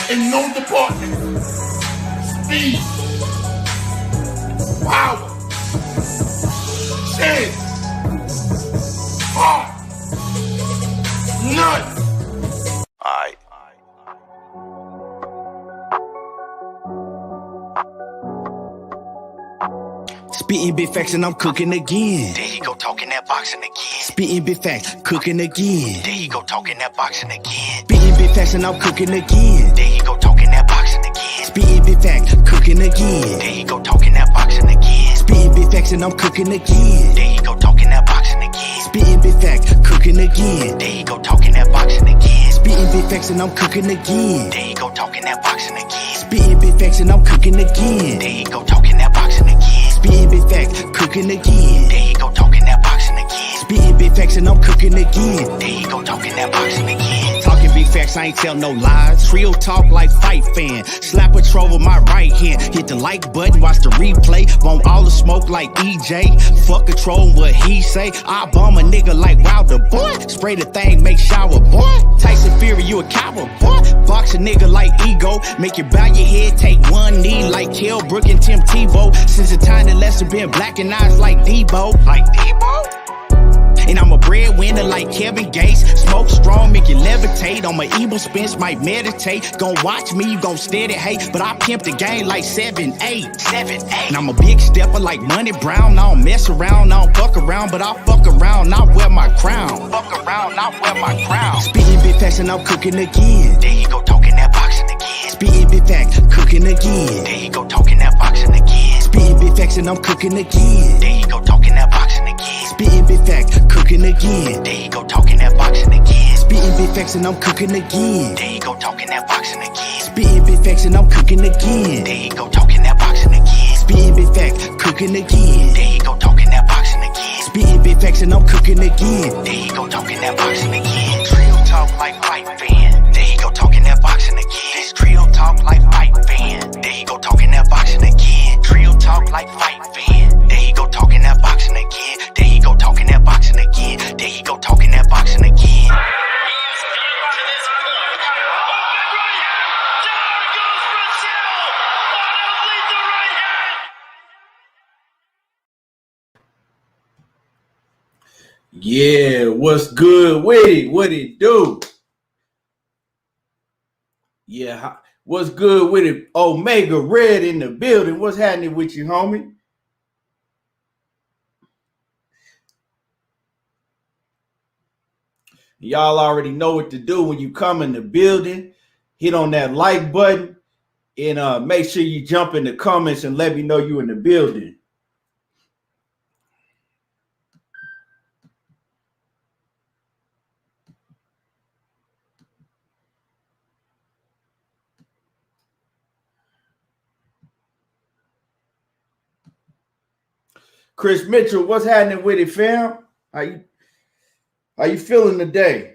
in no department. Speed, power, chance, heart, none. Alright. Spitting big facts and I'm cooking again. There he go talking that boxing again. Spitting big facts, cooking again. There he go talking that boxing again. Spitting big facts and I'm cooking again. There he go talking that boxing again. Spitting big facts, cooking again. There he go talking that boxing again. Spitting big facts and I'm cooking again. There he go talking that boxing again. Spitting big facts, cooking again. There he go talking that boxing again. Spitting big facts and I'm cooking again. There he go talking that boxing again. Spitting big facts and I'm cooking again. There he go talking that boxing again. Spitting big facts, cooking again. There he go talking that boxing again. Spitting big facts and I'm cooking again. There he go talking that boxing again. Talking big facts, I ain't tell no lies. Real talk like fight fan. Slap a troll with my right hand. Hit the like button, watch the replay. Want all the smoke like EJ. Fuck a troll, what he say. I bomb a nigga like Wilder, boy. Spray the thing, make shower, boy. Tyson Fury, you a coward, boy. Box a nigga like Ego. Make you bow your head, take one knee like Kell Brook and Tim Tebow. Since the time that Lester been black and eyes like Debo. Like Debo? And I'm a breadwinner like Kevin Gates. Smoke strong, make you levitate. On my Errol Spence, might meditate. Gon' watch me, you gon' steady hate. But I pimp the game like 7-8. 7-8. And I'm a big stepper like Money Brown. I don't mess around, I don't fuck around. But I fuck around, not wear my crown. Fuck around, not wear my crown. Spitting big facts and I'm cooking again. There he go talking that boxing again. Spitting big facts, cooking again. There he go talking that boxing again. Spitting big facts and I'm cooking again. There he go talking that boxing again. Spitting big facts, cooking again. There he go talking that boxing again. Spitting big facts and I'm cooking again. There he go talking that boxing again. Spitting big facts and I'm cooking again. There he go talking that boxing again. Spitting big facts, cooking again. There he go talking that boxing again. Spitting big facts and I'm cooking again. There he go talking that boxing again. Trio talk like fight fan. There he go talking that boxing again. This trio talk like fight fan. There he go talking that boxing again. Trio talk like fight fan. There he go talking that boxing again. There he go talking that boxing again. There he go talking that boxing again. Yeah, what's good with it? What it do? Yeah, what's good with it? Omega Red in the building. What's happening with you, homie? Y'all already know what to do when you come in the building. Hit on that like button and make sure you jump in the comments and let me know you in the building. Chris Mitchell, what's happening with it, fam? How you feeling today?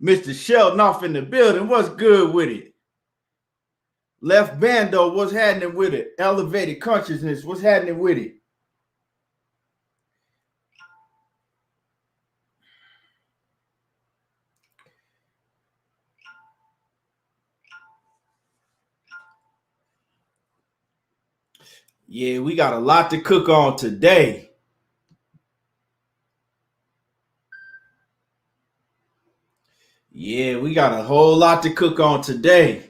Mr. Shelton off in the building. What's good with it? Left Bando, what's happening with it? Elevated consciousness, what's happening with it? Yeah, we got a lot to cook on today. Yeah, we got a whole lot to cook on today.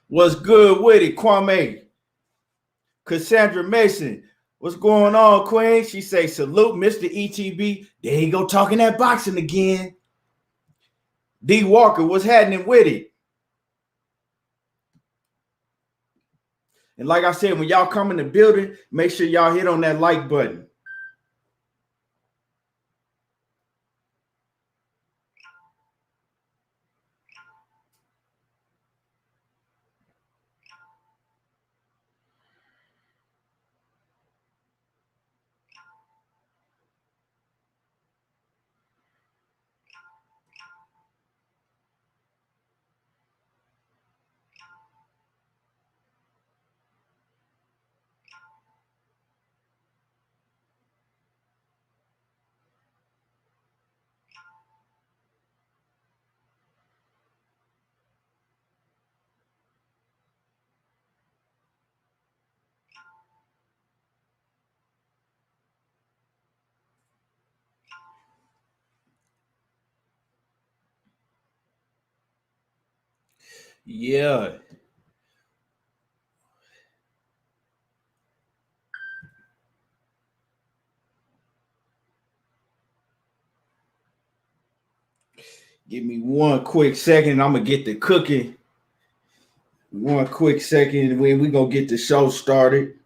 What's good with it, Kwame? Cassandra Mason, what's going on, Queen? She say, salute, Mr. ETB. There you go, talking that boxing again. D Walker, what's happening with it? And like I said, when y'all come in the building, make sure y'all hit on that like button. Yeah. Give me one quick second. I'm going to get the cooking. One quick second. When we going to get the show started.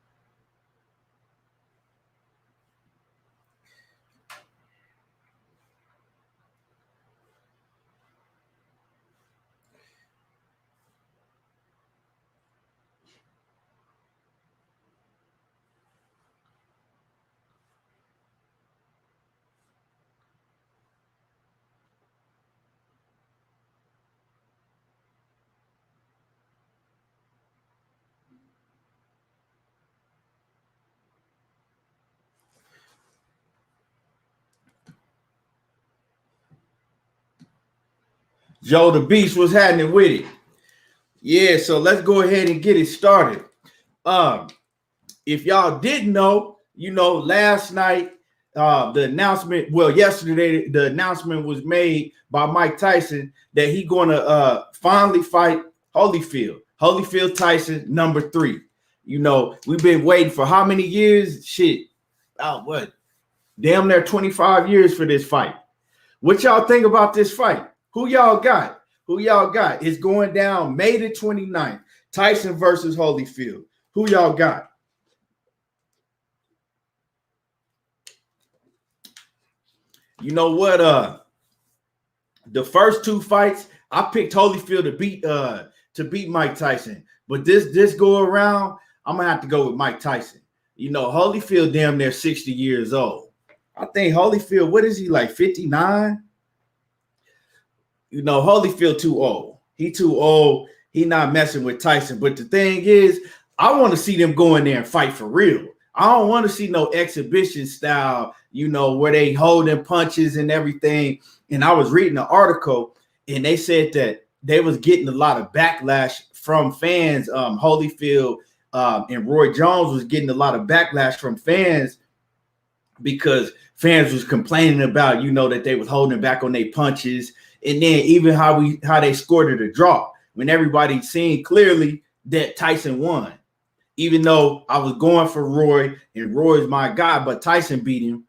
Joe the Beast, what's happening with it? Yeah, so let's go ahead and get it started. If y'all didn't know, last night, yesterday, the announcement was made by Mike Tyson that he's going to finally fight Holyfield Tyson, number 3. We've been waiting for how many years? Damn near 25 years for this fight. What y'all think about this fight? Who y'all got? It's going down May the 29th. Tyson versus Holyfield. Who y'all got? You know what? The first 2 fights, I picked Holyfield to beat Mike Tyson. But this go around, I'm gonna have to go with Mike Tyson. Holyfield damn near 60 years old. I think Holyfield, what is he, like 59? Holyfield too old. He too old. He not messing with Tyson. But the thing is, I want to see them go in there and fight for real. I don't want to see no exhibition style, where they holding punches and everything. And I was reading an article, and they said that they was getting a lot of backlash from fans. Holyfield and Roy Jones was getting a lot of backlash from fans because fans was complaining about, that they was holding back on their punches. And then even how they scored it a draw when everybody seen clearly that Tyson won. Even though I was going for Roy and Roy's my guy, but Tyson beat him,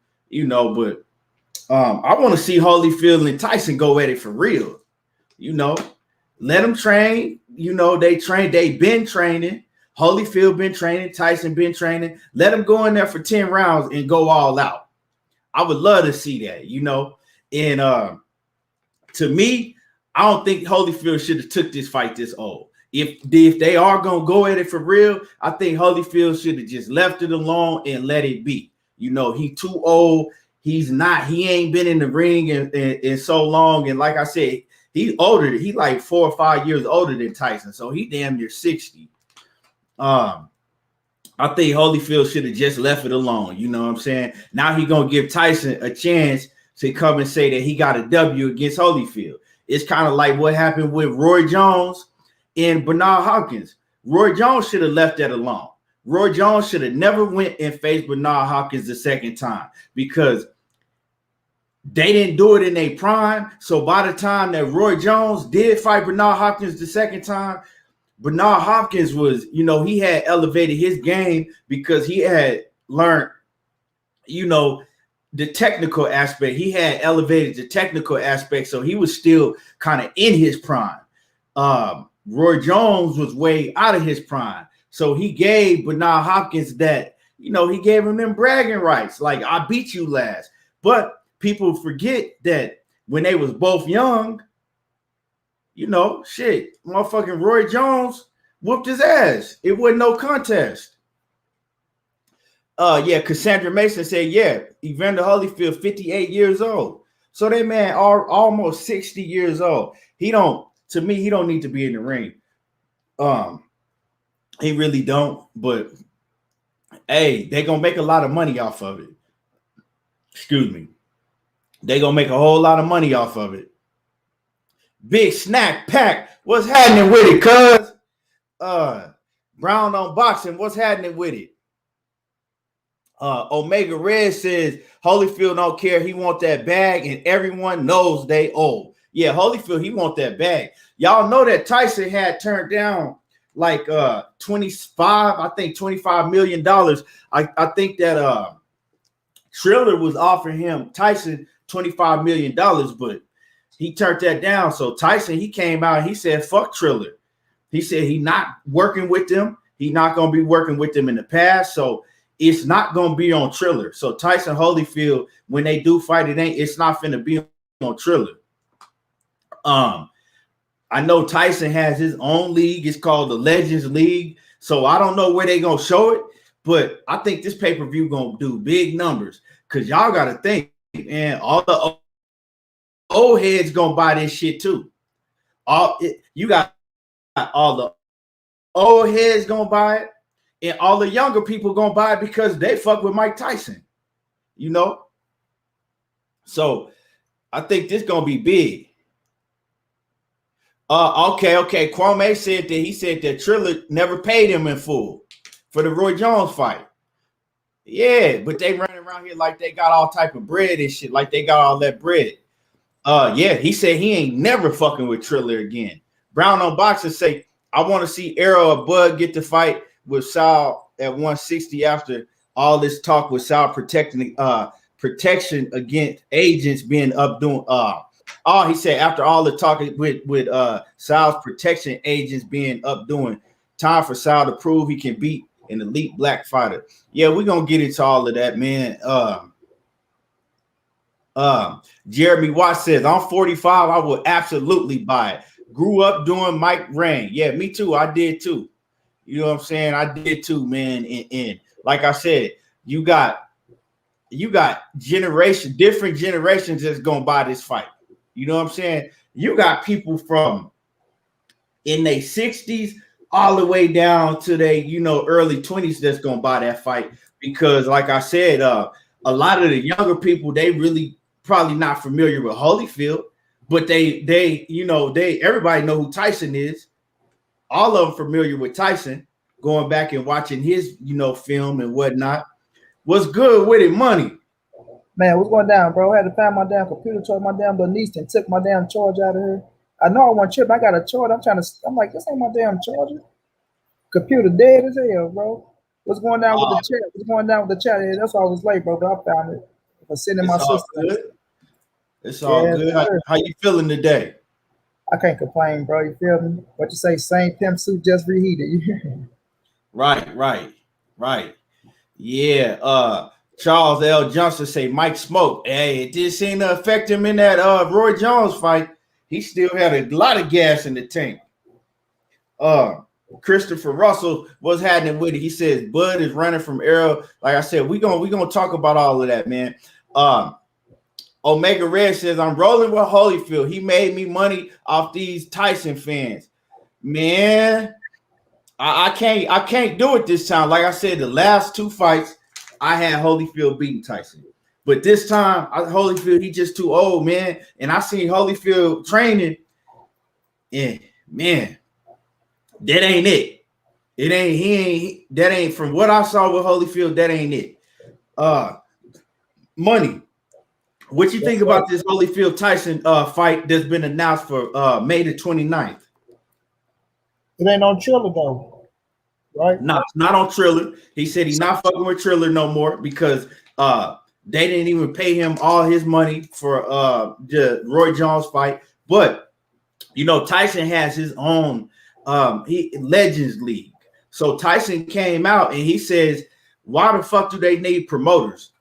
But I want to see Holyfield and Tyson go at it for real. Let them train. They've been training. Holyfield been training. Tyson been training. Let them go in there for 10 rounds and go all out. I would love to see that, And to me, I don't think Holyfield should have took this fight this old. If they are going to go at it for real, I think Holyfield should have just left it alone and let it be. He too old. He ain't been in the ring in so long. And like I said, he's older. He like 4 or 5 years older than Tyson. So he damn near 60. I think Holyfield should have just left it alone. You know what I'm saying? Now he going to give Tyson a chance to come and say that he got a W against Holyfield. It's kind of like what happened with Roy Jones and Bernard Hopkins. Roy Jones should have left that alone. Roy Jones should have never went and faced Bernard Hopkins the second time because they didn't do it in their prime. So by the time that Roy Jones did fight Bernard Hopkins the second time, Bernard Hopkins was, he had elevated his game because he had learned, the technical aspect. He had elevated the technical aspect, so he was still kind of in his prime. Roy Jones was way out of his prime, so he gave Bernard Hopkins that, you know, he gave him them bragging rights, like I beat you last. But people forget that when they was both young, you know, shit, motherfucking Roy Jones whooped his ass. It wasn't no contest. Yeah, Cassandra Mason said, yeah, Evander Holyfield, 58 years old. So that man are almost 60 years old. To me, he don't need to be in the ring. He really don't, but hey, they gonna make a lot of money off of it. Excuse me. They gonna make a whole lot of money off of it. Big Snack Pack, what's happening with it, cuz? Brown on Boxing, what's happening with it? Omega Red says Holyfield don't care. He want that bag, and everyone knows they owe. Yeah, Holyfield, he want that bag. Y'all know that Tyson had turned down like $25 million. I think that Triller was offering him Tyson $25 million, but he turned that down. So Tyson, he came out and he said, fuck Triller. He said he not working with them. He not going to be working with them in the past. So it's not going to be on Triller. So Tyson Holyfield, when they do fight, it's not finna be on Triller. I know Tyson has his own league. It's called the Legends League. So I don't know where they going to show it, but I think this pay-per-view going to do big numbers, because y'all got to think, man, all the old heads going to buy this shit too. You got all the old heads going to buy it, and all the younger people going to buy it because they fuck with Mike Tyson, you know? So I think this going to be big. Okay. Kwame said that Triller never paid him in full for the Roy Jones fight. Yeah, but they running around here like they got all type of bread and shit, like they got all that bread. Yeah, he said he ain't never fucking with Triller again. Brown on Boxer say, I want to see Errol or Bud get the fight with Sal at 160 after all this talk with Sal protection against agents being up doing. He said after all the talk with Sal's protection agents being up doing, time for Sal to prove he can beat an elite black fighter. Yeah, we're gonna get into all of that, man. Jeremy Watts says, I'm 45, I will absolutely buy it. Grew up doing Mike Rain. Yeah, me too. I did too. You know what I'm saying? I did too, man. And like I said, you got different generations that's gonna buy this fight. You know what I'm saying? You got people from in their 60s all the way down to their, early 20s that's gonna buy that fight, because like I said, a lot of the younger people, they really probably not familiar with Holyfield, but they everybody know who Tyson is. All of them familiar with Tyson, going back and watching his, film and whatnot. What's good with it, Money? Man, what's going down, bro? I had to find my damn computer, charge my damn little niece, and took my damn charge out of here. I know I want chip. I got a charge. I'm like, this ain't my damn charger. Computer dead as hell, bro. What's going down with the chat? What's going down with the chat? That's why I was late, bro. But I found it. I was sitting in my sister. It's all good. How you feeling today? I can't complain, bro. You feel me? What you say? Same pimp suit, just reheated. Right. Yeah. Charles L. Johnson say Mike Smoke. Hey, it did seem to affect him in that Roy Jones fight. He still had a lot of gas in the tank. Christopher Russell, what's happening with it? He says Bud is running from Errol. Like I said, we're gonna talk about all of that, man. Omega Red says, I'm rolling with Holyfield. He made me money off these Tyson fans. Man, I can't do it this time. Like I said, the last two fights, I had Holyfield beating Tyson. But this time, Holyfield, he just too old, man. And I seen Holyfield training, and man, that ain't it. That ain't from what I saw with Holyfield, that ain't it. Money. What you think about this Holyfield Tyson fight that's been announced for May the 29th? It ain't on Triller though, right? No, it's not on Triller. He said he's not fucking with Triller no more because They didn't even pay him all his money for the Roy Jones fight. But you know, Tyson has his own Legends League. So Tyson came out and he says, why the fuck do they need promoters?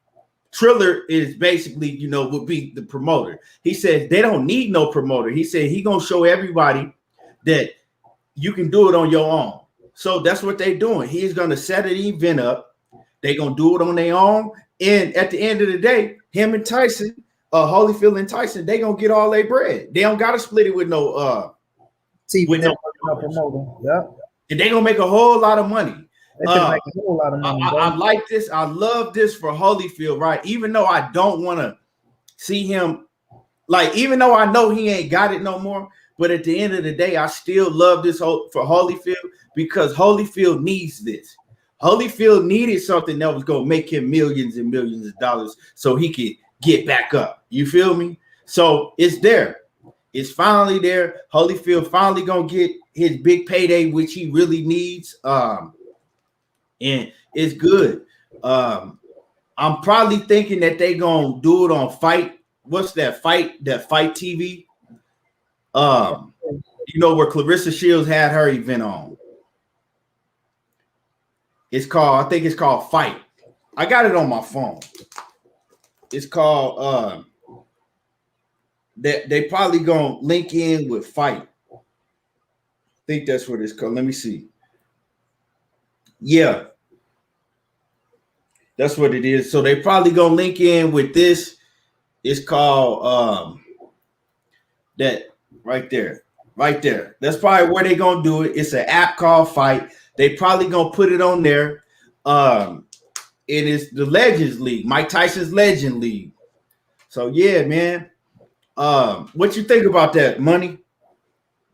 Triller is basically, you know, would be the promoter. He said they don't need no promoter. He said he gonna show everybody that you can do it on your own. So that's what they're doing. He's gonna set an event up. They're gonna do it on their own. And at the end of the day, him and Tyson, Holyfield and Tyson, they gonna get all their bread. They don't gotta split it with no TV with no promoter. Yeah. And they gonna make a whole lot of money. They can make a whole lot of money. I like this. I love this for Holyfield, right? Even though I don't want to see him, like, even though I know he ain't got it no more, but at the end of the day, I still love this for Holyfield because Holyfield needs this. Holyfield needed something that was gonna make him millions and millions of dollars so he could get back up. You feel me? So it's there. It's finally there. Holyfield finally gonna get his big payday, which he really needs. And it's good. I'm probably thinking that they gonna do it on Fight. What's that Fight? That Fight TV. You know where Clarissa Shields had her event on. It's called. I think it's called Fight. I got it on my phone. It's called. They probably gonna link in with Fight. I think that's what it's called. Let me see. Yeah, that's what it is. So they probably gonna link in with this. It's called that right there. That's probably where they gonna do it. It's an app called Fight. They probably gonna put it on there. It is the Legends League, Mike Tyson's Legend League. So yeah, man. What you think about that, Money?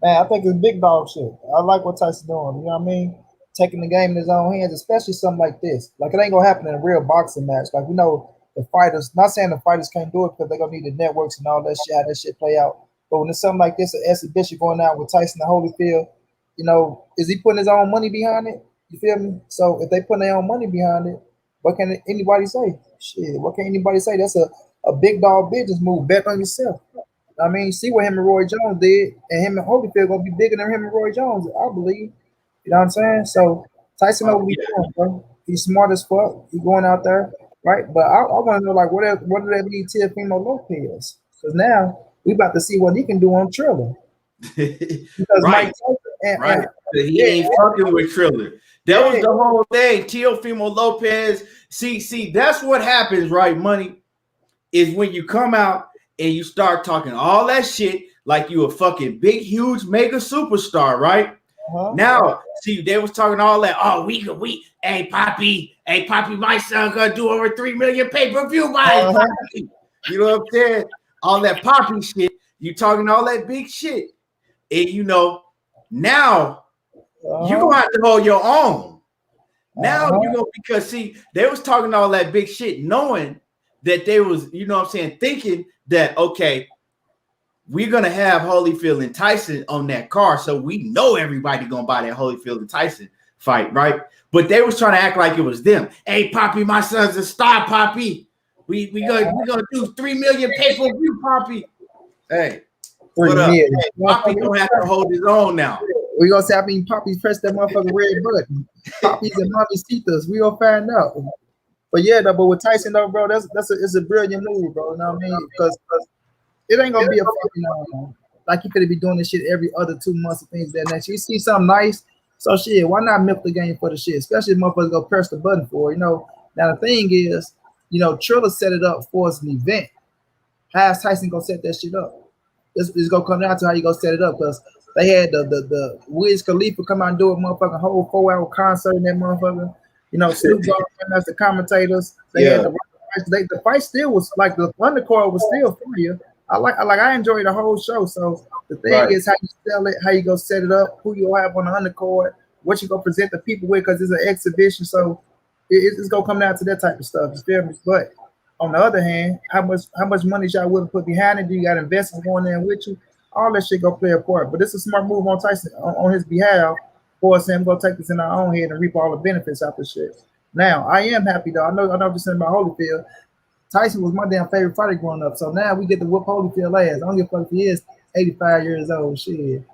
Man, I think it's big dog shit. I like what Tyson's doing. You know what I mean? Taking the game in his own hands, especially something like this. Like, it ain't gonna happen in a real boxing match. Like, we know the fighters, not saying the fighters can't do it because they're gonna need the networks and all that shit, how that shit play out. But when it's something like this, an exhibition going out with Tyson and Holyfield, you know, is he putting his own money behind it? You feel me? So if they put their own money behind it, what can anybody say? Shit, what can anybody say? That's a big dog business move. Bet on yourself. I mean, see what him and Roy Jones did, and him and Holyfield gonna be bigger than him and Roy Jones, I believe. You know what I'm saying? So Tyson know what he's doing, bro. He's smart as fuck. He's going out there, right? But I want to know, like, what do that mean to Teofimo Lopez? Because now we about to see what he can do on Triller. Because Right. Mike Right. He ain't fucking with Triller. That was the whole thing. Teofimo Lopez. See, that's what happens, right? Money is when you come out and you start talking all that shit like you a fucking big, huge, mega superstar, right? Now, see, they was talking all that. Oh, hey, Poppy, my son gonna do over 3 million pay-per-view buys. Poppy. You know what I'm saying? All that Poppy shit. You talking all that big shit. And you know, now you're gonna have to hold your own. Now you're gonna, because see, they was talking all that big shit, knowing that they was, you know what I'm saying, thinking that okay, we're gonna have Holyfield and Tyson on that card, so we know everybody gonna buy that Holyfield and Tyson fight, right? But they was trying to act like it was them. Hey, Poppy, my son's a star, Poppy. We gonna do 3 million pay-per-view, Poppy. Hey, what up? Hey, Poppy gonna have to hold his own now. We gonna say, I mean, Poppy pressed that motherfucking red button. Poppy's and Mamacitas. We gonna find out. But yeah, though, but with Tyson though, bro, it's a brilliant move, bro. You know what I mean? Because it ain't gonna be a fucking like you could be doing this shit every other 2 months and things that next. You see something nice, so shit, why not milk the game for the shit? Especially if motherfuckers go press the button for it, you know. Now the thing is, you know, Triller set it up for us an event. How's Tyson gonna set that shit up? It's gonna come down to how you gonna set it up, because they had the Wiz Khalifa come out and do a motherfucking whole 4-hour concert in that motherfucker. You know, Snoop Dogg as the commentators. They had the fight still was like the undercard was still for you. I enjoyed the whole show. So the thing is how you sell it, how you go set it up, who you have on the undercard, what you gonna present the people with, because it's an exhibition. So it's gonna come down to that type of stuff. You feel me? But on the other hand, how much money y'all willing to put behind it? Do you got investors going there with you? All that shit gonna play a part. But it's a smart move on Tyson on his behalf for us, and we're gonna take this in our own head and reap all the benefits out the shit. Now, I am happy though. I know what you're saying about Holyfield. Tyson was my damn favorite fighter growing up. So now we get to whoop Holyfield ass. I don't give a fuck if he is 85 years old. Shit.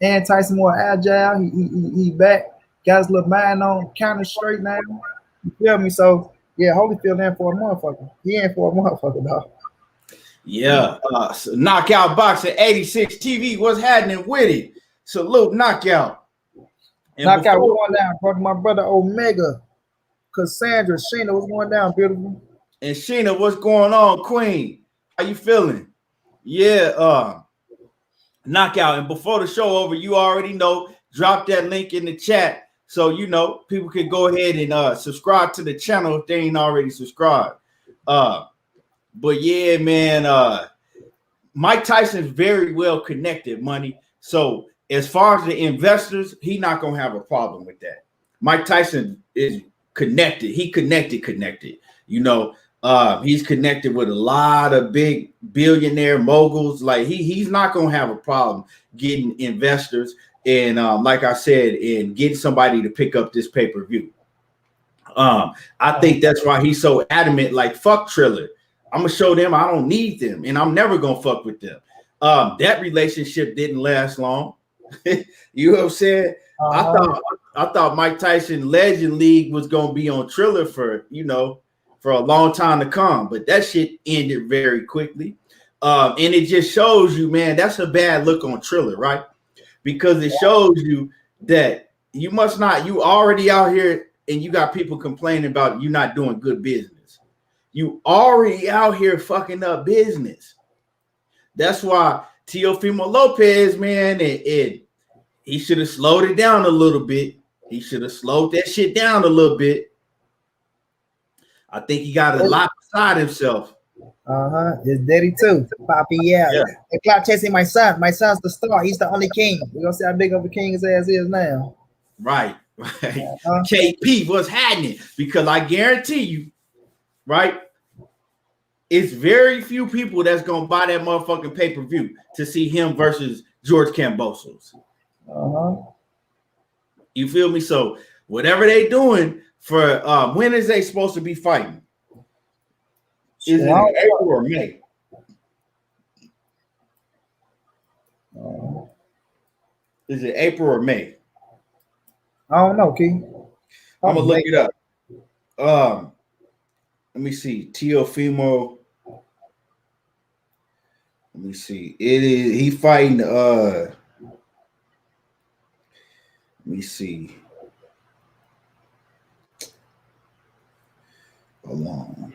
And Tyson more agile. He back. Got his little mind on counter straight now. You feel me? So yeah, Holyfield in for a motherfucker. He in for a motherfucker, dog. Yeah. So Knockout Boxing 86 TV. What's happening with it? Salute Knockout. And Knockout, what's going down, brother? My brother Omega. Cassandra, Sheena, what's going down, beautiful? And Sheena, what's going on, Queen? How you feeling? Yeah, Knockout. And before the show over, you already know, drop that link in the chat so you know people can go ahead and subscribe to the channel if they ain't already subscribed. But yeah, man, Mike Tyson's very well connected, money. So as far as the investors, he not gonna have a problem with that. Mike Tyson is connected. He connected. You know, he's connected with a lot of big billionaire moguls. Like he's not gonna have a problem getting investors and like I said, and getting somebody to pick up this pay-per-view. I think that's why he's so adamant. Like, fuck Triller. I'm gonna show them I don't need them, and I'm never gonna fuck with them. That relationship didn't last long. You know what I'm saying? I thought Mike Tyson Legend League was gonna be on Triller for a long time to come, but that shit ended very quickly. And it just shows you, man, that's a bad look on Triller, right? Because it shows you that you already out here and you got people complaining about you not doing good business. You already out here fucking up business. That's why Teofimo Lopez, man, and he should have slowed it down a little bit. He should have slowed that shit down a little bit. I think he got a lot beside himself. His daddy too. Poppy, yeah. The clock chasing my son. My son's the star. He's the only king. We're gonna see how big of a king his ass is now. Right. KP, what's happening? Because I guarantee you, right? It's very few people that's gonna buy that motherfucking pay-per-view to see him versus George Kambosos. You feel me? So whatever they doing for when is they supposed to be fighting? Is it April or May? Is it April or May? I don't know, Key. I'm gonna look it up. Let me see. Teofimo. Let me see. He fighting. Let me see. Hold on.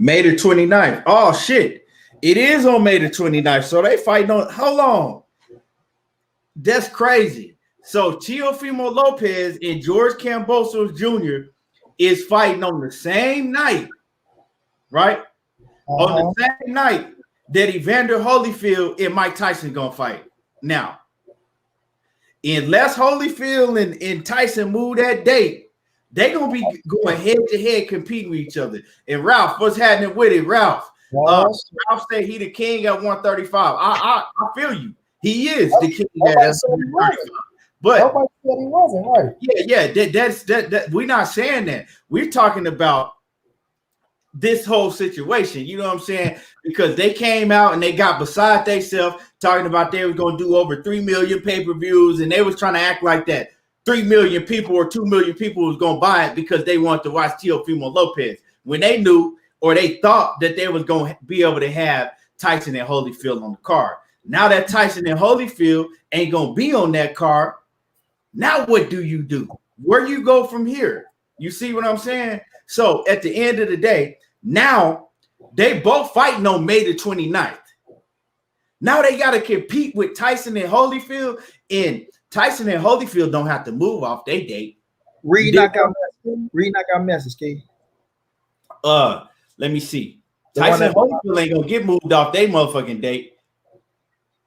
May the 29th. Oh, shit. It is on May the 29th. So they fighting on. Hold on. That's crazy. So Teofimo Lopez and George Kambosos Jr. is fighting on the same night, right? On the same night that Evander Holyfield and Mike Tyson gonna fight. Now, unless Holyfield and Tyson move that date, they're gonna be going head-to-head competing with each other. And Ralph, what's happening with it, Ralph? Ralph said he the king at 135. I feel you. He is the king at 135. But nobody said he wasn't, right? Yeah. That's we're not saying that. We're talking about this whole situation. You know what I'm saying? Because they came out and they got beside themselves talking about they were going to do over 3 million pay-per-views, and they was trying to act like that 3 million people or 2 million people was going to buy it because they wanted to watch Teofimo Lopez when they knew or they thought that they was going to be able to have Tyson and Holyfield on the card. Now that Tyson and Holyfield ain't going to be on that card, now what do you do? Where you go from here? You see what I'm saying? So at the end of the day, now they both fighting on May the 29th. Now they got to compete with Tyson and Holyfield, and Tyson and Holyfield don't have to move off their date. Read knockout message, Key. Let me see. Tyson and Holyfield ain't gonna get moved off their motherfucking date.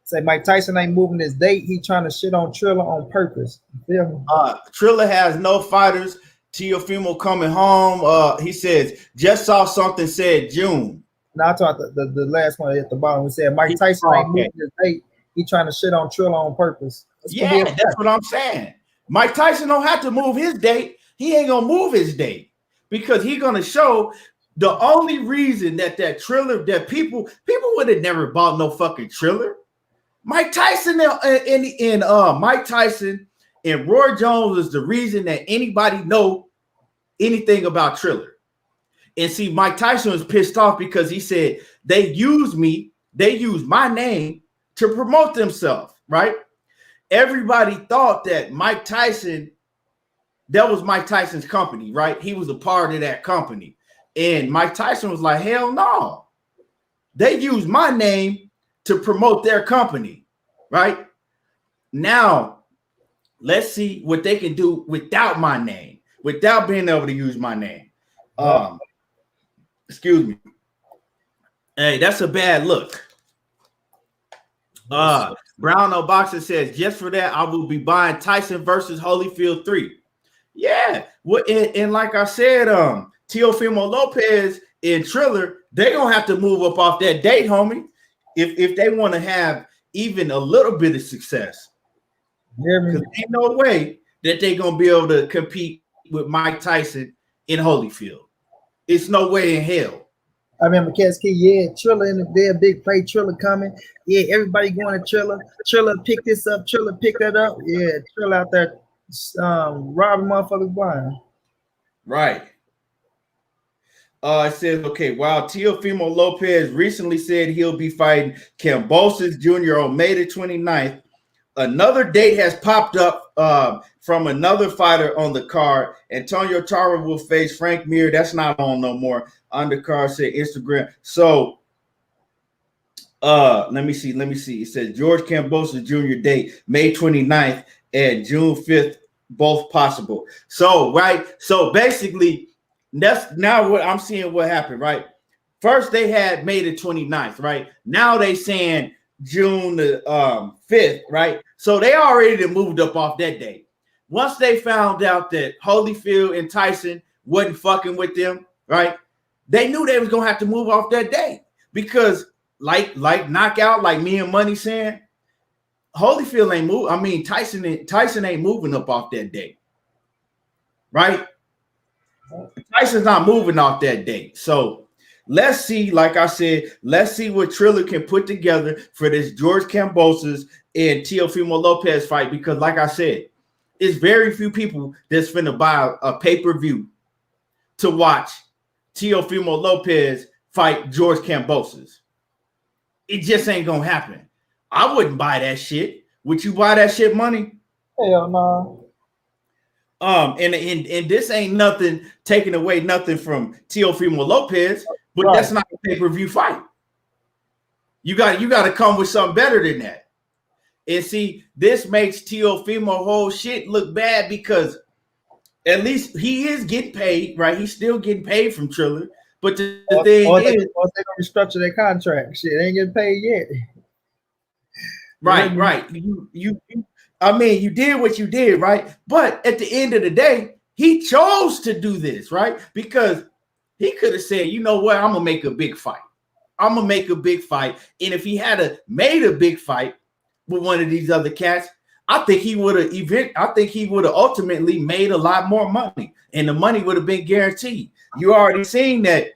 Say Mike Tyson ain't moving his date. He trying to shit on Triller on purpose. You feel me? Triller has no fighters. Teofimo coming home. He says just saw something said June. Now I thought the last one at the bottom. We said Mike Tyson ain't moving his date. He trying to shit on Triller on purpose. Yeah, that's what I'm saying. Mike Tyson don't have to move his date. He ain't gonna move his date because he's gonna show the only reason that Triller, that people would have never bought no fucking Triller. Mike Tyson and Mike Tyson and Roy Jones is the reason that anybody know anything about Triller. And see, Mike Tyson was pissed off because he said they used me, they used my name to promote themselves, right? Everybody thought that Mike Tyson, that was Mike Tyson's company, right? He was a part of that company. And Mike Tyson was like, hell no. They used my name to promote their company, right? Now, let's see what they can do without my name, without being able to use my name. Excuse me. Hey, that's a bad look. Brown No Boxer says, just for that, I will be buying Tyson versus Holyfield 3. Yeah. Well, and like I said, Teofimo Lopez and Triller, they're gonna have to move up off that date, homie, if they want to have even a little bit of success. Because ain't no way that they're gonna be able to compete with Mike Tyson in Holyfield. It's no way in hell. I remember Cass Key, yeah, Triller in there, big play, Triller coming. Yeah, everybody going to Triller. Triller pick this up, Triller pick that up. Yeah, Triller out there robbing motherfuckers blind. Right. It says, okay, while Teofimo Lopez recently said he'll be fighting Kambosos Jr. on May the 29th, another date has popped up from another fighter on the card. Antonio Tarver will face Frank Mir. That's not on no more. Undercard said Instagram. So let me see. It says George Kambosos Jr. date May 29th and June 5th, both possible. So right. So basically, that's now what I'm seeing what happened, right? First they had May the 29th, right? Now they saying June the 5th, right? So they already moved up off that date. Once they found out that Holyfield and Tyson wasn't fucking with them, right? They knew they was gonna have to move off that date because, like Knockout, like me and Money saying, Holyfield ain't move. I mean, Tyson ain't moving up off that date, right? Tyson's not moving off that date. So let's see, like I said, let's see what Triller can put together for this George Kambosos and Teofimo Lopez fight. Because, like I said, it's very few people that's finna buy a pay-per-view to watch Teofimo Lopez fight George Kambosos. It just ain't gonna happen. I wouldn't buy that shit. Would you buy that shit, Money? Hell no. And this ain't nothing taking away nothing from Teofimo Lopez, but right. That's not a pay-per-view fight. You got to come with something better than that. And see, this makes Teofimo whole shit look bad because at least he is getting paid, right? He's still getting paid from Triller. But the thing is, they gonna restructure their contract. Shit, they ain't getting paid yet. Right. I mean, you did what you did, right? But at the end of the day, he chose to do this, right? Because he could have said, you know what, I'm gonna make a big fight. I'm gonna make a big fight. And if he had made a big fight with one of these other cats, I think he would have ultimately made a lot more money, and the money would have been guaranteed. You already seen that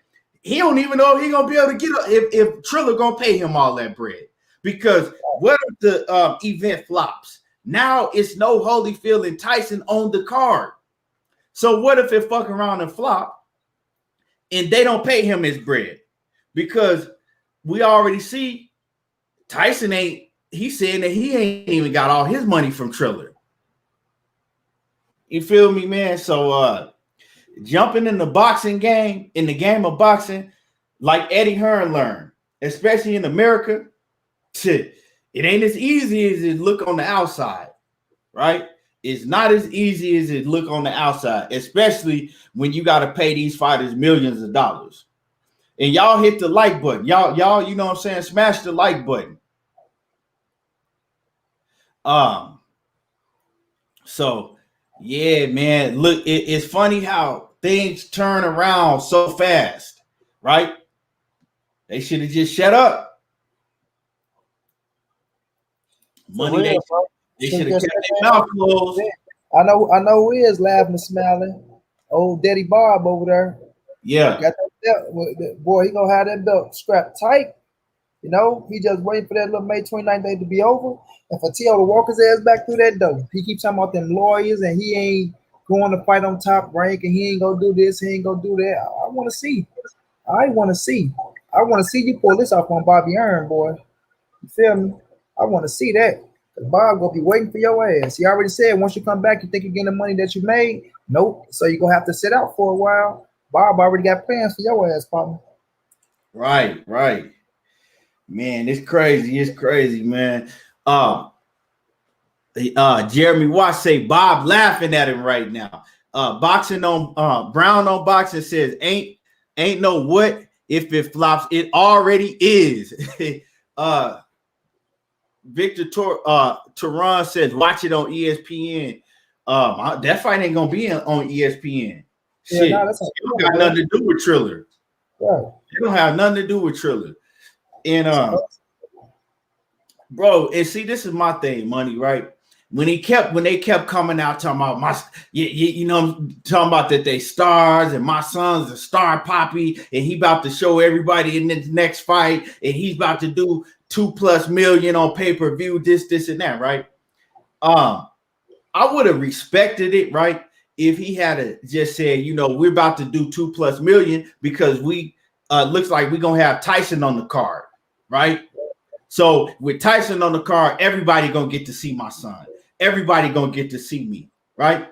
he don't even know if he's gonna be able to get if Triller gonna pay him all that bread. Because what if the event flops? Now it's no Holyfield and Tyson on the card. So what if it fuck around and flop and they don't pay him his bread? Because we already see Tyson he's saying that he ain't even got all his money from Triller. You feel me, man? So jumping in the boxing game, in the game of boxing, like Eddie Hearn learned, especially in America, it ain't as easy as it look on the outside, right? It's not as easy as it look on the outside, especially when you got to pay these fighters millions of dollars. And y'all hit the like button. Y'all, you know what I'm saying? Smash the like button. So yeah, man, look, it's funny how things turn around so fast, right? They should have just shut up. Money, they should have kept their mouth closed. I know who is laughing and smiling. Old Daddy Bob over there. Yeah. Got that belt. Boy, he gonna have that belt strapped tight. You know, he just waiting for that little May 29th day to be over. And for T.O. to walk his ass back through that door. He keeps talking about them lawyers and he ain't going to fight on top rank and he ain't gonna do this, he ain't gonna do that. I want to see. I want to see you pull this off on Bobby Earn, boy. You feel me? I want to see that. Bob gonna be waiting for your ass. He already said once you come back, you think you're getting the money that you made. Nope. So you're gonna have to sit out for a while. Bob already got plans for your ass, partner. Right. Man, it's crazy, man. Jeremy Watts say Bob laughing at him right now. Boxing on Brown on Boxing says ain't no what if it flops. It already is. Victor Turan says watch it on ESPN. That fight ain't gonna be on ESPN. Shit, Yeah, it don't got nothing to do with Triller. Right. It don't have nothing to do with Triller. And bro, and see, this is my thing, Money, right? When they kept coming out talking about you know, talking about that they stars and my son's a star poppy and he about to show everybody in this next fight and he's about to do 2+ million on pay-per-view, this and that, right? I would have respected it, right? If he had just said, you know, we're about to do 2+ million because we looks like we're gonna have Tyson on the card, right? So with Tyson on the card, everybody gonna get to see my son. Everybody gonna get to see me, right?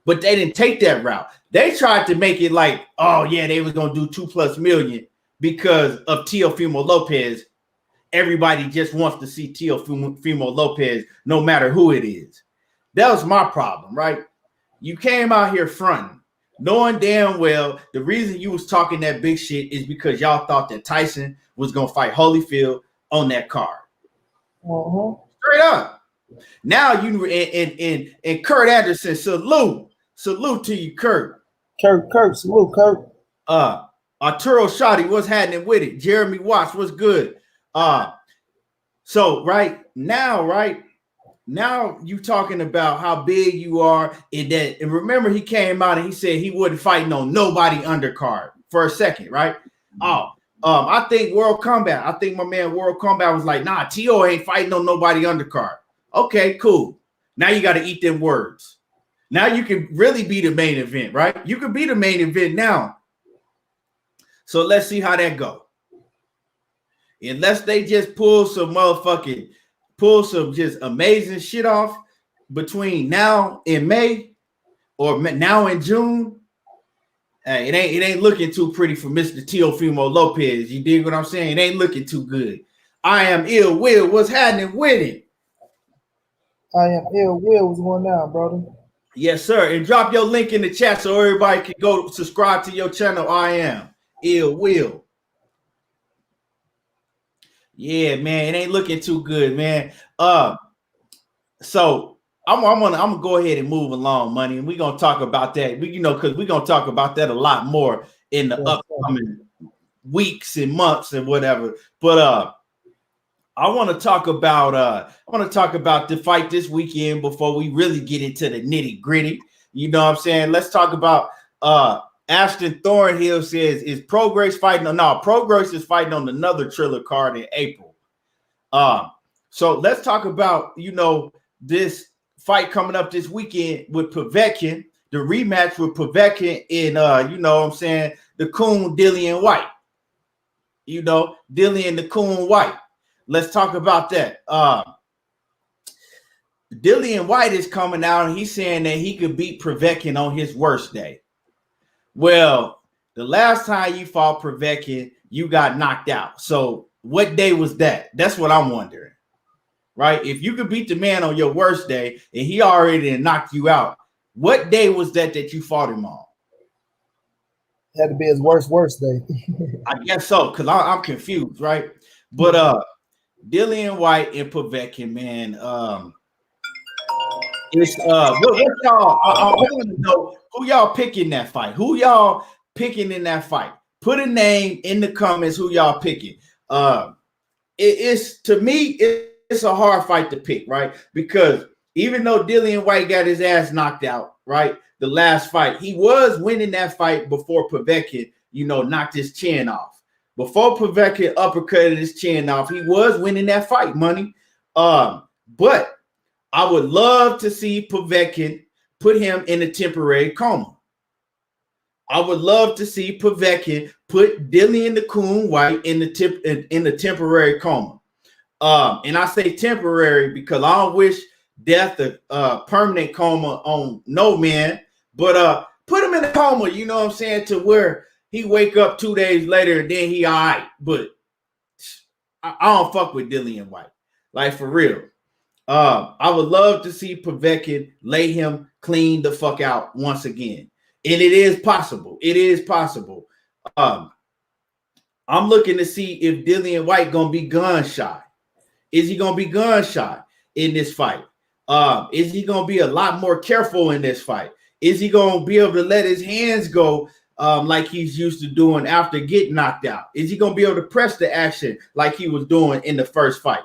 But they didn't take that route. They tried to make it like, oh yeah, they was gonna do 2+ million because of Teofimo Lopez. Everybody just wants to see Teofimo Lopez, no matter who it is. That was my problem, right? You came out here fronting, knowing damn well the reason you was talking that big shit is because y'all thought that Tyson was gonna fight Holyfield on that card. Straight up. Now you and Kurt Anderson, salute to you, Kurt. Kurt, salute, Kurt. Arturo Shotty, what's happening with it? Jeremy Watts, what's good? So right now you talking about how big you are and that, and remember he came out and he said he wasn't fighting on nobody undercard for a second, right? I think my man World Combat was like, nah, T.O. ain't fighting on nobody undercard. Okay, cool. Now you got to eat them words. Now you can really be the main event, right? You can be the main event now. So let's see how that go. Unless they just pull some just amazing shit off between now and May or now in June, it ain't looking too pretty for Mr. Teofimo Lopez. You dig what I'm saying? It ain't looking too good. I am Ill Will. What's happening with it? I am Ill Will. What's going on, brother? Yes, sir. And drop your link in the chat so everybody can go subscribe to your channel. I am Ill Will. Yeah, man, it ain't looking too good, man. So I'm gonna go ahead and move along, Money, and we're gonna talk about that. Because we're gonna talk about that a lot more in the upcoming weeks and months and whatever. But I want to talk about the fight this weekend before we really get into the nitty gritty. You know what I'm saying? Let's talk about Ashton Thornhill says, is Progress fighting? No, Progress is fighting on another Triller card in April. So let's talk about, this fight coming up this weekend with Povetkin, the rematch with Povetkin in, the Coon, Dillian White. Dillian the Coon White. Let's talk about that. Dillian White is coming out and he's saying that he could beat Povetkin on his worst day. Well, the last time you fought Povetkin, you got knocked out. So what day was that? That's what I'm wondering, right? If you could beat the man on your worst day and he already knocked you out, what day was that you fought him on? It had to be his worst day. I guess so, because I'm confused, right? But Dillian White and Povetkin, man, it's what y'all? I want to know who y'all picking that fight. Who y'all picking in that fight? Put a name in the comments who y'all picking. It's to me, it's a hard fight to pick, right? Because even though Dillian White got his ass knocked out, right? The last fight, he was winning that fight before Povetkin, knocked his chin off. Before Povetkin uppercutted his chin off, he was winning that fight, money. But I would love to see Povetkin put him in a temporary coma. I would love to see Povetkin put Dillian the Coon White in the temporary coma. And I say temporary because I don't wish death a permanent coma on no man, but put him in a coma, you know what I'm saying, to where he wake up 2 days later and then he all right. But I don't fuck with Dillian White, like for real. I would love to see Povetkin lay him clean the fuck out once again. And it is possible. It is possible. I'm looking to see if Dillian White gonna be gun shy. Is he gonna be gun shy in this fight? Is he gonna be a lot more careful in this fight? Is he gonna be able to let his hands go like he's used to doing after getting knocked out? Is he gonna be able to press the action like he was doing in the first fight?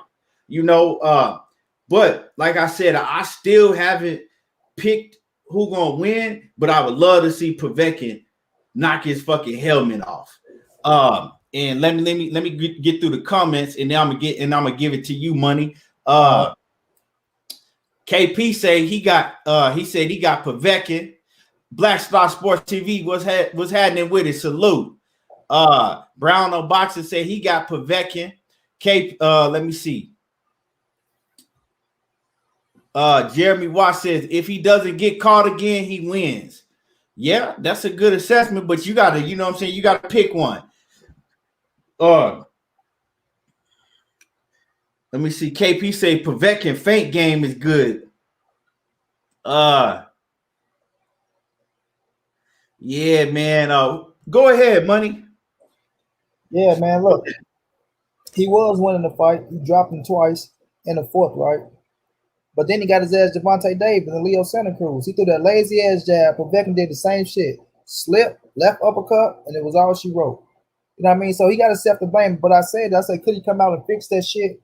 But like I said, I still haven't picked who gonna win, but I would love to see Povetkin knock his fucking helmet off. And let me get through the comments, and then I'm gonna give it to you, money. KP say he said he got Povetkin. Black Star Sports TV was happening with it. Salute. Brown O Boxer said he got Povetkin. Let me see. Jeremy Watt says if he doesn't get caught again, he wins. Yeah, that's a good assessment, but you gotta, you know what I'm saying, you gotta pick one. Let me see. KP say Povetkin feint game is good. Yeah, man. Go ahead, money. Yeah, man. Look, he was winning the fight. He dropped him twice in the fourth, right? But then he got his ass Javante Davis and Leo Santa Cruz. He threw that lazy ass jab. Povetkin did the same shit. Slip, left uppercut, and it was all she wrote. You know what I mean? So he got to accept the blame. But I said, could he come out and fix that shit?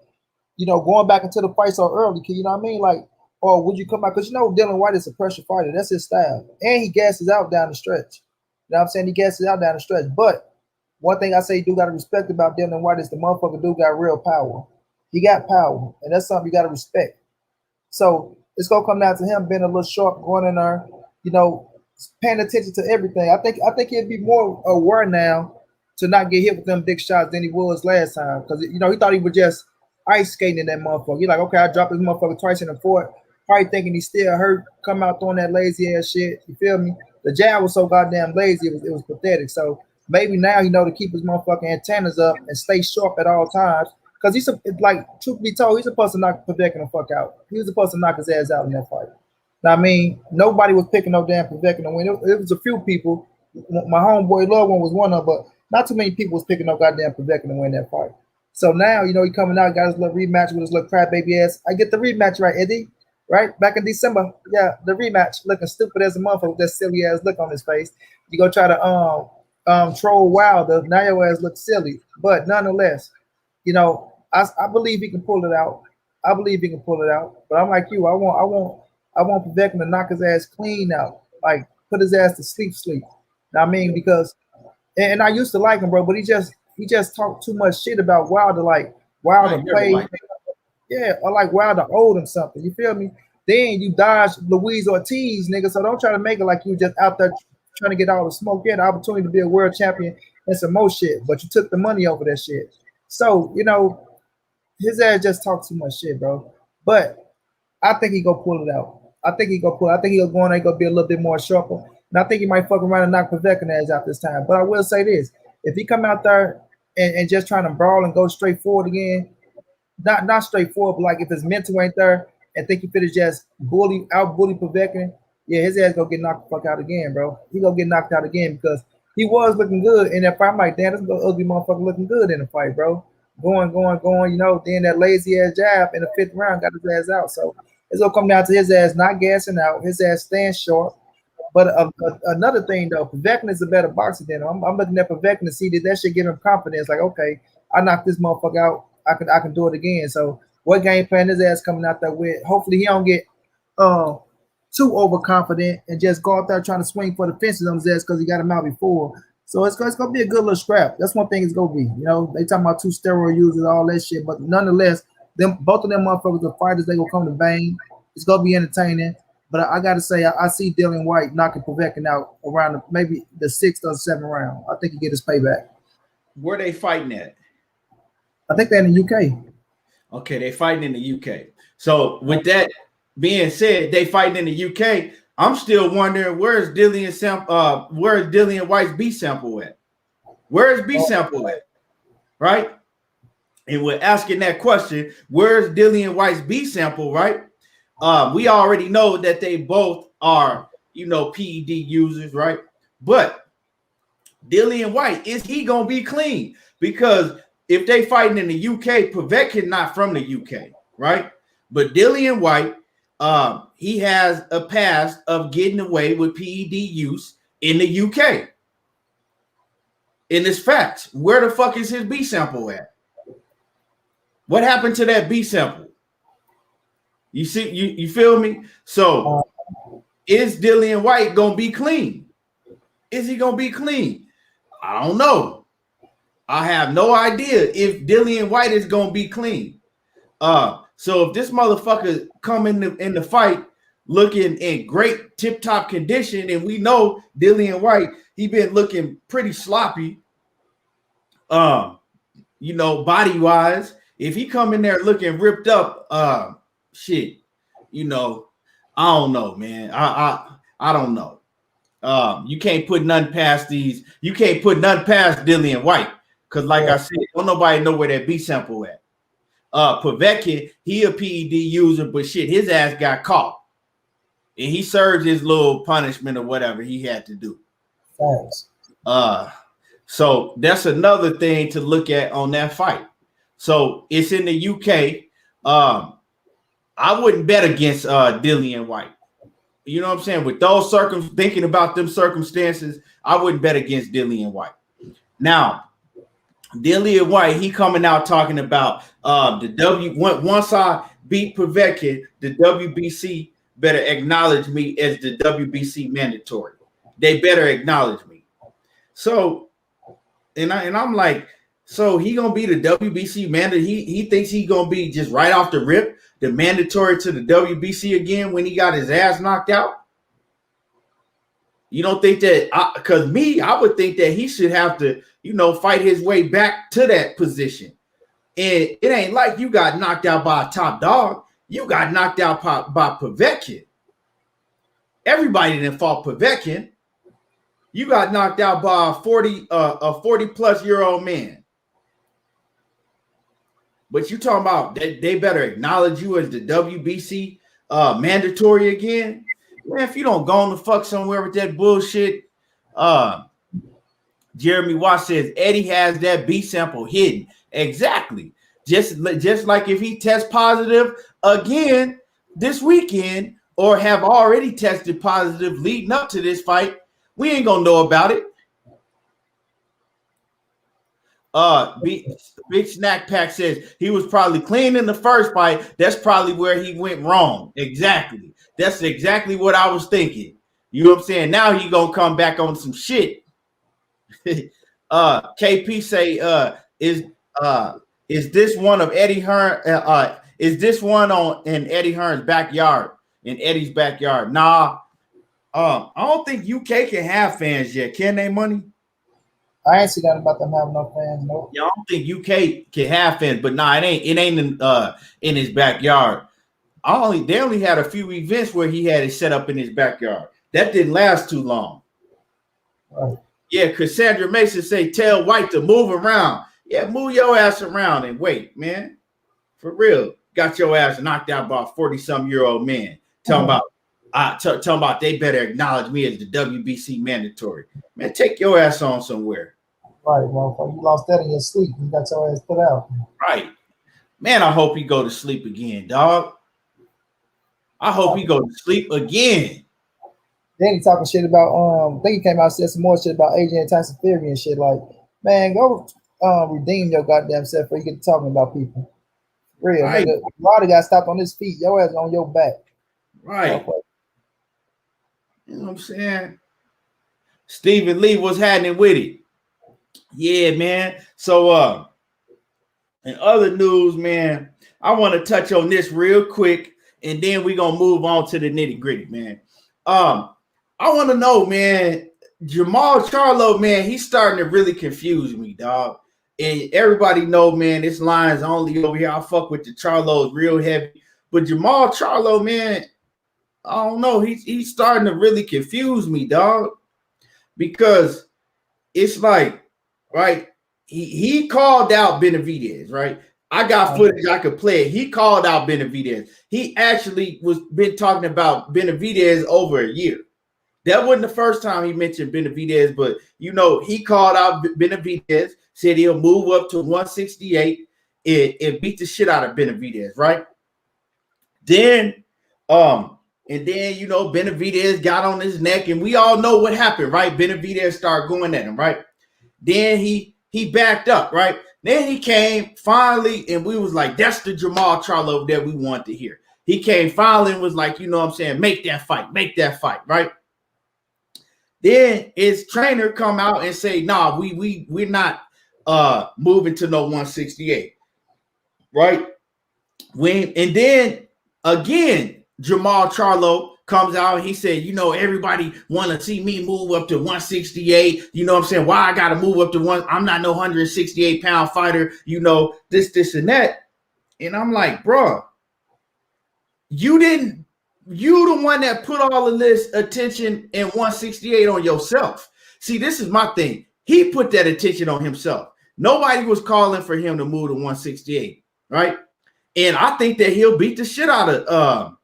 Going back into the fight so early, you know what I mean? Like, or would you come out? Because Dylan White is a pressure fighter. That's his style. And he gasses out down the stretch. You know what I'm saying? He gasses out down the stretch. But one thing I say you do got to respect about Dylan White is the motherfucker dude got real power. He got power. And that's something you got to respect. So it's gonna come down to him being a little sharp, going in there, paying attention to everything. I think he'd be more aware now to not get hit with them big shots than he was last time. Because he thought he was just ice skating in that motherfucker. He's like, okay, I dropped this motherfucker twice in the fourth, probably thinking he's still hurt, come out throwing that lazy ass shit. You feel me? The jab was so goddamn lazy, it was pathetic. So maybe now to keep his motherfucking antennas up and stay sharp at all times. Because truth be told, he's supposed to knock Povetkin the fuck out. He was supposed to knock his ass out in that fight. Now, I mean, nobody was picking no damn Povetkin to win. It was a few people. My homeboy Love One was one of them, but not too many people was picking no goddamn Povetkin to win that fight. So now, he coming out, got his little rematch with his little crybaby ass. I get the rematch right, Eddie. Right? Back in December. Yeah, the rematch. Looking stupid as a motherfucker with that silly ass look on his face. You go try to troll Wilder. Now your ass looks silly. But nonetheless, I believe he can pull it out. But I'm like you. I want Povetkin to knock his ass clean out. Like put his ass to sleep. Now, I mean, because and I used to like him, bro, but he just talked too much shit about Wilder, like Wilder played. Yeah, or like Wilder owed him something. You feel me? Then you dodge Luis Ortiz, nigga. So don't try to make it like you just out there trying to get all the smoke. You had the opportunity to be a world champion and some more shit, but you took the money over that shit. So, his ass just talks too much shit, bro. But I think he gonna pull it out. I think he'll go in there, gonna be a little bit more sharper. And I think he might fuck around and knock Povetkin ass out this time. But I will say this: if he come out there and just trying to brawl and go straight forward again, not straightforward, but like if his mental ain't there and think he finna just bully Povetkin, yeah, his ass gonna get knocked the fuck out again, bro. He gonna get knocked out again because he was looking good in that fight. I'm like, damn, this ugly motherfucker looking good in the fight, bro. Going, then that lazy ass jab in the fifth round got his ass out. So it's gonna come down to his ass not gassing out, his ass staying short, But another thing though, Povetkin is a better boxer than him. I'm looking at Povetkin to see that should give him confidence. Like, okay, I knocked this motherfucker out. I can do it again. So what game plan his ass coming out there with? Hopefully he don't get too overconfident and just go out there trying to swing for the fences on his ass because he got him out before. So it's gonna be a good little scrap. That's one thing it's gonna be. You know, they talking about 2 steroid users, all that shit, but nonetheless, both of them motherfuckers are fighters. They gonna come to bang. It's gonna be entertaining. But I gotta say, I see Dillian White knocking Povetkin out around maybe the 6th or 7th round. I think he get his payback. Where they fighting at? I think they're in the UK. Okay, they fighting in the UK. So with that being said, they fighting in the UK. I'm still wondering where's Dillian White's B sample at? Where's B sample at? Right? And we're asking that question, where's Dillian White's B sample, right? We already know that they both are, PED users, right? But Dillian White, is he gonna be clean? Because if they fighting in the UK, Povetkin not from the UK, right? But Dillian White, he has a past of getting away with PED use in the UK. And it's facts. Where the fuck is his B sample at? What happened to that B sample? You see, you feel me? So is Dillian White gonna be clean? Is he gonna be clean? I don't know. I have no idea if Dillian White is gonna be clean. So if this motherfucker come in the fight looking in great tip-top condition, and we know Dillian White, he been looking pretty sloppy, body-wise. If he come in there looking ripped up, shit, I don't know, man. I don't know. You can't put none past these. You can't put none past Dillian White, because like I said, don't nobody know where that B sample at. Povetkin, he a PED user, but shit, his ass got caught, and he served his little punishment or whatever he had to do. Thanks. So that's another thing to look at on that fight. So it's in the UK. I wouldn't bet against Dillian White. You know what I'm saying? With those thinking about them circumstances, I wouldn't bet against Dillian White. Now, Dillian White, he coming out talking about once I beat Povetkin, the WBC better acknowledge me as the WBC mandatory. They better acknowledge me. So, and I'm like, so he gonna be the WBC mandatory? He thinks he gonna be just right off the rip the mandatory to the WBC again when he got his ass knocked out? You don't think that? Because I would think that he should have to, fight his way back to that position. And it ain't like you got knocked out by a top dog. You got knocked out by Povetkin. Everybody didn't fought Povetkin. You got knocked out by a 40-plus-year-old man. But you talking about they better acknowledge you as the WBC mandatory again? Man, if you don't go on the fuck somewhere with that bullshit, Jeremy Watt says Eddie has that B sample hidden. Exactly. Just like if he tests positive again this weekend or have already tested positive leading up to this fight, we ain't gonna know about it. Big Snack Pack says he was probably clean in the first fight. That's probably where he went wrong. Exactly. That's exactly what I was thinking. You know what I'm saying? Now he gonna come back on some shit. KP say, is this one of Eddie Hearn? Is this one in Eddie Hearn's backyard? In Eddie's backyard? Nah. I don't think UK can have fans yet. Can they, Money? I ain't see that about them having no fans. No. Yeah, I don't think UK can have fans, but nah, it ain't in his backyard. They only had a few events where he had it set up in his backyard. That didn't last too long. Right. Yeah, Cassandra Mason say tell White to move around. Yeah, move your ass around and wait, man. For real. Got your ass knocked out by a 40-some-year-old man. Talking about they better acknowledge me as the WBC mandatory. Man, take your ass on somewhere. Right, motherfucker. You lost that in your sleep. You got your ass put out. Right. Man, I hope he go to sleep again, dog. I hope he go to sleep again. Then he talking shit about I think he came out and said some more shit about AJ and Tyson Fury and shit. Like, man, go redeem your goddamn self before you get to talking about people. Real Right. nigga, Roddy got stopped on his feet. Your ass on your back. Right. You know what I'm saying? Stephen Lee, what's happening with it? Yeah, man. So in other news, man, I want to touch on this real quick, and then we're gonna move on to the nitty-gritty, man. I want to know, man, Jamal Charlo, man, he's starting to really confuse me, dog. And everybody know, man, this line's only over here. I fuck with the Charlos real heavy. But Jamal Charlo, man, I don't know. He's starting to really confuse me, dog. Because it's like, right, he called out Benavidez, right? I got footage I could play it. He called out Benavidez. He actually was been talking about Benavidez over a year. That wasn't the first time he mentioned Benavidez, but you know, he called out Benavidez, said he'll move up to 168 and beat the shit out of Benavidez, right? Then, and then you know, Benavidez got on his neck, and we all know what happened, right? Benavidez started going at him, right? Then he backed up, right? Then he came finally, and we was like, that's the Jamal Charlo that we want to hear. He came finally and was like, you know what I'm saying, make that fight, right? Then his trainer come out and say, nah, we're not moving to no 168, right? And then again, Jamal Charlo comes out and he said, you know, everybody want to see me move up to 168. You know what I'm saying? Why I got to move up to one? I'm not no 168-pound fighter, you know, this, and that. And I'm like, bro, you the one that put all of this attention in 168 on yourself. See, this is my thing. He put that attention on himself. Nobody was calling for him to move to 168, right? And I think that he'll beat the shit out of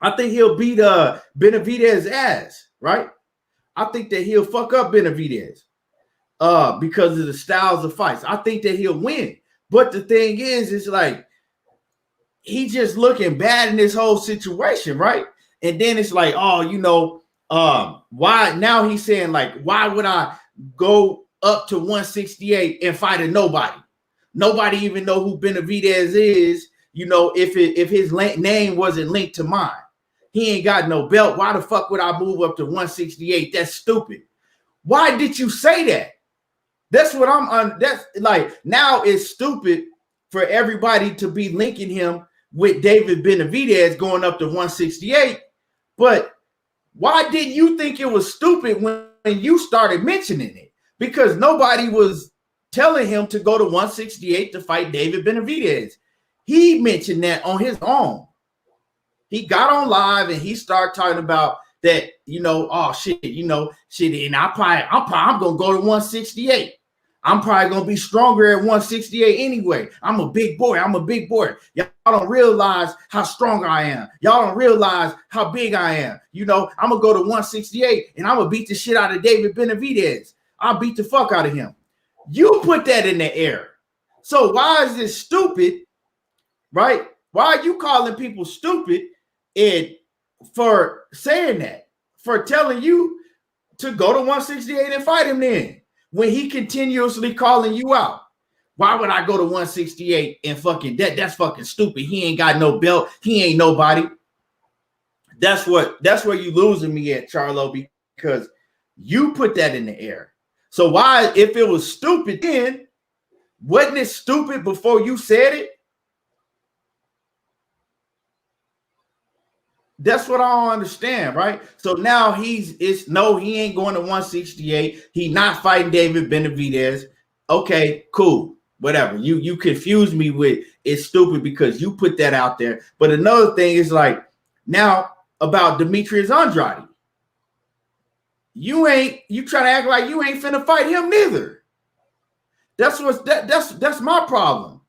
I think he'll beat Benavidez's ass, right? I think that he'll fuck up Benavidez because of the styles of fights. I think that he'll win. But the thing is, it's like he just looking bad in this whole situation, right? And then it's like, oh, you know, why now he's saying, like, why would I go up to 168 and fight a nobody? Nobody even know who Benavidez is, you know, if his name wasn't linked to mine. He ain't got no belt. Why the fuck would I move up to 168? That's stupid. Why did you say that? That's what that's like, now it's stupid for everybody to be linking him with David Benavidez going up to 168. But why didn't you think it was stupid when you started mentioning it? Because nobody was telling him to go to 168 to fight David Benavidez. He mentioned that on his own. He got on live and he started talking about that, you know, oh shit, you know, shit, and I'm gonna go to 168. I'm probably gonna be stronger at 168 anyway. I'm a big boy. Y'all don't realize how strong I am. Y'all don't realize how big I am. You know, I'm gonna go to 168 and I'm gonna beat the shit out of David Benavidez. I'll beat the fuck out of him. You put that in the air. So why is this stupid? Right? Why are you calling people stupid and for saying that? For telling you to go to 168 and fight him then, when he continuously calling you out? Why would I go to 168 and fucking that's fucking stupid. He ain't got no belt. He ain't nobody. That's where you losing me at, Charlo, because you put that in the air. So why, if it was stupid then, wasn't it stupid before you said it? That's what I don't understand, right? So now he ain't going to 168. He not fighting David Benavidez. Okay, cool. Whatever. You confused me with it's stupid because you put that out there. But another thing is like now about Demetrius Andrade. You try to act like you ain't finna fight him neither. That's my problem.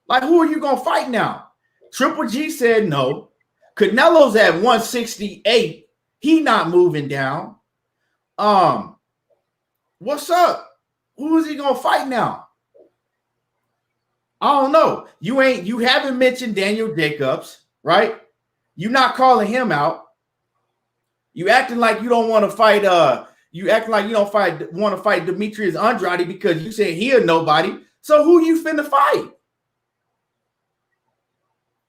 Like, who are you gonna fight now? Triple G said no. Canelo's at 168. He not moving down. What's up? Who is he gonna fight now? I don't know. You haven't mentioned Daniel Jacobs, right? You're not calling him out. You acting like you don't want to fight. You acting like you don't want to fight Demetrius Andrade because you said he a nobody. So who you finna fight,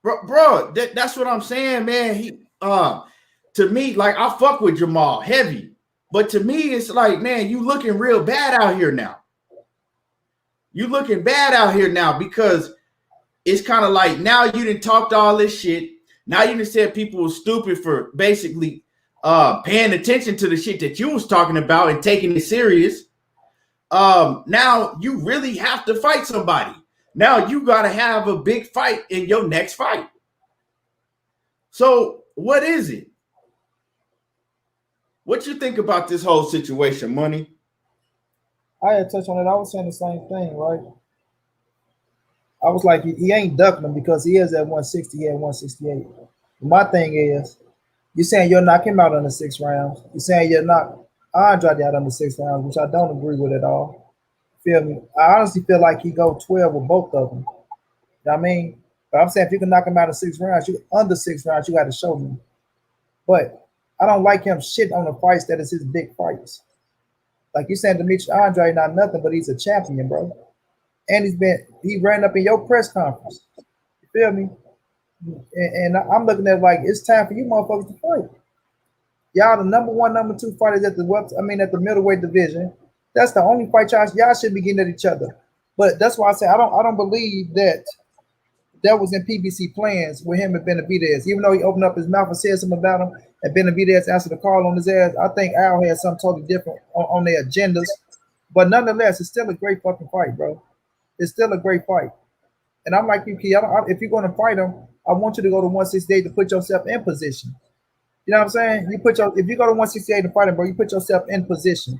bro? That's what I'm saying, man. To me, like I fuck with Jamal heavy, but to me, it's like, man, you looking real bad out here now. You looking bad out here now because it's kind of like now you didn't talk all this shit. Now you done said people were stupid for basically paying attention to the shit that you was talking about and taking it serious. Now you really have to fight somebody. Now you got to have a big fight in your next fight. So what is it? What you think about this whole situation, Money? I had touched on it. I was saying the same thing, right? I was like, he ain't ducking him because he is at 160 and 168. My thing is, you're saying you'll knock him out in the 6 rounds. You're saying you'll knock Andrade out in the 6 rounds, which I don't agree with at all. Feel me? I honestly feel like he go 12 with both of them. You know what I mean? But I'm saying if you can knock him out in 6 rounds, under 6 rounds, you got to show me. But I don't like him shitting on the fights that is his big fights. Like you saying, Demetrius Andrade not nothing, but he's a champion, bro. And he ran up in your press conference. You feel me? And I'm looking at like it's time for you motherfuckers to fight. Y'all the number 1, number 2 fighters at the middleweight division. That's the only fight y'all should be getting at each other. But that's why I say I don't believe that was in PBC plans with him and Benavidez. Even though he opened up his mouth and said something about him, and Benavidez answered the call on his ass, I think Al had something totally different on their agendas. But nonetheless, it's still a great fucking fight, bro. It's still a great fight. And I'm like you, Key. If you're going to fight him, I want you to go to 168 to put yourself in position. You know what I'm saying? If you go to 168 to fight him, bro, you put yourself in position.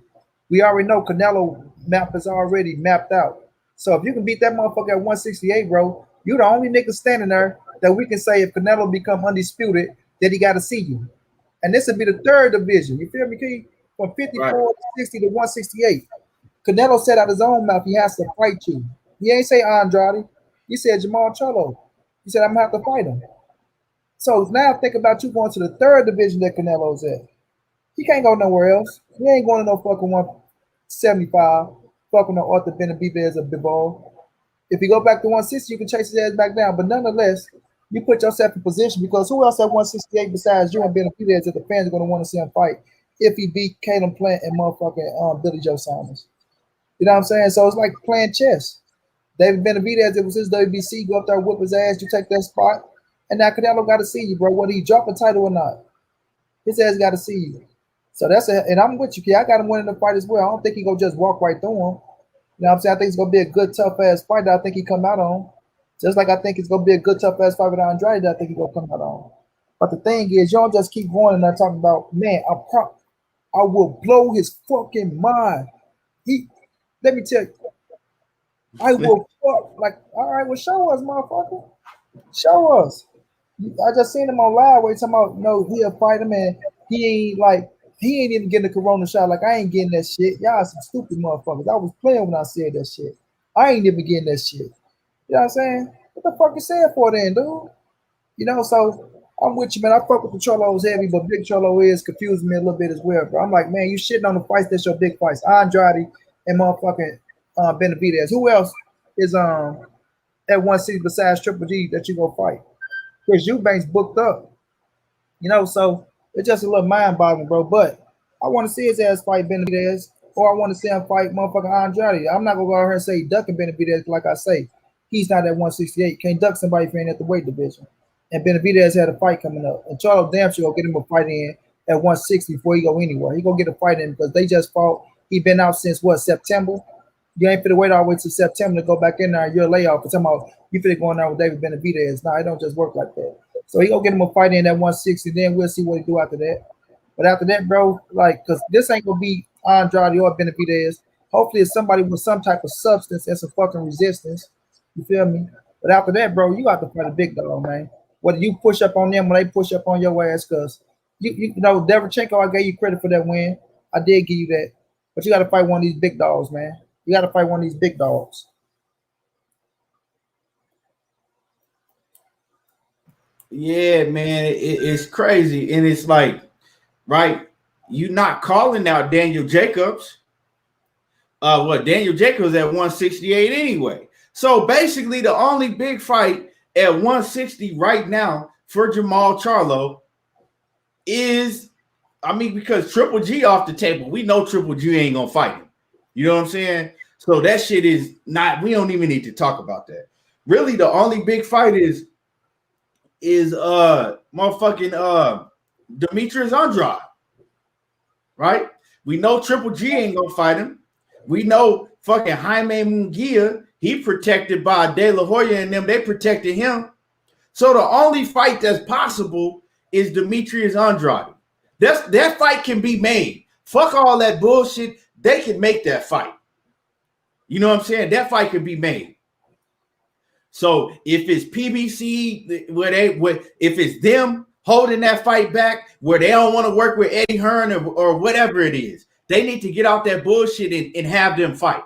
We already know Canelo map is already mapped out. So if you can beat that motherfucker at 168, bro, you the only nigga standing there that we can say if Canelo become undisputed that he got to see you. And this would be the 3rd division. You feel me, Key? From 54 to 60 to 168. Canelo said out his own mouth he has to fight you. He ain't say Andrade. He said Jamal Charlo. He said I'm gonna have to fight him. So now think about you going to the 3rd division that Canelo's at. He can't go nowhere else. He ain't going to no fucking 175. Fucking no Arthur Benavidez of Bivol. If you go back to 160, you can chase his ass back down. But nonetheless, you put yourself in position because who else at 168 besides you and Benavidez that the fans are going to want to see him fight if he beat Caleb Plant and motherfucking Billy Joe Saunders? You know what I'm saying? So it's like playing chess. David Benavidez, it was his WBC, go up there, whip his ass, you take that spot. And now Canelo got to see you, bro, whether he drop a title or not. His ass got to see you. So and I'm with you, kid. I got him winning the fight as well. I don't think he gonna just walk right through him. You know what I'm saying? I think it's gonna be a good, tough ass fight that I think he come out on. Just like I think it's gonna be a good, tough ass fight with Andrade that I think he gonna come out on. But the thing is, you don't just keep going and not talking about, man, I will blow his fucking mind. Let me tell you, I will fuck. Like, all right, well, show us, motherfucker. Show us. I just seen him on live where he's talking about, no, he'll fight him and he ain't even getting the corona shot. Like, I ain't getting that shit. Y'all some stupid motherfuckers. I was playing when I said that shit. I ain't even getting that shit. You know what I'm saying? What the fuck you saying for then, dude? You know, so I'm with you, man. I fuck with the Cholos heavy, but Big Cholo is confusing me a little bit as well, bro. I'm like, man, you shitting on the fights that's your big fights. Andrade and motherfucking Benavidez. Who else is at 160 besides Triple G that you gonna fight? Chris Eubanks booked up. You know, so it's just a little mind-boggling, bro. But I want to see his ass fight Benavidez, or I want to see him fight motherfucking Andrade. I'm not gonna go out here and say ducking Benavidez. Like I say, he's not at 168. Can't duck somebody if he ain't at the weight division. And Benavidez had a fight coming up. And Charles damn sure gonna get him a fight in at 160 before he go anywhere. He gonna get a fight in because they just fought. He been out since what, September? You ain't finna wait all the way to September to go back in there and you're a layoff. For talking about you finna go in there with David Benavidez. No, it don't just work like that. So he gonna get him a fight in at 160. Then we'll see what he do after that. But after that, bro, like, cause this ain't gonna be Andrade or Benavidez. Hopefully it's somebody with some type of substance and some fucking resistance. You feel me? But after that, bro, you got to fight a big dog, man. Whether you push up on them or they push up on your ass, cause you know, Derevchenko, I gave you credit for that win. I did give you that. But you got to fight one of these big dogs, man. You got to fight one of these big dogs. Yeah, man, it's crazy. And it's like, right? You not calling out Daniel Jacobs. Daniel Jacobs at 168 anyway. So basically, the only big fight at 160 right now for Jamal Charlo is, because Triple G off the table. We know Triple G ain't gonna fight him. You know what I'm saying? So that shit is not. We don't even need to talk about that. Really, the only big fight is motherfucking Demetrius Andrade. Right? We know Triple G ain't gonna fight him. We know fucking Jaime Munguia, he protected by De La Hoya and them, they protected him. So the only fight that's possible is Demetrius Andrade. That fight can be made. Fuck all that bullshit. They can make that fight. You know what I'm saying? That fight can be made. So if it's PBC, if it's them holding that fight back, where they don't want to work with Eddie Hearn or whatever it is, they need to get out that bullshit and have them fight.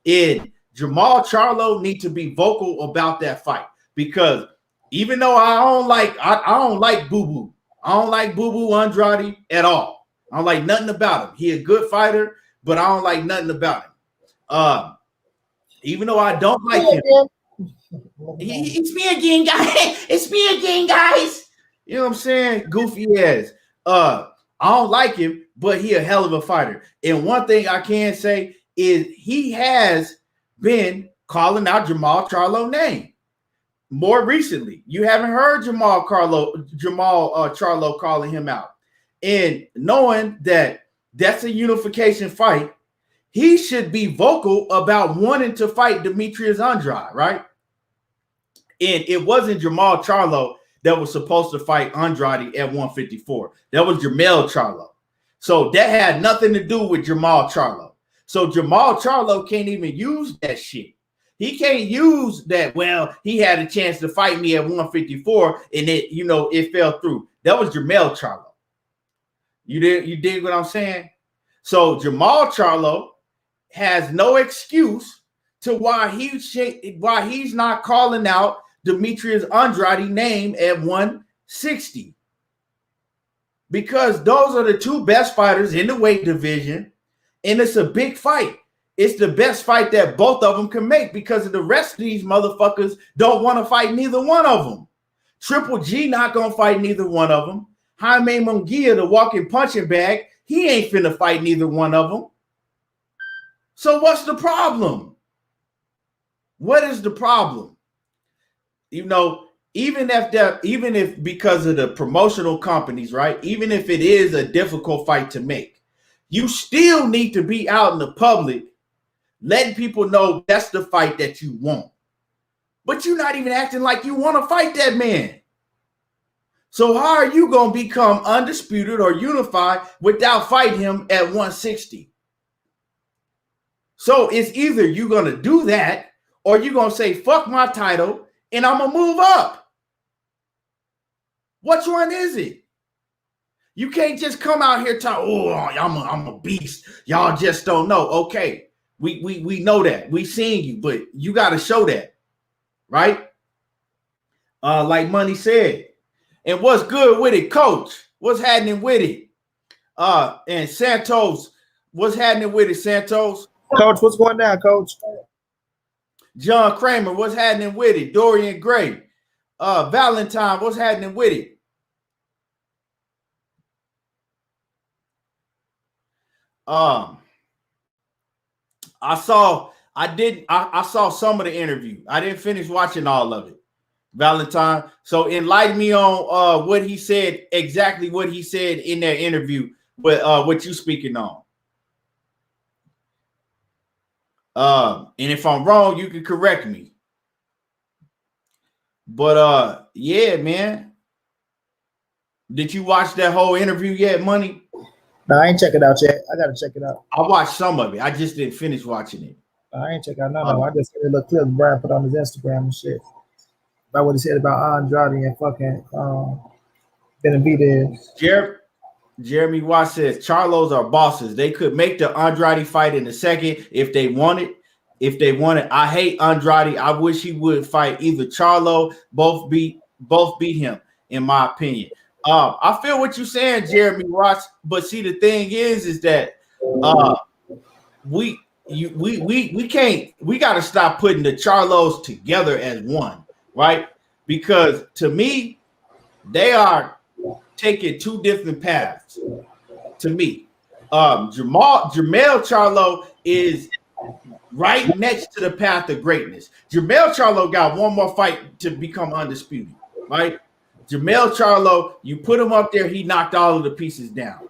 And Jamal Charlo need to be vocal about that fight, because even though I don't like Boo Boo, I don't like Boo Boo Andrade at all. I don't like nothing about him. He a good fighter, but I don't like nothing about him. Even though I don't like him, it's me again, guys. It's me again, guys. You know what I'm saying? Goofy ass. I don't like him, but he a hell of a fighter. And one thing I can say is he has been calling out Jamal Charlo's name more recently. You haven't heard Jamal Charlo calling him out. And knowing that that's a unification fight, he should be vocal about wanting to fight Demetrius Andrade, right? And it wasn't Jamal Charlo that was supposed to fight Andrade at 154. That was Jermell Charlo. So that had nothing to do with Jamal Charlo. So Jamal Charlo can't even use that shit. He can't use that, well, he had a chance to fight me at 154 and it fell through. That was Jermell Charlo. You dig what I'm saying? So Jamal Charlo has no excuse to why he's not calling out Demetrius Andrade's name at 160, because those are the two best fighters in the weight division, and it's a big fight. It's the best fight that both of them can make, because the rest of these motherfuckers don't want to fight neither one of them. Triple G not gonna fight neither one of them. Jaime Munguia, the walking punching bag, he ain't finna fight neither one of them. So what's the problem? What is the problem? Even if because of the promotional companies, right? Even if it is a difficult fight to make, you still need to be out in the public, letting people know that's the fight that you want. But you're not even acting like you want to fight that man. So how are you going to become undisputed or unified without fighting him at 160? So it's either you're going to do that, or you're going to say, fuck my title, and I'm going to move up. Which one is it? You can't just come out here talk, I'm a beast. Y'all just don't know. Okay, we know that. We seen you, but you got to show that, right? Like Money said. And what's good with it, Coach? What's happening with it? And Santos, what's happening with it, Santos? Coach, what's going down, Coach? John Kramer, what's happening with it? Dorian Gray, Valentine, what's happening with it? I saw some of the interview. I didn't finish watching all of it, Valentine. So enlighten me on what he said, exactly what he said in that interview with what you speaking on. And if I'm wrong, you can correct me. But yeah, man. Did you watch that whole interview yet, Money? No, I ain't check it out yet. I gotta check it out. I watched some of it. I just didn't finish watching it. I ain't check out none of it. I just heard a little clip Brian put on his Instagram and shit about what he said about Andrade and fucking Benavidez. Jeremy Watt says Charlos are bosses. They could make the Andrade fight in a second if they wanted. I hate Andrade. I wish he would fight either Charlo. Both beat him, in my opinion. I feel what you're saying, Jeremy Ross. But see, the thing is that we can't. We got to stop putting the Charlos together as one, right? Because to me, they are taking two different paths. To me, Jermell Charlo is right next to the path of greatness. Jermell Charlo got one more fight to become undisputed, right? Jermell Charlo, you put him up there, he knocked all of the pieces down.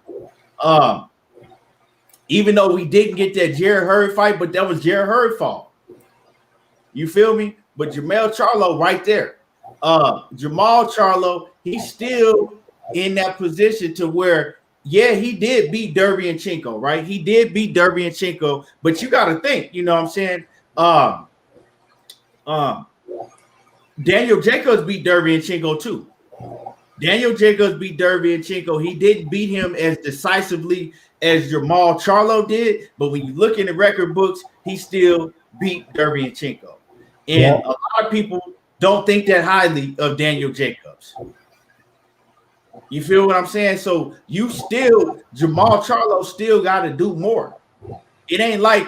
Even though we didn't get that Jared Hurd fight, but that was Jared Hurd's fault. You feel me? But Jermell Charlo right there. Jamal Charlo, he's still in that position to where, yeah, he did beat Derevyanchenko, right? He did beat Derevyanchenko, but you got to think, you know what I'm saying? Daniel Jacobs beat Derevyanchenko too. Daniel Jacobs beat Derevyanchenko. He didn't beat him as decisively as Jamal Charlo did, but when you look in the record books, he still beat Derevyanchenko. And a lot of people don't think that highly of Daniel Jacobs. You feel what I'm saying? So Jamal Charlo still got to do more. It ain't like,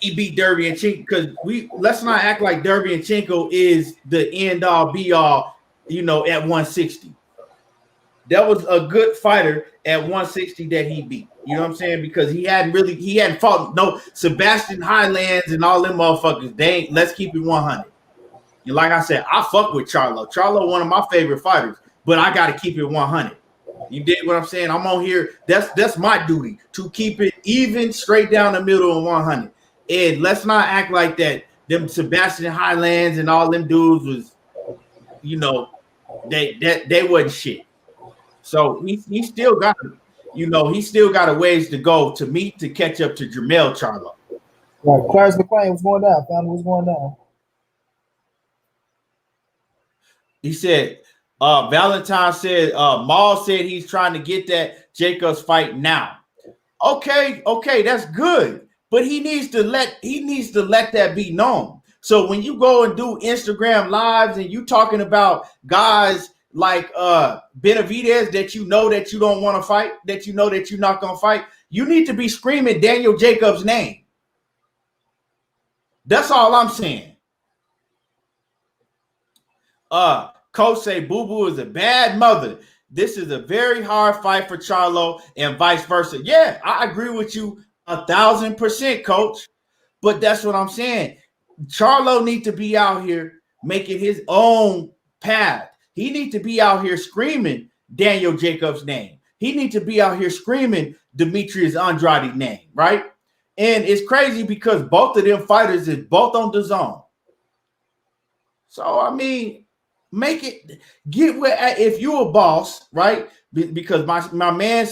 he beat Derevyanchenko, because let's not act like Derevyanchenko is the end all be all, at 160. That was a good fighter at 160 that he beat. You know what I'm saying? Because he hadn't fought no Sebastian Highlands and all them motherfuckers. Let's keep it 100. And like I said, I fuck with Charlo. Charlo, one of my favorite fighters, but I got to keep it 100. You dig what I'm saying? I'm on here. That's my duty, to keep it even, straight down the middle of 100. And let's not act like that. Them Sebastian Highlands and all them dudes was, they wasn't shit. So he still got, he still got a ways to go to catch up to Jermell Charlo. Right, Clarence McLean, what's going down? Family, what's going down? He said, Valentine said, Maul said he's trying to get that Jacobs fight now. Okay, that's good. But he needs to let that be known. So when you go and do Instagram lives and you talking about guys like Benavidez that you don't want to fight, that you know that you're not gonna fight, you need to be screaming Daniel Jacobs' name. That's all I'm saying. Coach say Boo Boo is a bad mother. This is a very hard fight for Charlo and vice versa. Yeah, I agree with you 1,000%, Coach. But that's what I'm saying. Charlo needs to be out here making his own path. He needs to be out here screaming Daniel Jacobs' name. He needs to be out here screaming Demetrius Andrade's name, right? And it's crazy because both of them fighters is both on the zone. So, I mean, if you're a boss, right? Because my man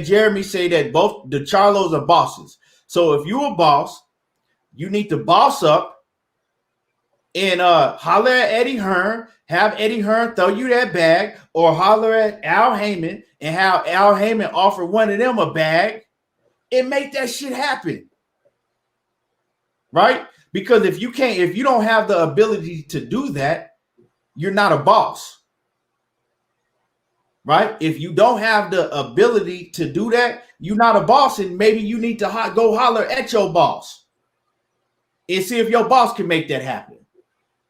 Jeremy say that both the Charlos are bosses. So if you're a boss, you need to boss up and holler at Eddie Hearn, have Eddie Hearn throw you that bag, or holler at Al Heyman and have Al Heyman offer one of them a bag and make that shit happen. Right? Because if you don't have the ability to do that, you're not a boss. Right? If you don't have the ability to do that, you're not a boss, and maybe you need to go holler at your boss and see if your boss can make that happen.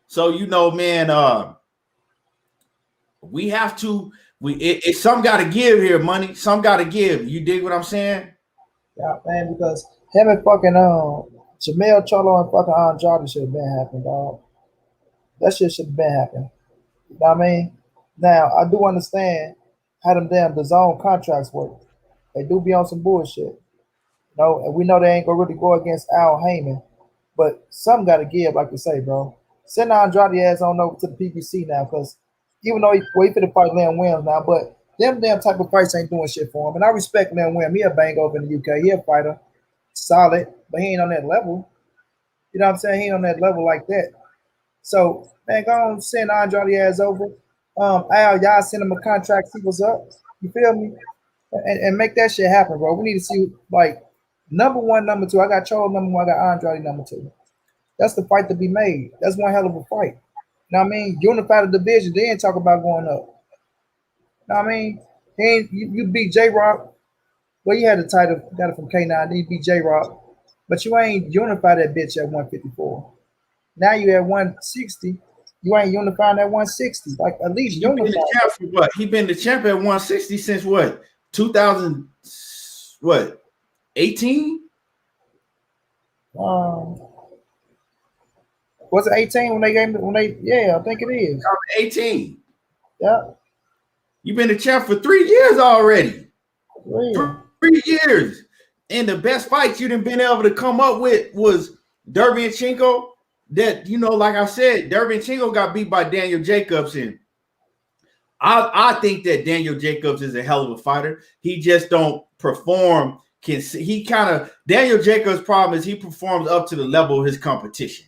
So, man, we have to. Some got to give here, money. Some got to give. You dig what I'm saying? Yeah, man. Because him and fucking Jermell Charlo and fucking Andrade should have been happening, dog. That shit should have been happening. You know what I mean? Now I do understand how them damn DAZN contracts work. They do be on some bullshit. And we know they ain't gonna really go against Al Heyman, but something got to give, like you say, bro. Send Andrade ass on over to the PBC now, because even though he finna fight Leon Williams now, but them damn type of fights ain't doing shit for him. And I respect Leon Williams. He a bang over in the UK. He a fighter, solid, but he ain't on that level. You know what I'm saying? He ain't on that level like that. So, man, go on, send Andrade ass over. Al, y'all send him a contract, see what's up. You feel me? And make that shit happen, bro. We need to see, like, number one, number two. I got Charles number one, I got Andrade number two. That's the fight to be made. That's one hell of a fight. You know what I mean? Unify the division, then talk about going up. I mean, you beat J Rock. Well, you had the title, got it from K9. Then you beat J Rock, but you ain't unify that bitch at 154. Now you at 160. You ain't unifying that 160. Like at least He been unify. the champ for what? He been the champ at 160 since what? 2000 what? 18? Was it 18 when they gave me when they? Yeah, I think it is. 18. Yeah. You've been the champ for 3 years already. Real. 3 years. And the best fights you done been able to come up with was Derevyanchenko. That, you know, like I said, Derevyanchenko got beat by Daniel Jacobs. And I think that Daniel Jacobs is a hell of a fighter. He just don't perform. Daniel Jacobs' problem is he performs up to the level of his competition.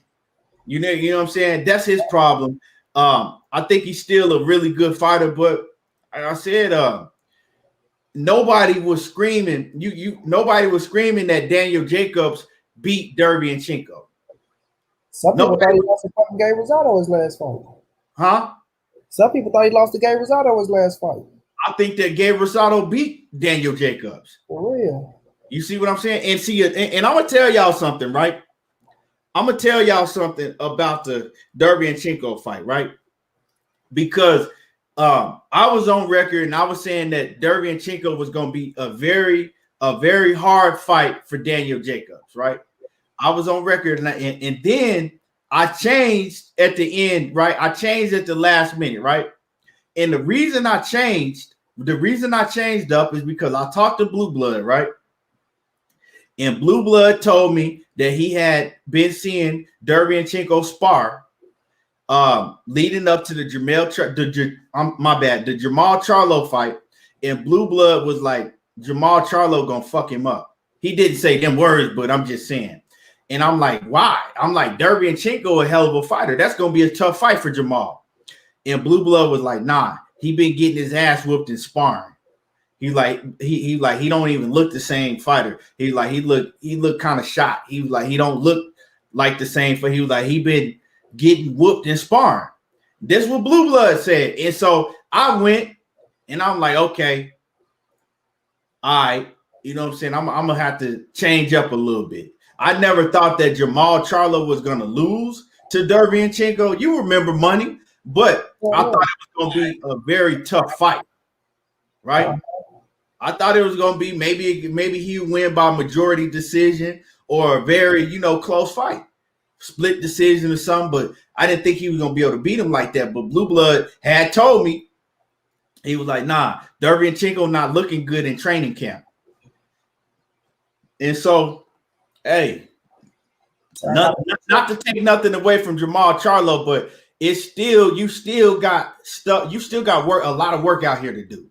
You know what I'm saying? That's his problem. I think he's still a really good fighter, but like I said, nobody was screaming. Nobody was screaming that Daniel Jacobs beat Derevyanchenko. Some people thought he lost to fucking Gabe Rosado his last fight. Huh? Some people thought he lost to Gabe Rosado his last fight. I think that Gabe Rosado beat Daniel Jacobs. For real. You see what I'm saying? And I'm gonna tell y'all something, right? I'm gonna tell y'all something about the Derevyanchenko fight, right? Because I was on record and I was saying that Derevyanchenko was gonna be a very hard fight for Daniel Jacobs, right? I was on record and then I changed at the end, right? I changed at the last minute, right? And the reason I changed up is because I talked to Blue Blood, right? And Blue Blood told me that he had been seeing Derevyanchenko spar leading up to the Jamal Charlo fight. And Blue Blood was like, Jamal Charlo gonna fuck him up. He didn't say them words, but I'm just saying. And I'm like, why? I'm like, Derevyanchenko a hell of a fighter. That's gonna be a tough fight for Jamal. And Blue Blood was like, nah, he been getting his ass whooped in sparring. He don't even look the same fighter. He looked kind of shot. He was like, he don't look like the same fighter. He was like, he been getting whooped in sparring. This is what Blue Blood said. And so I went and I'm like, okay, all right, you know what I'm saying? I'm gonna have to change up a little bit. I never thought that Jamal Charlo was gonna lose to Derevyanchenko. You remember money, but I thought it was gonna be a very tough fight, right? I thought it was gonna be maybe he would win by majority decision or a very close fight, split decision or something. But I didn't think he was gonna be able to beat him like that. But Blue Blood had told me, he was like, nah, Derevyanchenko not looking good in training camp. And so, hey, not to take nothing away from Jamal Charlo, but it's still you still got work, a lot of work out here to do.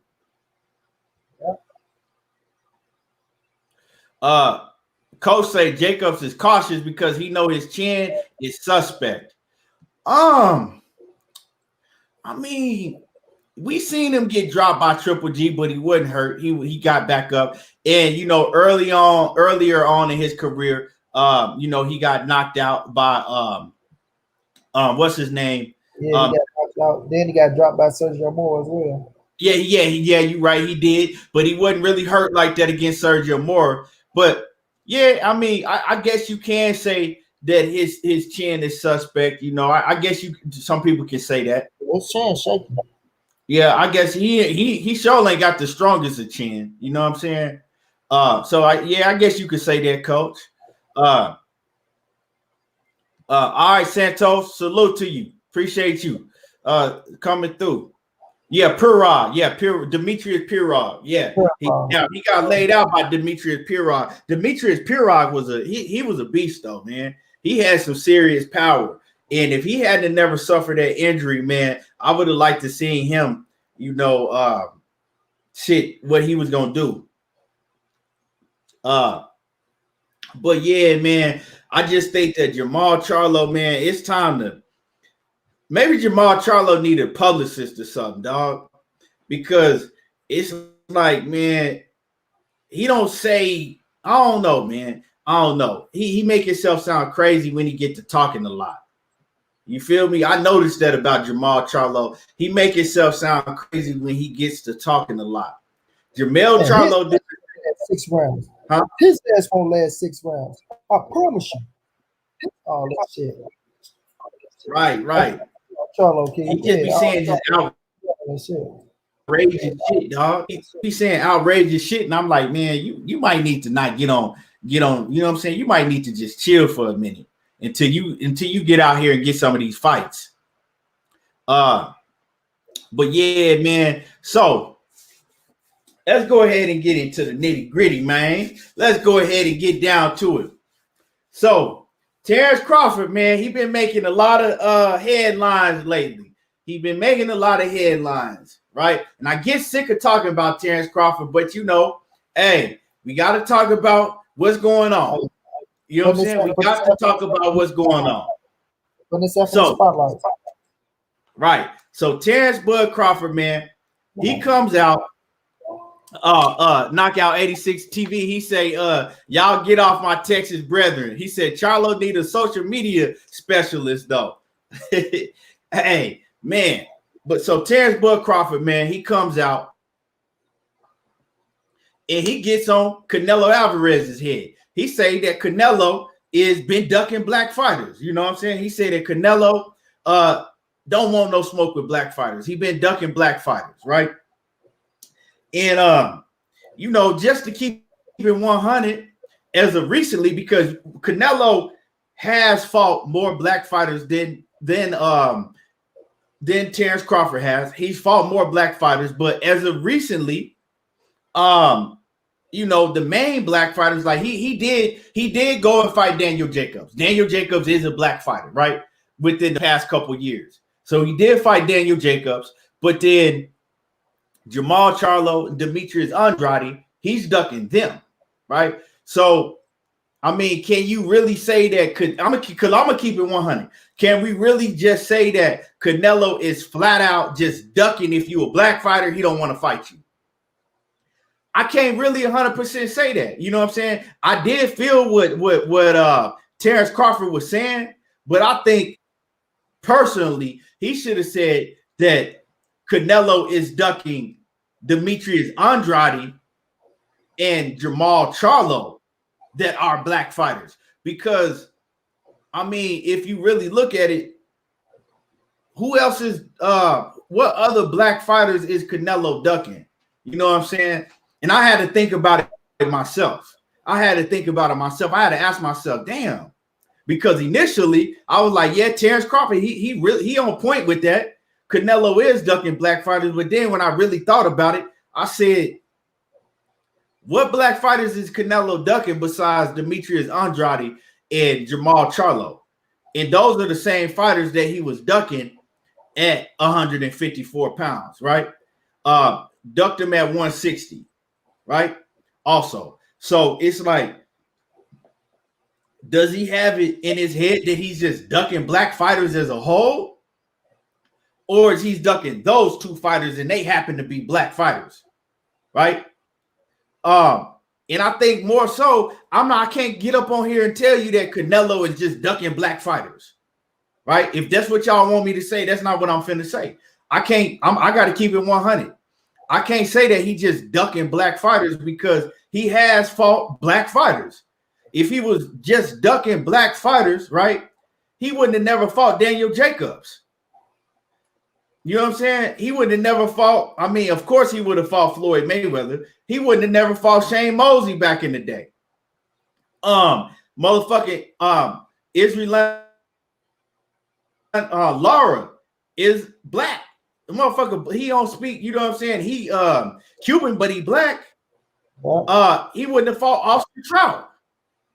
Coach say Jacobs is cautious because he know his chin is suspect. I mean, we seen him get dropped by Triple G, but he wasn't hurt. He got back up, and earlier on in his career, he got knocked out by what's his name? Yeah, he got knocked out. Then he got dropped by Sergio Moore as well. Yeah, you're right, he did, but he wasn't really hurt like that against Sergio Moore. But yeah, I mean, I guess you can say that his chin is suspect. I guess some people can say that. His chin shaking. Yeah, I guess he sure ain't got the strongest of chin. You know what I'm saying? So I guess you could say that, Coach. All right, Santos, salute to you. Appreciate you coming through. Yeah, Pirog. Yeah, Demetrius Pirog. Yeah, he got laid out by Demetrius Pirog. Demetrius Pirog was he was a beast though, man. He had some serious power, and if he hadn't never suffered that injury, man, I would have liked to see him. What he was gonna do. But yeah, man, I just think that Jamal Charlo, man, it's time to. Maybe Jamal Charlo need a publicist or something, dog, because it's like, man, he don't say, I don't know, man. I don't know. He make himself sound crazy when he get to talking a lot. You feel me? I noticed that about Jamal Charlo. He make himself sound crazy when he gets to talking a lot. Jamel Charlo did 6 rounds. Huh? His ass won't last 6 rounds. I promise you. Oh, that shit. Right. Charlo kid. He just be saying just outrageous shit, dog. He be saying outrageous shit, and I'm like, man, you might need to not get on. You know what I'm saying? You might need to just chill for a minute until you get out here and get some of these fights. But yeah, man. So let's go ahead and get into the nitty gritty, man. Let's go ahead and get down to it. So Terence Crawford, man, he been making a lot of headlines lately. He been making a lot of headlines, right? And I get sick of talking about Terence Crawford, but hey, we got to talk about what's going on. You know what I'm saying? We got to talk about what's going on. Spotlight. Right. So Terence Bud Crawford, man, he comes out, Knockout 86 TV. He say, y'all get off my Texas brethren. He said, Charlo need a social media specialist, though. Hey, man. But so Terence Bud Crawford, man, he comes out and he gets on Canelo Alvarez's head. He say that Canelo is been ducking black fighters. You know what I'm saying? He said that Canelo don't want no smoke with black fighters. He been ducking black fighters, right? And just to keep it 100 as of recently, because Canelo has fought more black fighters than Terence Crawford has. He's fought more black fighters, but as of recently, the main black fighters, like he did go and fight Daniel Jacobs. Daniel Jacobs is a black fighter, right? Within the past couple years. So he did fight Daniel Jacobs, but then Jamal Charlo and Demetrius Andrade, he's ducking them, right? So, I mean, can you really say that? I'm gonna keep it 100. Can we really just say that Canelo is flat out just ducking? If you a black fighter, he don't want to fight you. I can't really 100% say that. You know what I'm saying? I did feel what Terence Crawford was saying, but I think personally he should have said that Canelo is ducking Demetrius Andrade and Jamal Charlo that are black fighters. Because, I mean, if you really look at it, who else is what other black fighters is Canelo ducking? You know what I'm saying? And I had to think about it myself. I had to ask myself, damn. Because initially I was like, yeah, Terence Crawford, he on point with that. Canelo is ducking black fighters, but then when I really thought about it, I said, what black fighters is Canelo ducking besides Demetrius Andrade and Jamal Charlo? And those are the same fighters that he was ducking at 154 pounds, right? Ducked him at 160, right? Also, so it's like, does he have it in his head that he's just ducking black fighters as a whole? Or is he ducking those two fighters and they happen to be black fighters, right? And I think more so, I can't get up on here and tell you that Canelo is just ducking black fighters, right? If that's what y'all want me to say, that's not what I'm finna say. I got to keep it 100. I can't say that he just ducking black fighters because he has fought black fighters. If he was just ducking black fighters, right, he wouldn't have never fought Daniel Jacobs. You know what I'm saying? He would have never fought. I mean, of course, he would have fought Floyd Mayweather. He wouldn't have never fought Shane Mosley back in the day. Israel Lara is black. The motherfucker, he don't speak. You know what I'm saying? He Cuban, but he black. He wouldn't have fought Austin Trout.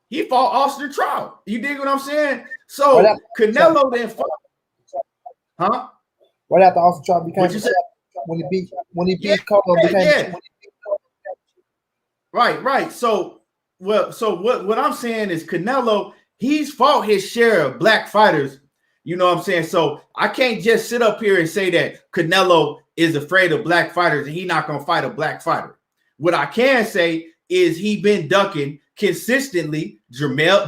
He fought Austin Trout. You dig what I'm saying? So Canelo then fought. Huh? Right after Austin Trout became when he beat Colo. Right. So what I'm saying is Canelo, he's fought his share of black fighters. You know what I'm saying? So I can't just sit up here and say that Canelo is afraid of black fighters and he's not going to fight a black fighter. What I can say is he been ducking consistently Jamal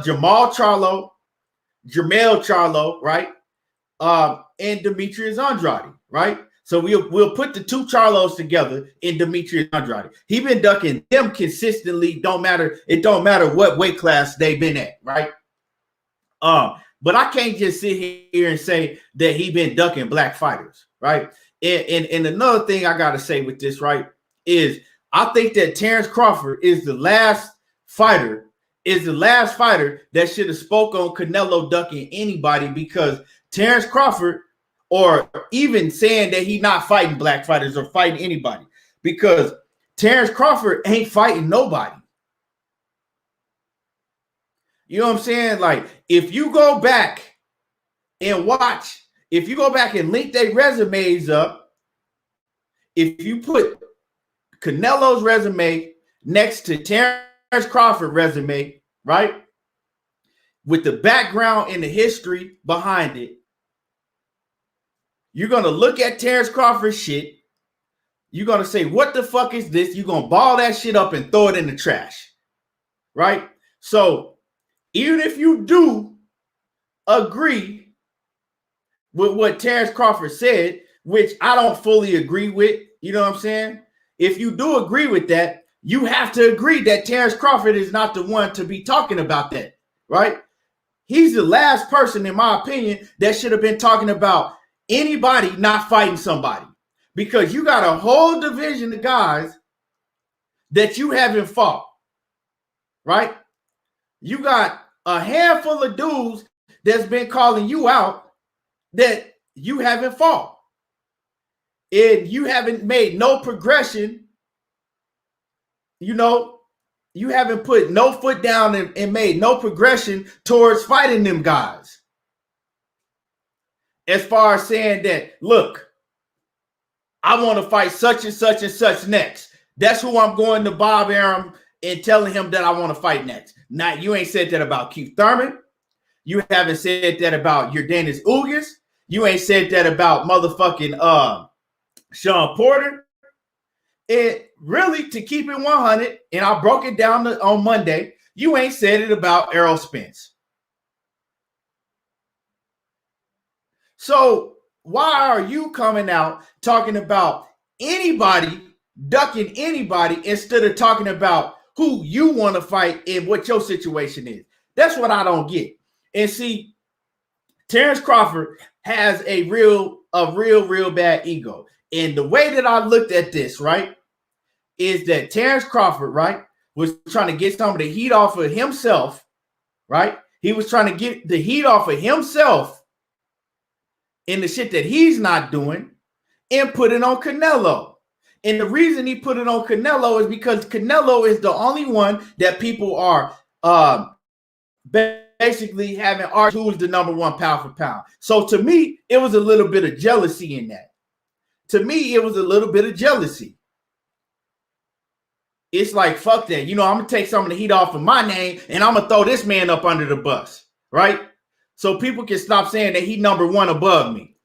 Charlo, right? and Demetrius Andrade, right? So we'll put the two Charlos together in Demetrius Andrade. He been ducking them consistently. It don't matter what weight class they've been at, right? But I can't just sit here and say that he been ducking black fighters, right? And another thing I gotta say with this, right, is I think that Terence Crawford is the last fighter that should have spoke on Canelo ducking anybody, because Terence Crawford, or even saying that he not fighting black fighters or fighting anybody, because Terence Crawford ain't fighting nobody. You know what I'm saying? Like, if you go back and watch, if you go back and link their resumes up, if you put Canelo's resume next to Terence Crawford's resume, right, with the background and the history behind it, you're going to look at Terence Crawford's shit. You're going to say, what the fuck is this? You're going to ball that shit up and throw it in the trash, right? So even if you do agree with what Terence Crawford said, which I don't fully agree with, you know what I'm saying? If you do agree with that, you have to agree that Terence Crawford is not the one to be talking about that, right? He's the last person, in my opinion, that should have been talking about anybody not fighting somebody, because you got a whole division of guys that you haven't fought, right? You got a handful of dudes that's been calling you out that you haven't fought, and you haven't made no progression. You know, you haven't put no foot down and made no progression towards fighting them guys. As far as saying that, look, I want to fight such and such and such next. That's who I'm going to Bob Arum and telling him that I want to fight next. Now, you ain't said that about Keith Thurman. You haven't said that about your Dennis Ugas. You ain't said that about motherfucking Sean Porter. It really, to keep it 100, and I broke it down on Monday, you ain't said it about Errol Spence. So why are you coming out talking about anybody ducking anybody instead of talking about who you want to fight and what your situation is? That's what I don't get. And see, Terence Crawford has a real bad ego. And the way that I looked at this, right, is that Terence Crawford, right, was trying to get some of the heat off of himself, right? He was trying to get the heat off of himself in the shit that he's not doing and put it on Canelo. And the reason he put it on Canelo is because Canelo is the only one that people are basically having argued who's the number one pound for pound. So to me, it was a little bit of jealousy in that. To me, it was a little bit of jealousy. It's like, fuck that. You know, I'm going to take some of the heat off of my name and I'm going to throw this man up under the bus, right? So people can stop saying that he number one above me.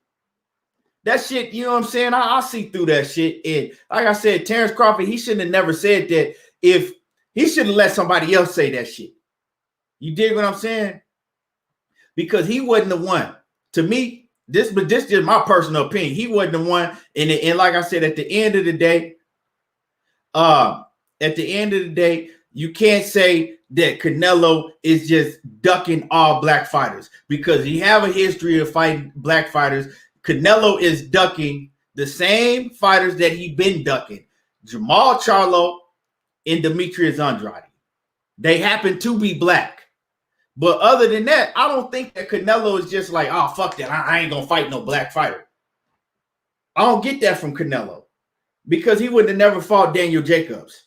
That shit, you know what I'm saying? I see through that shit. And like I said, Terence Crawford, he shouldn't have never said that. If he should have let somebody else say that shit. You dig what I'm saying? Because he wasn't the one. To me, this is just my personal opinion. He wasn't the one. And like I said, at the end of the day, you can't say that Canelo is just ducking all black fighters, because he have a history of fighting black fighters. Canelo is ducking the same fighters that he been ducking: Jamal Charlo and Demetrius Andrade. They happen to be black. But other than that, I don't think that Canelo is just like, oh, fuck that. I ain't going to fight no black fighter. I don't get that from Canelo, because he would have never fought Daniel Jacobs.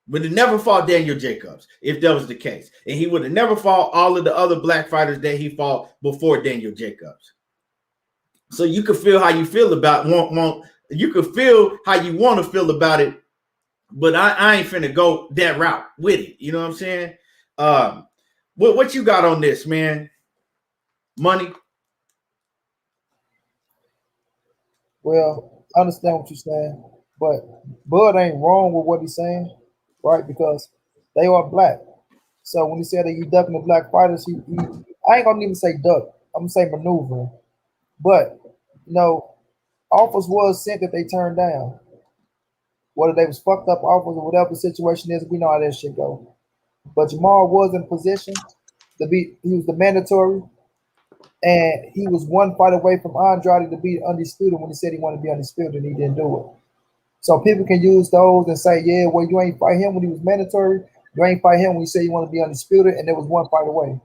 Would have never fought Daniel Jacobs if that was the case. And he would have never fought all of the other black fighters that he fought before Daniel Jacobs. So you can feel how you feel about you can feel how you want to feel about it, but I ain't finna go that route with it. You know what I'm saying? What you got on this, man? Money? Well, I understand what you're saying, but Bud ain't wrong with what he's saying, right? Because they are black. So when he said that he ducking the black fighters, I ain't gonna even say duck. I'm gonna say maneuver. But offers was sent that they turned down. Whether they was fucked up offers or whatever the situation is, we know how that shit go. But Jamal was in position to be. He was the mandatory, and he was one fight away from Andrade to be undisputed when he said he wanted to be undisputed, and he didn't do it. So people can use those and say, yeah, well, you ain't fight him when he was mandatory. You ain't fight him when you said you want to be undisputed, and there was one fight away.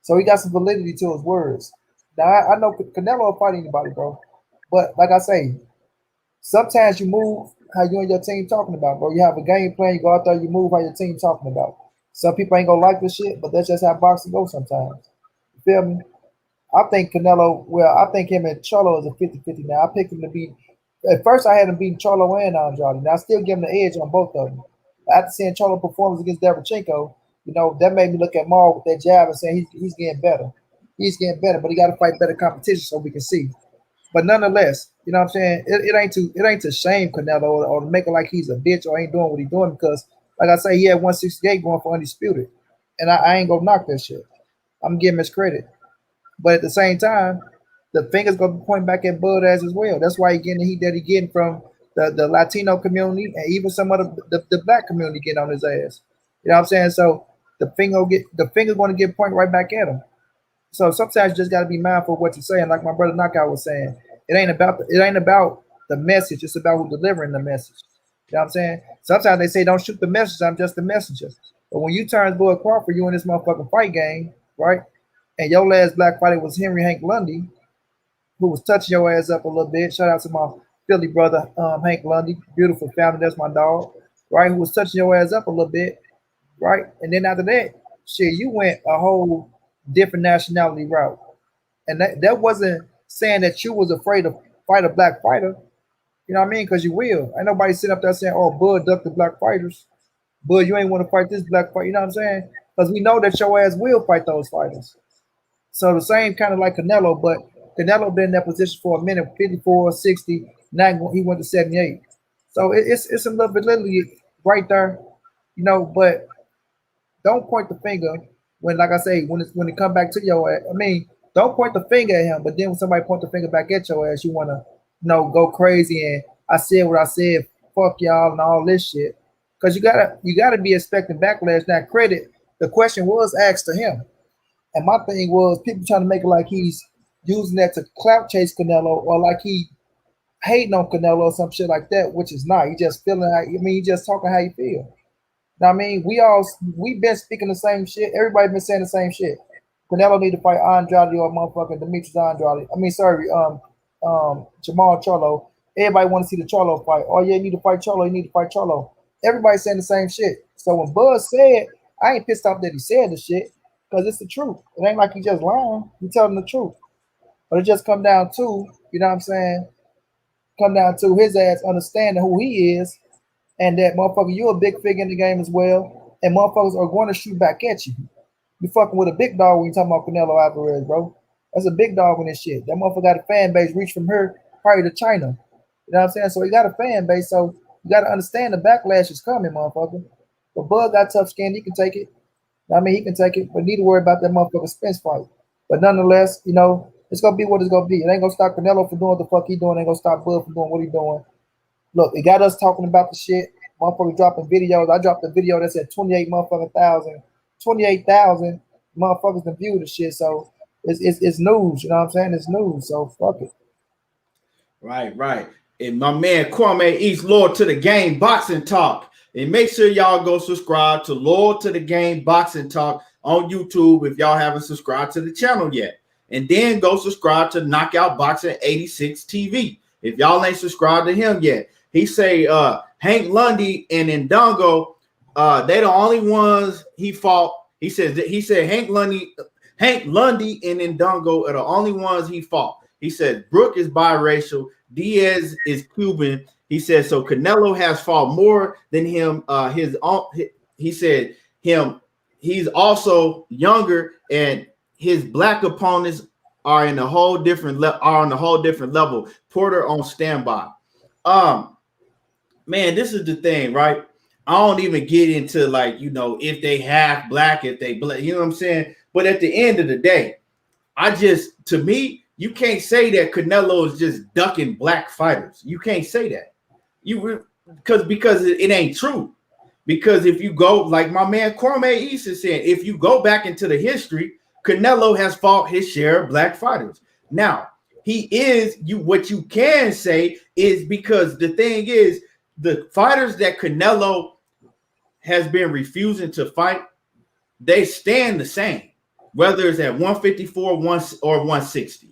So he got some validity to his words. Now, I know Canelo will fight anybody, bro. But like I say, sometimes you move how you and your team talking about, bro. You have a game plan, you go out there, you move how your team talking about. Some people ain't gonna like this shit, but that's just how boxing goes sometimes. You feel me? I think Canelo, I think him and Charlo is a 50-50 now. I picked him to beat. At first, I had him beating Charlo and Andrade. Now, I still give him the edge on both of them. After seeing Charlo performance against Derevchenko, that made me look at Maul with that jab and saying he's getting better. He's getting better, but he got to fight better competition so we can see. But nonetheless, you know what I'm saying? It ain't to shame Canelo or to make it like he's a bitch or ain't doing what he's doing because, like I say, he had 168 going for undisputed. And I ain't gonna knock that shit. I'm giving him his credit. But at the same time, the finger's gonna be pointing back at Bud as well. That's why he's getting the heat that he's getting from the Latino community and even some of the black community getting on his ass. You know what I'm saying? So the finger gonna get pointed right back at him. So sometimes you just gotta be mindful of what you're saying. Like my brother Knockout was saying, it ain't about the message, it's about who's delivering the message. You know what I'm saying? Sometimes they say don't shoot the message, I'm just the messenger. But when you turn Bud Crawford, you in this motherfucking fight game, right? And your last black fighter was Henry Hank Lundy, who was touching your ass up a little bit. Shout out to my Philly brother, Hank Lundy. Beautiful family. That's my dog, right? Who was touching your ass up a little bit, right? And then after that, shit, you went a whole different nationality route. And that wasn't saying that you was afraid to fight a black fighter. You know what I mean? Because you will. Ain't nobody sitting up there saying, oh, Bud duck the black fighters. Bud, you ain't want to fight this black fight. You know what I'm saying? Because we know that your ass will fight those fighters. So the same kind of like Canelo, but Canelo been in that position for a minute, 54, 60, now he went to 78. So it's a little bit literally right there, but don't point the finger when, like I say, when it come back to your ass. I mean, don't point the finger at him, but then when somebody point the finger back at your ass, you want to, go crazy and I said what I said, fuck y'all and all this shit. Because you gotta be expecting backlash. Now, credit, the question was asked to him. And my thing was people trying to make it like he's using that to clout chase Canelo or like he hating on Canelo or some shit like that, which is not. He just feeling he just talking how he feel. Now, I mean, we been speaking the same shit. Everybody been saying the same shit. Canelo need to fight Andrade or motherfucking Demetrius Andrade. Jamal Charlo. Everybody want to see the Charlo fight. Oh yeah, you need to fight Charlo. You need to fight Charlo. Everybody saying the same shit. So when Buzz said, I ain't pissed off that he said the shit. Because it's the truth. It ain't like he just lying. He telling the truth. But it just come down to, you know what I'm saying? Come down to his ass understanding who he is and that motherfucker, you a big figure in the game as well. And motherfuckers are going to shoot back at you. You fucking with a big dog when you talking about Canelo Alvarez, bro. That's a big dog in this shit. That motherfucker got a fan base reach from here probably to China. You know what I'm saying? So he got a fan base. So you got to understand the backlash is coming, motherfucker. But Bud got tough skin. He can take it. I mean, he can take it, but need to worry about that motherfucking Spence fight. But nonetheless, it's going to be what it's going to be. It ain't going to stop Canelo from doing what the fuck he doing. It ain't going to stop Bud from doing what he doing. Look, it got us talking about the shit. Motherfuckers dropping videos. I dropped a video that said 28,000 motherfuckers that view the shit. So it's news. You know what I'm saying? It's news. So fuck it. Right. And my man Kwame East, Lord to the Game Boxing Talk. And make sure y'all go subscribe to Lord to the Game Boxing Talk on YouTube if y'all haven't subscribed to the channel yet. And then go subscribe to Knockout Boxing 86 TV if y'all ain't subscribed to him yet. He say Hank Lundy and Ndongo, they the only ones he fought. He said Hank Lundy and Ndongo are the only ones he fought. He said Brooke is biracial, Diaz is Cuban. He said so Canelo has fought more than him. He said he's also younger, and his black opponents are in a whole different level. Porter on standby. Man, this is the thing, right? I don't even get into if they half black, if they black, you know what I'm saying? But at the end of the day, to me, you can't say that Canelo is just ducking black fighters. You can't say that. Because it ain't true. Because if you go, like my man Kwame Easton said, if you go back into the history, Canelo has fought his share of black fighters. Now, what you can say is, because the thing is, the fighters that Canelo has been refusing to fight, they stand the same, whether it's at 154 or 160.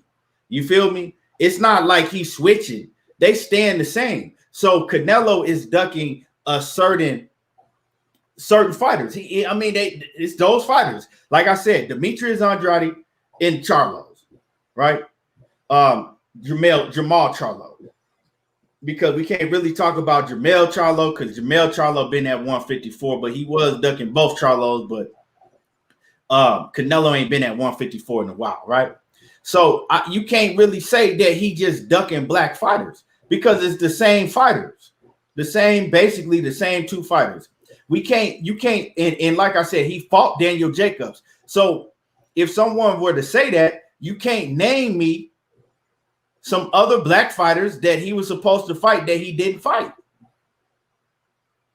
You feel me? It's not like he's switching. They stand the same. So Canelo is ducking a certain fighters. It's those fighters. Like I said, Demetrius Andrade and Charlos, right? Jamal Charlo. Because we can't really talk about Jamel Charlo, because Jamel Charlo been at 154, but he was ducking both Charlos, but Canelo ain't been at 154 in a while, right? So you can't really say that he just ducking black fighters, because it's the same fighters, basically the same two fighters. You can't, and like I said, he fought Daniel Jacobs. So if someone were to say that, you can't name me some other black fighters that he was supposed to fight that he didn't fight.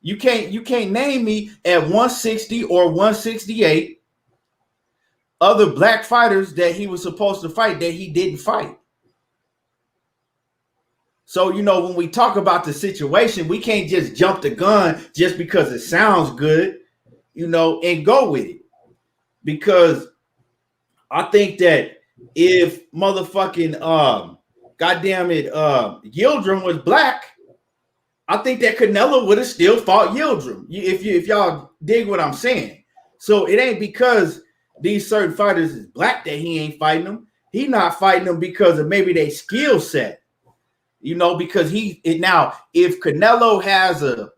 You can't name me at 160 or 168 other black fighters that he was supposed to fight that he didn't fight. So, when we talk about the situation, we can't just jump the gun just because it sounds good, and go with it. Because I think that if motherfucking goddamn it, Yildirim was black, I think that Canelo would have still fought Yildirim. If y'all dig what I'm saying. So it ain't because these certain fighters is black that he ain't fighting them. He not fighting them because of maybe their skill set. Because if Canelo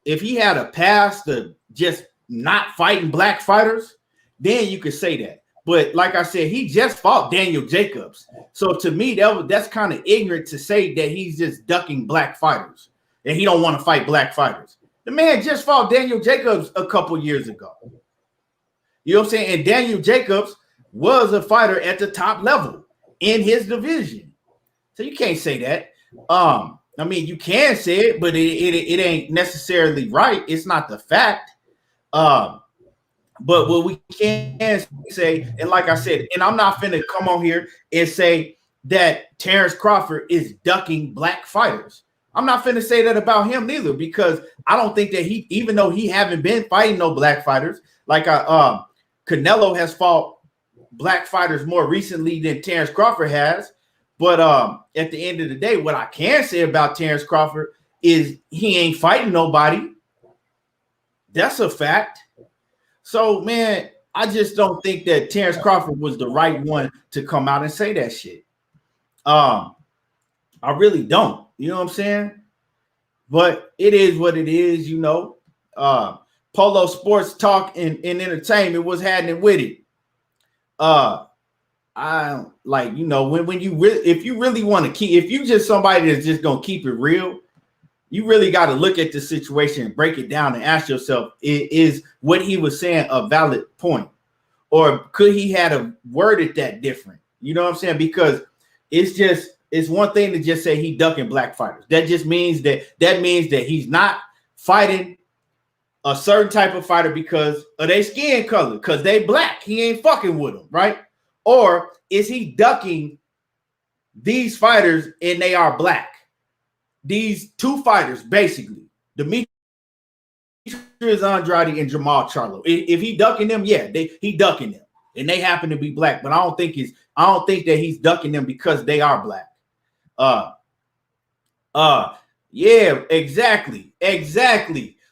if he had a past to just not fighting black fighters, then you could say that. But like I said, he just fought Daniel Jacobs. So to me, that's kind of ignorant to say that he's just ducking black fighters and he don't want to fight black fighters. The man just fought Daniel Jacobs a couple years ago. You know what I'm saying? And Daniel Jacobs was a fighter at the top level in his division. So you can't say that. You can say it, but it ain't necessarily right. It's not the fact. But what we can say, and like I said, and I'm not finna come on here and say that Terence Crawford is ducking black fighters. I'm not finna say that about him neither, because I don't think that even though he haven't been fighting no black fighters, like Canelo has fought black fighters more recently than Terence Crawford has. But at the end of the day, what I can say about Terence Crawford is he ain't fighting nobody. That's a fact. So, man, I just don't think that Terence Crawford was the right one to come out and say that shit. I really don't. You know what I'm saying? But it is what it is, Polo Sports Talk and Entertainment was happening with it. I like, when you really, if you really want to if you just somebody that's just going to keep it real, you really got to look at the situation and break it down and ask yourself, is what he was saying a valid point? Or could he have worded that different? You know what I'm saying? Because it's one thing to just say he ducking black fighters. That just means that he's not fighting a certain type of fighter because of their skin color, because they black. He ain't fucking with them, right? Or is he ducking these fighters and they are black? These two fighters, basically, Demetrius Andrade and Jamal Charlo. If he ducking them, yeah, he ducking them, and they happen to be black. But I don't think that he's ducking them because they are black. Yeah, exactly.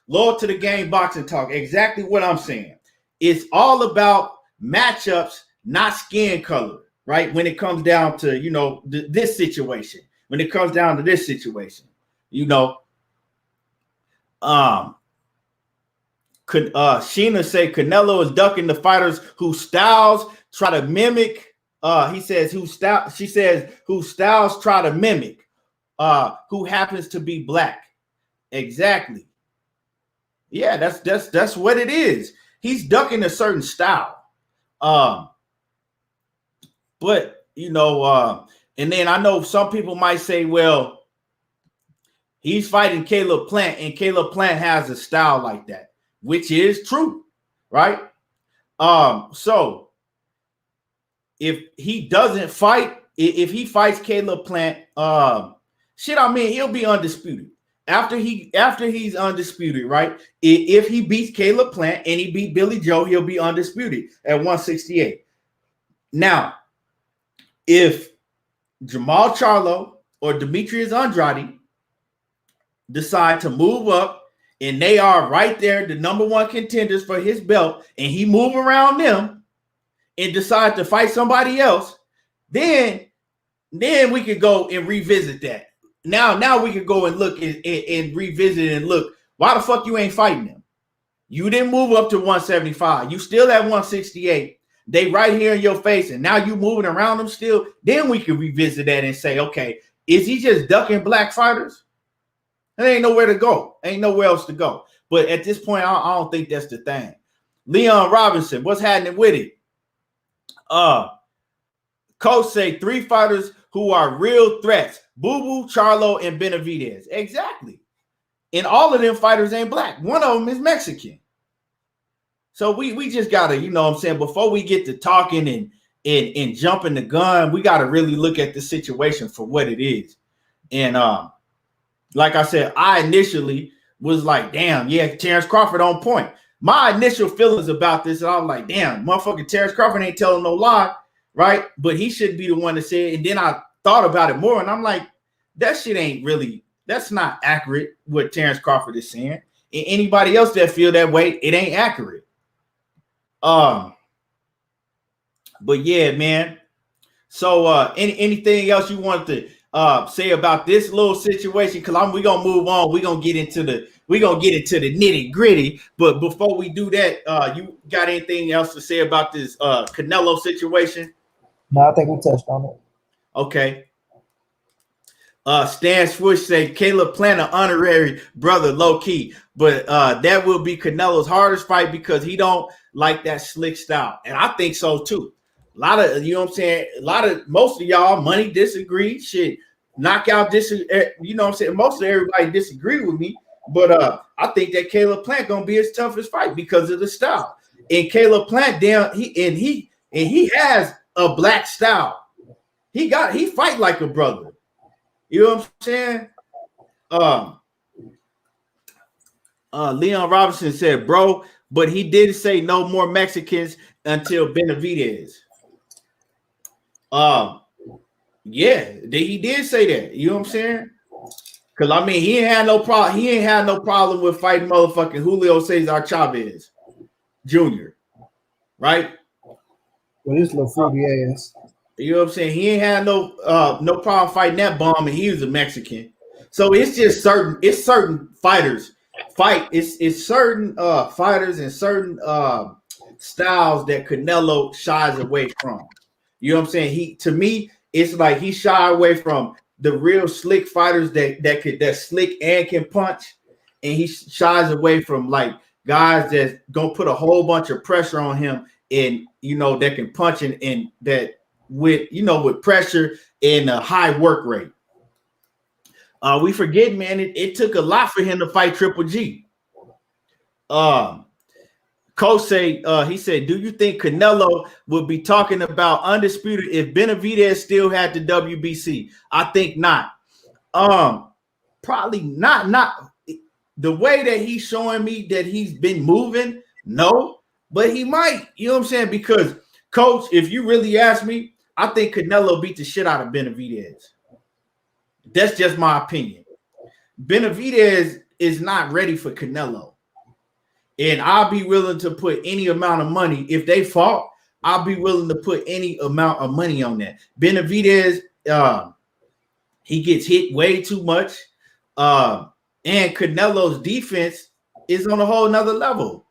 Loyal to the game, boxing talk. Exactly what I'm saying. It's all about matchups, not skin color, right? When it comes down to this situation. When it comes down to this situation, Sheena say Canelo is ducking the fighters whose styles try to mimic. She says whose styles try to mimic. Who happens to be black? Exactly. Yeah, that's what it is. He's ducking a certain style. But and then I know some people might say, well, he's fighting Caleb Plant, and Caleb Plant has a style like that, which is true, right? So if he doesn't fight, if he fights Caleb Plant, he'll be undisputed. After he's undisputed, right? If he beats Caleb Plant and he beat Billy Joe, he'll be undisputed at 168. Now, if Jamal Charlo or Demetrius Andrade decide to move up and they are right there, the number one contenders for his belt, and he move around them and decide to fight somebody else, then we could go and revisit that. Now we could go and look and revisit and look, why the fuck you ain't fighting them? You didn't move up to 175. You still at 168. They right here in your face, and now you moving around them still. Then we can revisit that and say, okay, is he just ducking black fighters? There ain't nowhere to go. Ain't nowhere else to go. But at this point, I don't think that's the thing. Leon Robinson, what's happening with it? Coach say 3 fighters who are real threats: Boo Boo, Charlo, and Benavidez. Exactly. And all of them fighters ain't black. One of them is Mexican. So we just gotta, before we get to talking and jumping the gun, we gotta really look at the situation for what it is. And like I said, I initially was like, damn, yeah, Terence Crawford on point. My initial feelings about this, and I was like, damn, motherfucking Terence Crawford ain't telling no lie, right? But he should be the one to say it. And then I thought about it more, and I'm like, that shit ain't really, that's not accurate what Terence Crawford is saying. And anybody else that feel that way, it ain't accurate. But yeah, man. So anything else you want to say about this little situation? Because we're gonna move on. We're gonna get into the nitty gritty. But before we do that, you got anything else to say about this Canelo situation? No, I think we touched on it. Okay. Stan Swoosh say Caleb Plant an honorary brother, low key, but that will be Canelo's hardest fight because he don't like that slick style, and I think so too. A lot of, most of y'all money disagree, shit, knockout disagree, most of everybody disagree with me, but I think that Caleb Plant gonna be his toughest fight because of the style. And Caleb Plant, he has a black style. He fight like a brother. You know what I'm saying? Leon Robinson said, bro, but he did say no more Mexicans until Benavidez. Yeah, he did say that. You know what I'm saying? Because he ain't had no problem. He ain't had no problem with fighting motherfucking Julio Cesar Chavez Jr. Right? Well, this little fruity ass. You know what I'm saying? He ain't had no problem fighting that bomb, and he was a Mexican. So it's just certain fighters fight. It's certain fighters and certain styles that Canelo shies away from. You know what I'm saying? To me, it's like he shy away from the real slick fighters that slick and can punch, and he shies away from like guys that's gonna put a whole bunch of pressure on him, and that can punch and that with pressure and a high work rate. We forget, man, it took a lot for him to fight Triple G. Coach he said, do you think Canelo would be talking about undisputed if Benavidez still had the WBC? I think not. Probably not the way that he's showing me that he's been moving, no, but he might, you know what I'm saying? Because Coach, if you really ask me, I think Canelo beat the shit out of Benavidez. That's just my opinion. Benavidez is not ready for Canelo. And I'll be willing to put any amount of money. If they fought, I'll be willing to put any amount of money on that. Benavidez, he gets hit way too much. And Canelo's defense is on a whole nother level.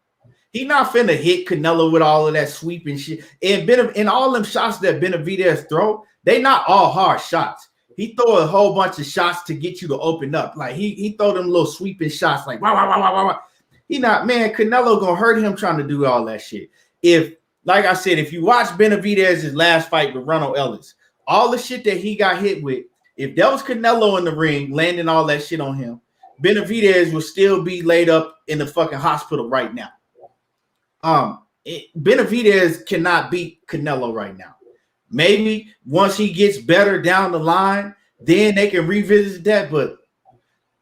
He not finna hit Canelo with all of that sweeping shit. And all them shots that Benavidez throw, they not all hard shots. He throw a whole bunch of shots to get you to open up. Like he throw them little sweeping shots like wah, wah, wah, wah, wah. He not, man, Canelo gonna hurt him trying to do all that shit. If, like I said, if you watch Benavidez's last fight with Ronald Ellis, all the shit that he got hit with, if that was Canelo in the ring landing all that shit on him, Benavidez would still be laid up in the fucking hospital right now. Benavidez cannot beat Canelo right now. Maybe once he gets better down the line, then they can revisit that. But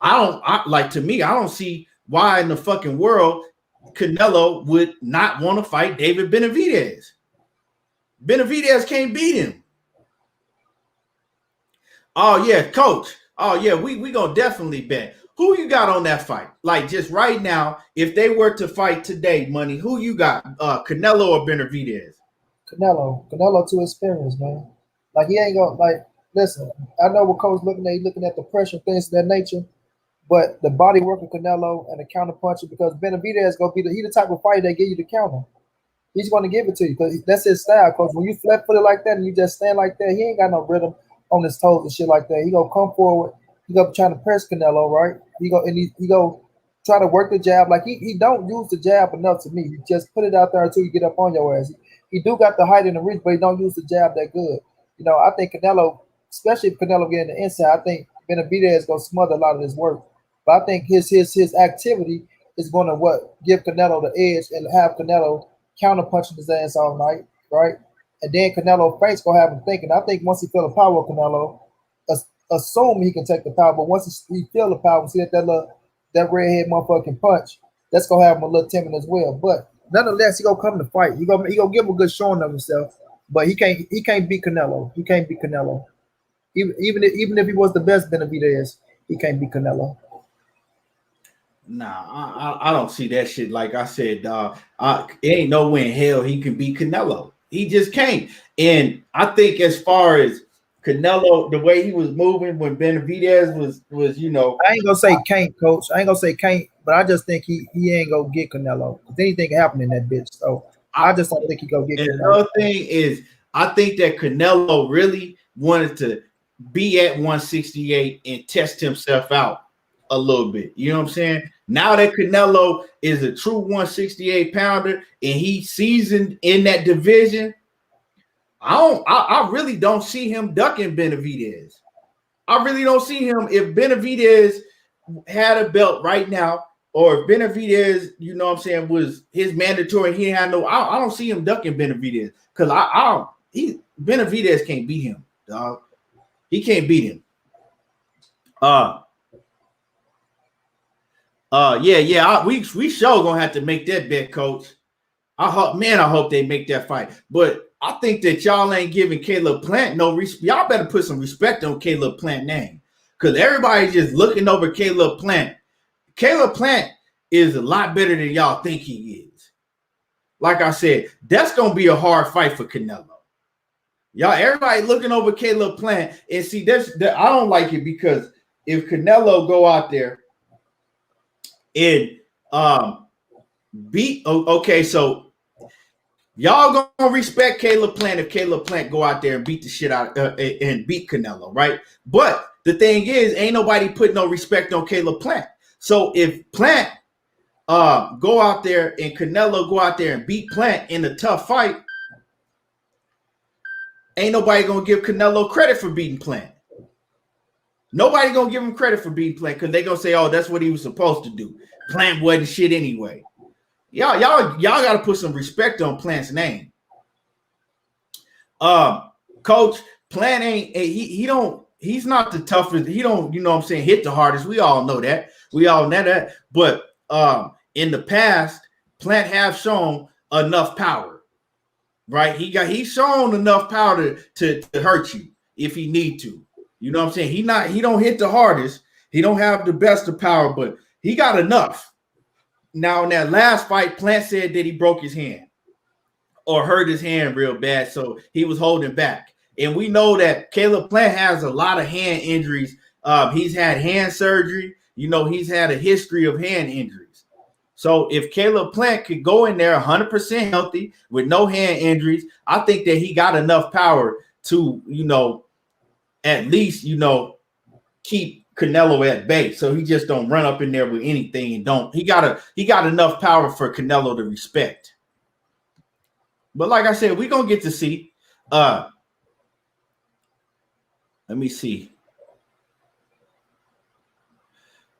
to me, I don't see why in the fucking world Canelo would not want to fight David Benavidez. Benavidez can't beat him. Oh yeah, coach. Oh yeah, we gonna definitely bet. Who you got on that fight? Like just right now, if they were to fight today, money, who you got? Canelo or Benavidez? Canelo too experienced, man. Like he ain't gonna listen. I know what coach looking at. He's looking at the pressure, things of that nature. But the body work of Canelo and the counter puncher, because Benavidez gonna be the type of fighter that give you the counter. He's gonna give it to you because that's his style. Coach, when you flat footed like that and you just stand like that, he ain't got no rhythm on his toes and shit like that. He gonna come forward. He gonna try to press Canelo, right? He go try to work the jab. Like he don't use the jab enough to me. He just put it out there until you get up on your ass. He do got the height and the reach, but he don't use the jab that good. You know, I think Canelo, especially if Canelo get in the inside, I think Benavidez is gonna smother a lot of his work. But I think his activity is gonna give Canelo the edge and have Canelo counter punching his ass all night, right? And then Canelo feints gonna have him thinking. I think once he feel the power of Canelo, assume he can take the power, but once he feel the power, see that redhead motherfucking punch, that's gonna have him a little timid as well. But nonetheless, he gonna come to fight. He gonna give him a good showing of himself. But he can't beat Canelo. He can't beat Canelo. Even if he was the best Benavidez, he can't beat Canelo. Nah, I don't see that shit. Like I said, it ain't no way in hell he can beat Canelo. He just can't. And I think as far as Canelo, the way he was moving when Benavidez was, you know, I ain't gonna say can't, coach. I ain't gonna say can't, but I just think he ain't gonna get Canelo. If anything can happen in that bitch, so I just don't think he gonna get Canelo. Another thing is, I think that Canelo really wanted to be at 168 and test himself out a little bit. You know what I'm saying? Now that Canelo is a true 168 pounder and he's seasoned in that division, I really don't see him ducking Benavidez. I really don't see him. If Benavidez had a belt right now, or if Benavidez, you know what I'm saying, was his mandatory, he had no, I don't see him ducking Benavidez, because Benavidez can't beat him, dog. He can't beat him. We sure gonna have to make that bet, coach. I hope they make that fight. But I think that y'all ain't giving Caleb Plant no respect. Y'all better put some respect on Caleb Plant's name, because everybody's just looking over Caleb Plant. Caleb Plant is a lot better than y'all think he is. Like I said, that's gonna be a hard fight for Canelo. Y'all, everybody looking over Caleb Plant, and see, I don't like it, because if Canelo go out there and so y'all gonna respect Caleb Plant if Caleb Plant go out there and beat the shit out and beat Canelo, right? But the thing is, ain't nobody putting no respect on Caleb Plant. So if Plant go out there and Canelo go out there and beat Plant in a tough fight, ain't nobody gonna give Canelo credit for beating Plant. Nobody gonna give him credit for beating Plant, because they gonna say, oh, that's what he was supposed to do. Plant wasn't shit anyway. Y'all gotta put some respect on Plant's name. Coach, Plant ain't he's not the toughest. He don't, you know what I'm saying, hit the hardest. We all know that. But in the past, Plant have shown enough power, right? He's shown enough power to hurt you if he need to. You know what I'm saying? He don't hit the hardest. He don't have the best of power, but he got enough. Now, in that last fight, Plant said that he broke his hand or hurt his hand real bad, so he was holding back. And we know that Caleb Plant has a lot of hand injuries. He's had hand surgery. You know, he's had a history of hand injuries. So if Caleb Plant could go in there 100% healthy with no hand injuries, I think that he got enough power to, you know, at least, you know, keep Canelo at bay, so he just don't run up in there with anything, and he got enough power for Canelo to respect. But like I said, we're gonna get to see. Let me see.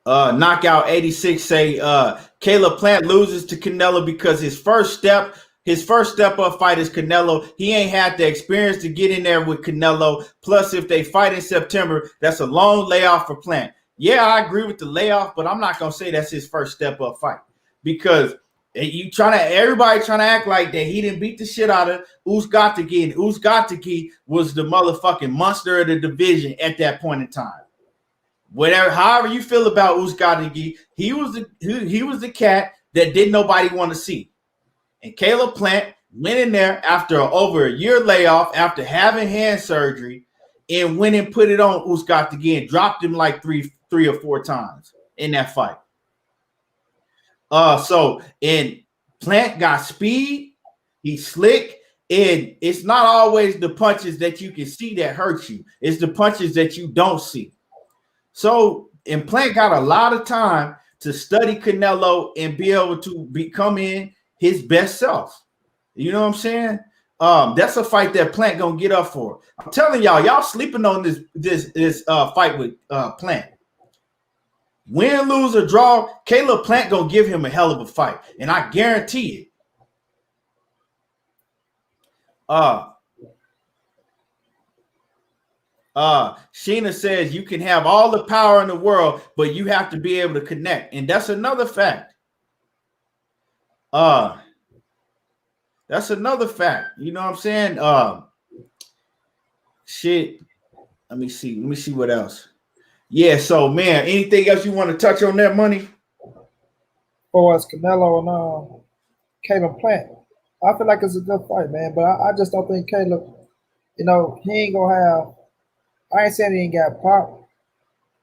Knockout 86 say Caleb Plant loses to Canelo because his first step up fight is Canelo. He ain't had the experience to get in there with Canelo. Plus, if they fight in September, that's a long layoff for Plant. Yeah, I agree with the layoff, but I'm not gonna say that's his first step up fight because everybody trying to act like that he didn't beat the shit out of Uzgatigi, and Uzgatigi was the motherfucking monster of the division at that point in time. However you feel about Uzgatigi, he was the cat that didn't nobody want to see. And Caleb Plant went in there after over a year layoff, after having hand surgery, and went and put it on Uzgatigi and dropped him like three or four times in that fight. And Plant got speed, he's slick, and it's not always the punches that you can see that hurt you. It's the punches that you don't see. So, and Plant got a lot of time to study Canelo and be able to become in his best self. You know what I'm saying? That's a fight that Plant gonna get up for. I'm telling y'all sleeping on this fight with Plant. Win, lose, or draw, Caleb Plant gonna give him a hell of a fight, and I guarantee it. Sheena says you can have all the power in the world, but you have to be able to connect, and that's another fact. That's another fact. You know what I'm saying? Shit. Let me see what else. Yeah, so man, anything else you want to touch on that, Money? For us, Canelo and Caleb Plant, I feel like it's a good fight, man. But I just don't think Caleb, he ain't gonna have. I ain't saying he ain't got pop,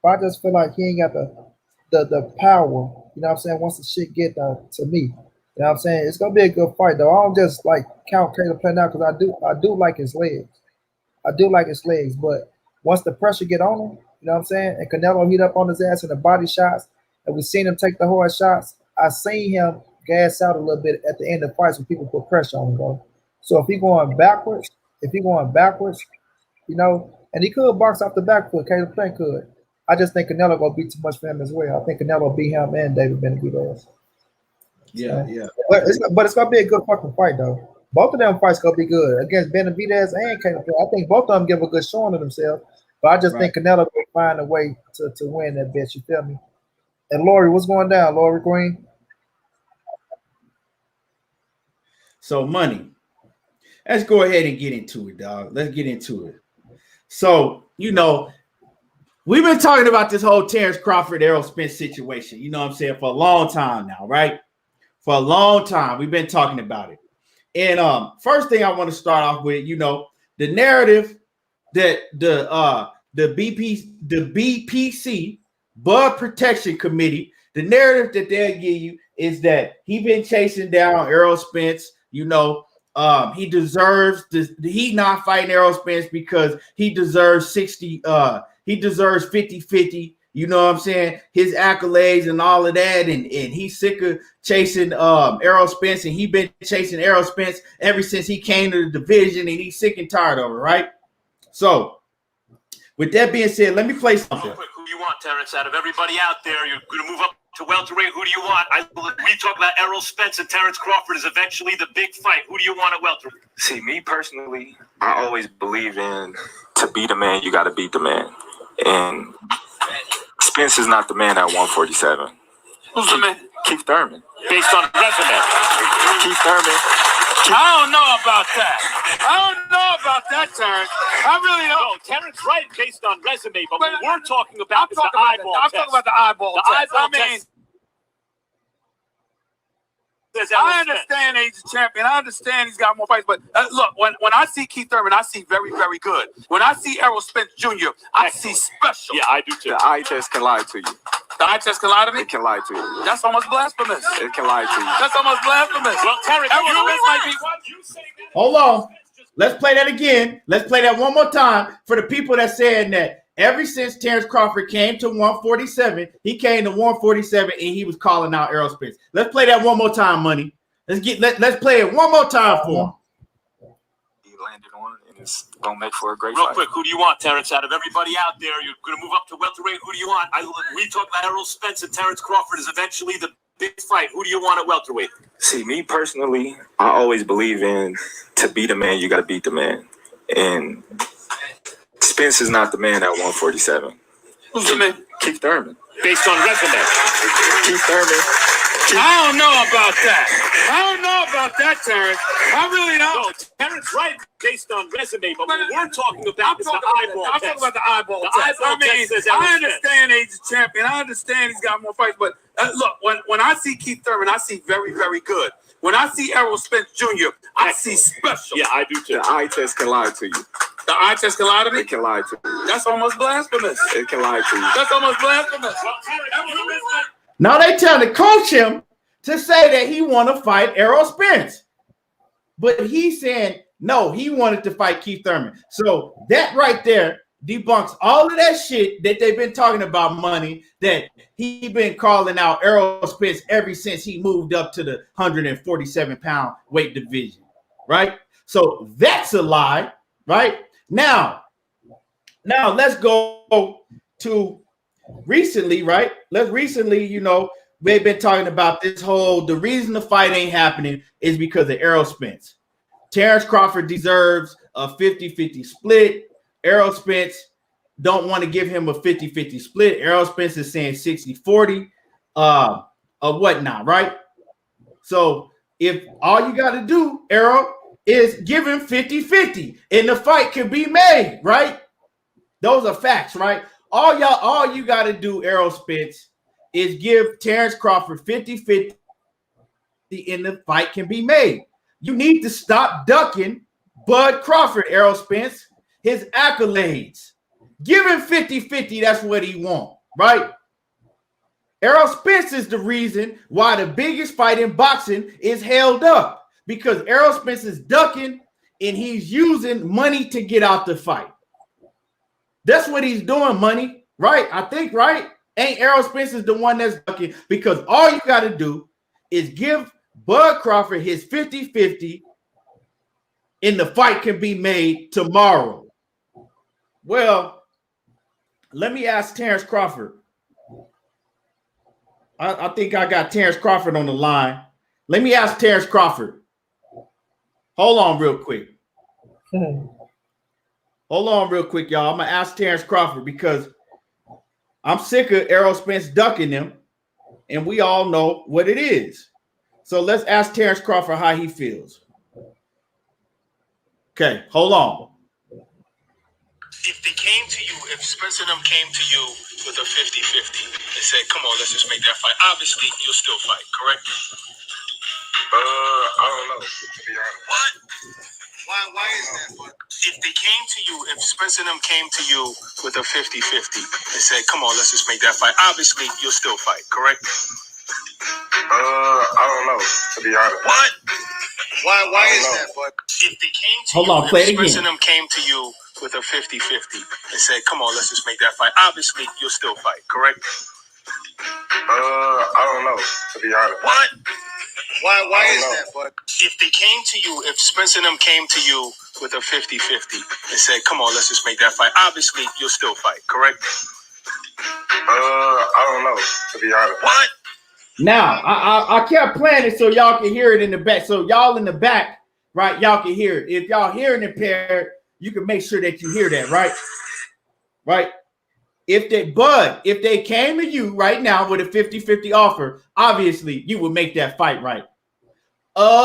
but I just feel like he ain't got the power. You know what I'm saying? Once the shit get to me, you know what I'm saying? It's gonna be a good fight though. I don't just like count Caleb Plant out because I do like his legs. I do like his legs, but once the pressure get on him, you know what I'm saying? And Canelo heat up on his ass in the body shots, and we seen him take the hard shots. I seen him gas out a little bit at the end of fights when people put pressure on him, bro. So if he going backwards, and he could box off the back foot, Caleb Plant could. I just think Canelo gonna be too much for him as well. I think Canelo beat him and David Benavidez. Yeah. But it's gonna be a good fucking fight though. Both of them fights gonna be good against Benavidez and Caleb Plant. I think both of them give a good showing of themselves. But I just think Canelo will find a way to win that bitch. You feel me? And Lori, what's going down, Lori Green? So, Money. Let's go ahead and get into it, dog. Let's get into it. So, we've been talking about this whole Terence Crawford, Errol Spence situation, you know what I'm saying, for a long time now, right? For a long time, we've been talking about it. And first thing I want to start off with, the narrative that the BPC, Bud Protection Committee, the narrative that they'll give you is that he been chasing down Errol Spence, he deserves this. He not fighting Errol Spence because he deserves 60. He deserves 50-50. You know what I'm saying? His accolades and all of that, and he's sick of chasing Errol Spence, and he been chasing Errol Spence ever since he came to the division, and he's sick and tired of it, right? So, with that being said, let me play something. Quick, who do you want, Terence? Out of everybody out there, you're going to move up to welterweight. Who do you want? We talk about Errol Spence and Terence Crawford is eventually the big fight. Who do you want at welterweight? See, me personally, I always believe in to be the man, you got to beat the man. And Spence is not the man at 147. Who's the man? Keith Thurman. Based on resume. Keith Thurman. I don't know about that, Terence. I really don't. No, Terence right based on resume, but what we're talking about is the eyeball test. I'm talking about the eyeball test. I understand he's a champion. I understand he's got more fights. But look, when I see Keith Thurman, I see very, very good. When I see Errol Spence Jr., I see special. Yeah, I do too. The eye test can lie to you. The eye test can lie to me? It can lie to you. That's almost blasphemous. It can lie to you. That's almost blasphemous. Well, Terence, hold on. Let's play that again. Let's play that one more time for the people that saying that ever since Terence Crawford came to 147, he came to 147 and he was calling out Errol Spence. Let's play that one more time, Money. Let's play it one more time for him. He landed on, and It's gonna make for a great Real fight. quick, who do you want, Terence? Out of everybody out there, you're going to move up to welterweight. Who do you want? We talk about Errol Spence and Terence Crawford is eventually the big fight. Who do you want at welterweight? See, me personally, I always believe in to be the man, you got to beat the man. And Spence is not the man at 147. Who's the man? Keith Thurman. Based on resume. Keith Thurman. I don't know about that. I don't know about that, Terrence. I really don't. No, Terence right based on resume, but what we're talking about is the eyeball I'm talking about the eyeball test. eyeball test says Errol I understand he's a champion. I understand he's got more fights, but look, when I see Keith Thurman, I see very, very good. When I see Errol Spence Jr., I see special. Yeah, I do too. The eye test can lie to you. The eye test can lie to me? It can lie to you. That's almost blasphemous. It can lie to you. That's almost blasphemous. Now they trying to coach him to say that he want to fight Errol Spence. But he's saying, no, he wanted to fight Keith Thurman. So that right there debunks all of that shit that they've been talking about, money, that he been calling out Errol Spence ever since he moved up to the 147-pound weight division, right? So that's a lie, right? Now let's go to recently, right? We've been talking about this the reason the fight ain't happening is because of Errol Spence. Terence Crawford deserves a 50-50 split. Errol Spence don't want to give him a 50-50 split. Errol Spence is saying 60-40 or whatnot, right? So if all you got to do, Errol, is give him 50-50 and the fight can be made, right? Those are facts, right? All you got to do, Errol Spence, is give Terence Crawford 50-50 and the fight can be made. You need to stop ducking Bud Crawford, Errol Spence, his accolades. Give him 50-50, that's what he wants, right? Errol Spence is the reason why the biggest fight in boxing is held up, because Errol Spence is ducking and he's using money to get out the fight. That's what he's doing, money, right? I think, right? Ain't Errol Spence is the one that's ducking, because all you got to do is give Bud Crawford his 50-50 and the fight can be made tomorrow. Well, let me ask Terence Crawford. I think I got Terence Crawford on the line. Let me ask Terence Crawford. Hold on real quick. Hold on real quick, y'all. I'm going to ask Terence Crawford because I'm sick of Errol Spence ducking him, and we all know what it is. So let's ask Terence Crawford how he feels. Okay, hold on. If they came to you, if Spence and them came to you with a 50-50 and said, come on, let's just make that fight, obviously you'll still fight, correct? I don't know, to be honest. What? Why is that? If they came to you, if Spence and them came to you with a 50-50 and said, come on, let's just make that fight, obviously you'll still fight, correct? I don't know, to be honest. What? Why is that? But if they came to Hold you, on, play it if Spence again. and them came to you with a 50-50 and said, come on, let's just make that fight, obviously you'll still fight, correct? I don't know, to be honest. What? Why is that? But if they came to you, if Spence and them came to you with a 50-50 and said, come on, let's just make that fight, obviously you'll still fight, correct? I don't know, to be honest. What? Now, I kept playing it so y'all can hear it in the back. So y'all in the back, right, y'all can hear it. If y'all hearing impaired, you can make sure that you hear that, right? Right? If they came to you right now with a 50-50 offer, obviously you would make that fight, right? I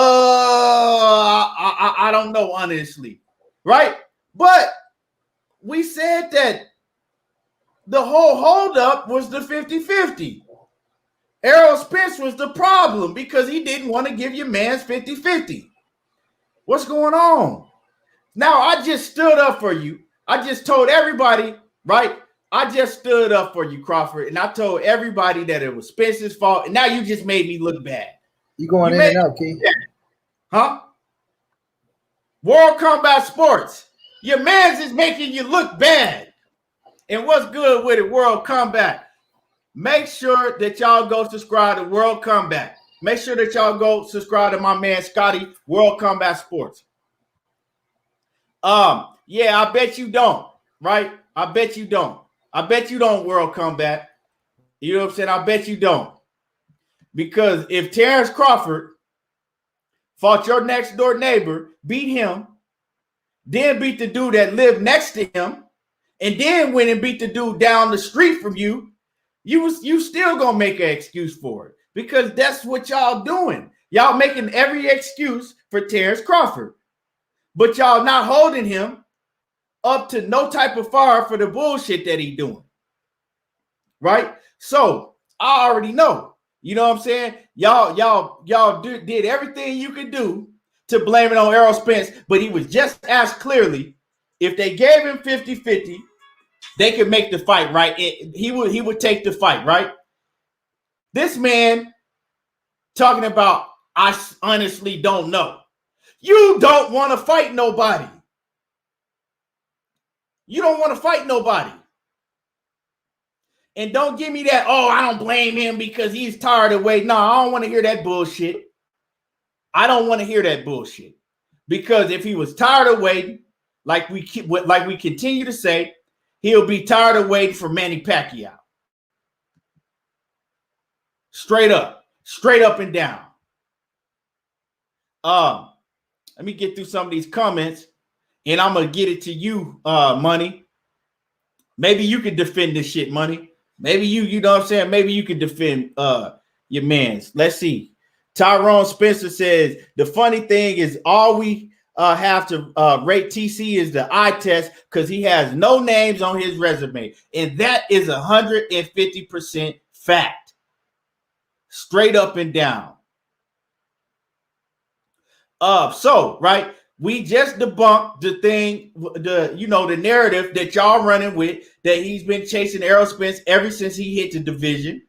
don't know, honestly, right? But we said that the whole holdup was the 50-50. Errol Spence was the problem because he didn't want to give your man's 50-50. What's going on? Now, I just stood up for you. I just told everybody, right? I just stood up for you, Crawford, and I told everybody that it was Spence's fault, and now you just made me look bad. You going in and out, Keith? Huh? World Combat Sports. Your man's is making you look bad. And what's good with it, World Combat? Make sure that y'all go subscribe to World Combat. Make sure that y'all go subscribe to my man Scotty, World Combat Sports. Yeah, I bet you don't, right? I bet you don't. I bet you don't, World Combat. You know what I'm saying? I bet you don't. Because if Terence Crawford fought your next door neighbor, beat him, then beat the dude that lived next to him, and then went and beat the dude down the street from you, you still gonna make an excuse for it. Because that's what y'all doing. Y'all making every excuse for Terence Crawford. But y'all not holding him up to no type of fire for the bullshit that he doing. Right? So I already know. You know what I'm saying? Y'all did everything you could do to blame it on Errol Spence, but he was just asked clearly if they gave him 50-50, they could make the fight, right? He would take the fight, right? This man talking about, I honestly don't know. You don't want to fight nobody. You don't want to fight nobody. And don't give me that, oh, I don't blame him because he's tired of waiting. No, I don't want to hear that bullshit. I don't want to hear that bullshit. Because if he was tired of waiting, like we continue to say, he'll be tired of waiting for Manny Pacquiao. Straight up and down. Let me get through some of these comments, and I'm gonna get it to you, Money. Maybe you could defend this shit, Money. Maybe you know what I'm saying? Maybe you could defend your mans. Let's see. Tyrone Spencer says, the funny thing is all we have to rate TC is the eye test because he has no names on his resume. And that is 150% fact. Straight up and down. So, right, we just debunked the thing, the narrative that y'all running with, that he's been chasing Errol Spence ever since he hit the division,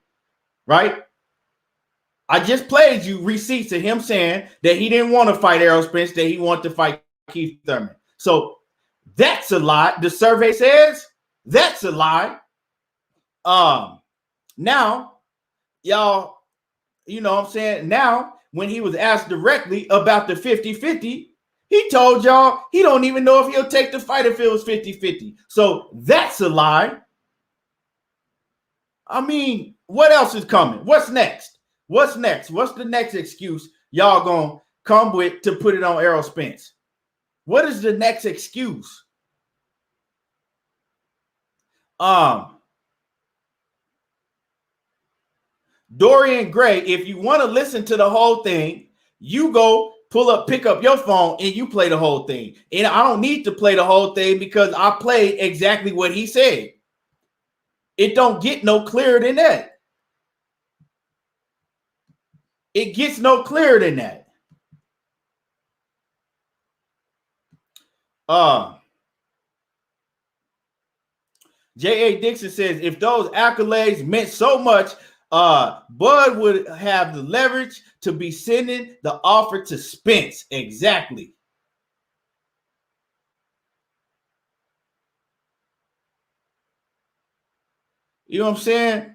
right? I just played you receipts of him saying that he didn't want to fight Errol Spence, that he wanted to fight Keith Thurman. So that's a lie. The survey says that's a lie. Now, y'all, you know what I'm saying? Now, when he was asked directly about the 50-50, he told y'all he don't even know if he'll take the fight if it was 50-50. So that's a lie. I mean, what else is coming? What's next? What's next? What's the next excuse y'all gonna come with to put it on Errol Spence? What is the next excuse? Dorian Gray, if you want to listen to the whole thing, you go pick up your phone and you play the whole thing. And I don't need to play the whole thing because I played exactly what he said. It don't get no clearer than that. It gets no clearer than that. J.A. Dixon says, if those accolades meant so much, Bud would have the leverage to be sending the offer to Spence. Exactly. You know what I'm saying?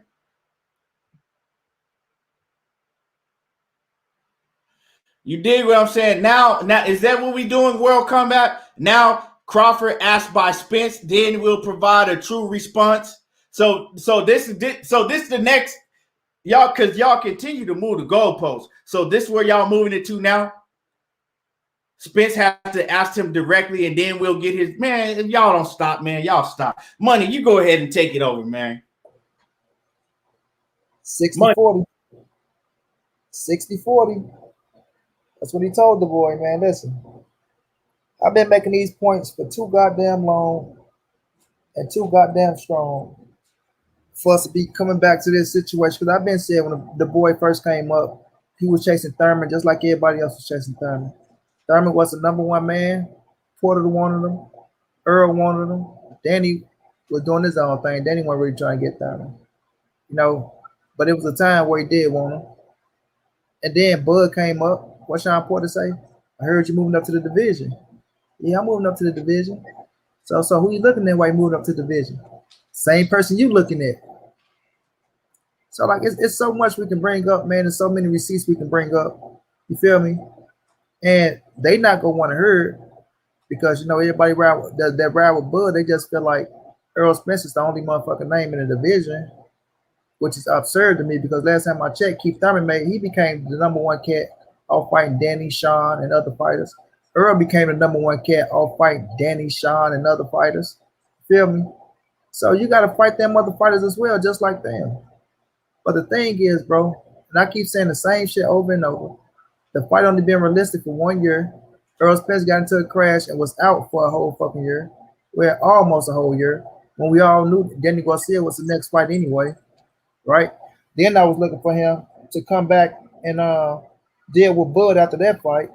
You dig what I'm saying? Now, is that what we doing, World Combat? Now, Crawford asked by Spence, then we'll provide a true response. So this is the next, y'all, because y'all continue to move the goalposts. So this is where y'all moving it to now. Spence has to ask him directly, and then we'll get his man. If y'all don't stop, man, y'all stop. Money, you go ahead and take it over, man. 60-40. 60-40. That's what he told the boy, man. Listen, I've been making these points for too goddamn long and too goddamn strong for us to be coming back to this situation. Because I've been saying when the boy first came up, he was chasing Thurman just like everybody else was chasing Thurman. Thurman was the number one man. Porter wanted him. Earl wanted him. Danny was doing his own thing. Danny wasn't really trying to get Thurman. You know, but it was a time where he did want him. And then Bud came up. What Sean Porter say? I heard you moving up to the division. Yeah, I'm moving up to the division. So who you looking at while you moving up to the division? Same person you looking at. So like it's so much we can bring up, man. There's so many receipts we can bring up. You feel me? And they not gonna want to hear it. because everybody that ride with Bud, they just feel like Errol Spence is the only motherfucking name in the division, which is absurd to me because last time I checked, Keith Thurman he became the #1 cat off fighting Danny, Sean, and other fighters. Earl became the #1 cat off fighting Danny, Sean, and other fighters. Feel me? So you got to fight them other fighters as well, just like them. But the thing is, bro, and I keep saying the same shit over and over. The fight only been realistic for 1 year. Errol Spence got into a crash and was out for a whole fucking year. Well, almost a whole year. When we all knew Danny Garcia was the next fight anyway, right? Then I was looking for him to come back and deal with Bud after that fight.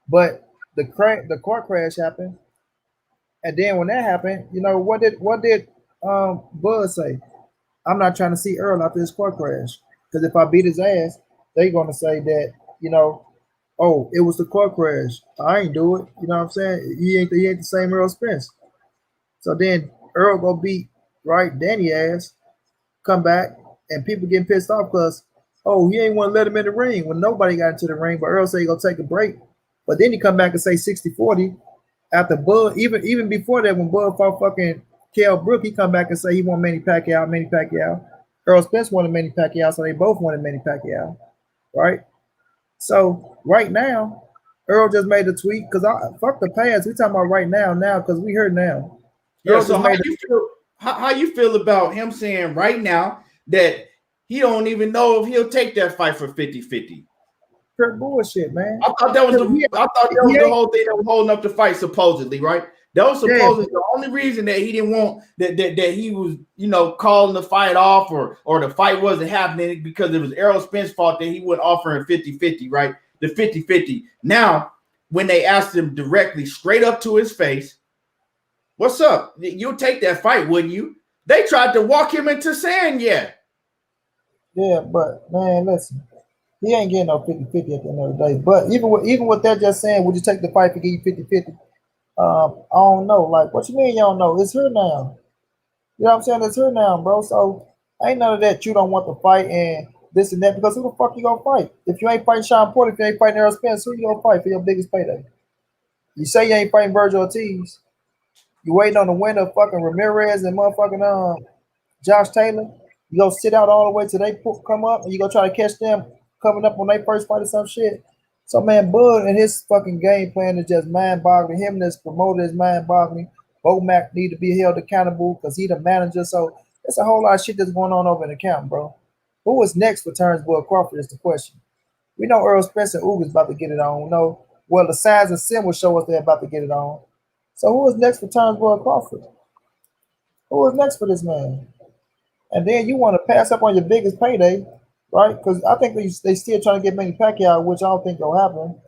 But the car crash happened. And then when that happened, what did Bud say? I'm not trying to see Earl after his car crash. Because if I beat his ass, they're gonna say that, oh, it was the car crash. I ain't do it. You know what I'm saying? He ain't the same Errol Spence. So then Earl go beat Danny ass, come back, and people getting pissed off because, oh, he ain't want to let him in the ring when nobody got into the ring, but Earl said he gonna take a break. But then he come back and say 60-40 after Bud, even before that, when Bud fought fucking Kell Brook, he come back and say he want Manny Pacquiao. Errol Spence wanted Manny Pacquiao, so they both wanted Manny Pacquiao, right? So right now, Earl just made a tweet because fuck the past. We talking about right now because we heard now. Yeah. So how you feel about him saying right now that he don't even know if he'll take that fight for 50-50? Pure bullshit, man. I thought that was the whole thing that was holding up the fight, supposedly, right? That was supposedly the only reason that he didn't want that he was, calling the fight off or the fight wasn't happening because it was Errol Spence's fault that he wasn't offering 50-50, right? The 50-50. Now, when they asked him directly straight up to his face, what's up? You'll take that fight, wouldn't you? They tried to walk him into saying, yeah. Yeah, but man, listen. He ain't getting no 50-50 at the end of the day. But even with that just saying, would you take the fight to give you 50-50? I don't know. Like, what you mean you don't know? It's her now. You know what I'm saying? It's her now, bro. So ain't none of that you don't want to fight and this and that because who the fuck you gonna fight? If you ain't fighting Sean Porter, if you ain't fighting Errol Spence, who you gonna fight for your biggest payday? You say you ain't fighting Virgil Ortiz. You waiting on the winner of fucking Ramirez and motherfucking Josh Taylor. You gonna sit out all the way till they come up and you gonna try to catch them coming up on their first fight or some shit. So man, Bud and his fucking game plan is just mind-boggling. Him and his promoter is mind-boggling. Bomac need to be held accountable because he the manager. So there's a whole lot of shit that's going on over in the camp, bro. Who is next for Terence Crawford is the question. We know Errol Spence and Uga's about to get it on. No, well, the signs and sim will show us they're about to get it on. So who is next for Terence Crawford? Who is next for this man? And then you want to pass up on your biggest payday, right? Because I think they still trying to get Manny Pacquiao, which I don't think will happen.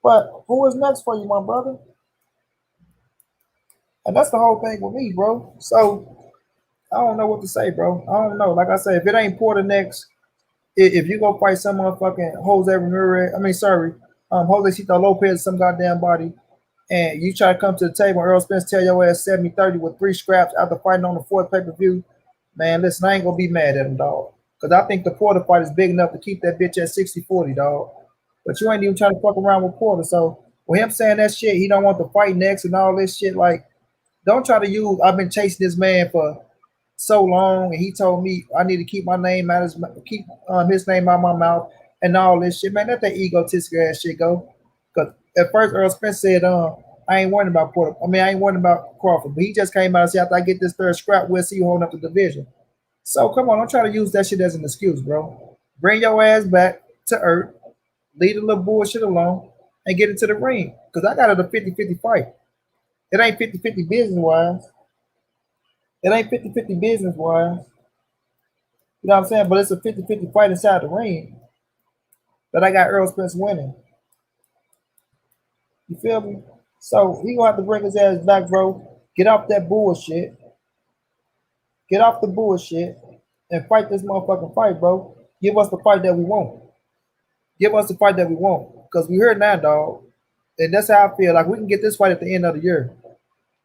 But who is next for you, my brother? And that's the whole thing with me, bro. So I don't know what to say, bro. I don't know. Like I said, if it ain't Porter next, if you go fight some motherfucking Jose Ramirez, Jose Cito Lopez, some goddamn body, and you try to come to the table and Errol Spence tell your ass 70-30 with 3 scraps after fighting on the 4th pay-per-view, man, listen, I ain't gonna be mad at him, dog. Because I think the Porter fight is big enough to keep that bitch at 60-40, dog. But you ain't even trying to fuck around with Porter. So with him saying that shit, he don't want to fight next and all this shit, like, don't try to use, I've been chasing this man for so long, and he told me I need to keep my name out his name out my mouth and all this shit, man. Let that egotistic ass shit go. Because at first Errol Spence said, I ain't worrying about Porter. I ain't worrying about Crawford. But he just came out and said, after I get this 3rd scrap, we'll see you holding up the division. So come on, don't try to use that shit as an excuse, bro. Bring your ass back to earth, leave the little bullshit alone, and get into the ring. Because I got it a 50-50 fight. It ain't 50-50 business-wise. It ain't 50-50 business-wise. You know what I'm saying? But it's a 50-50 fight inside the ring that I got Errol Spence winning. You feel me? So he gonna have to bring his ass back, bro. Get off that bullshit. Get off the bullshit and fight this motherfucking fight, bro. Give us the fight that we want. Give us the fight that we want. Because we heard now, dog. And that's how I feel. Like, we can get this fight at the end of the year.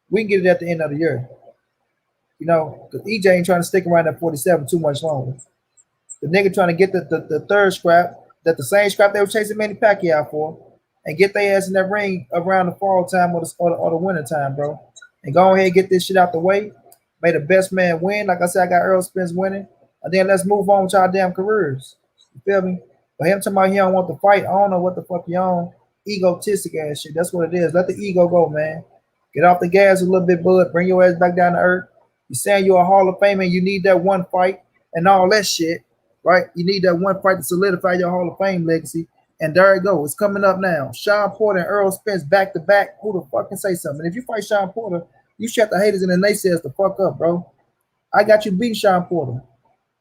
We can get it at the end of the year. You know, because EJ ain't trying to stick around at 47 too much longer. The nigga trying to get the 3rd scrap, that the same scrap they were chasing Manny Pacquiao for. and get their ass in that ring around the fall time or the winter time, bro. And go ahead and get this shit out the way. May the best man win. Like I said, I got Errol Spence winning. And then let's move on with our damn careers. You feel me? But him talking about he don't want to fight, I don't know what the fuck he on. Egotistic ass shit. That's what it is. Let the ego go, man. Get off the gas a little bit, bud. Bring your ass back down to earth. You saying you're a Hall of Famer and you need that one fight and all that shit, right? You need that one fight to solidify your Hall of Fame legacy. And there it goes. It's coming up now. Sean Porter and Errol Spence back to back. Who the fuck can say something? If you fight Sean Porter, you shut the haters and the naysayers the fuck up, bro. I got you beat Sean Porter.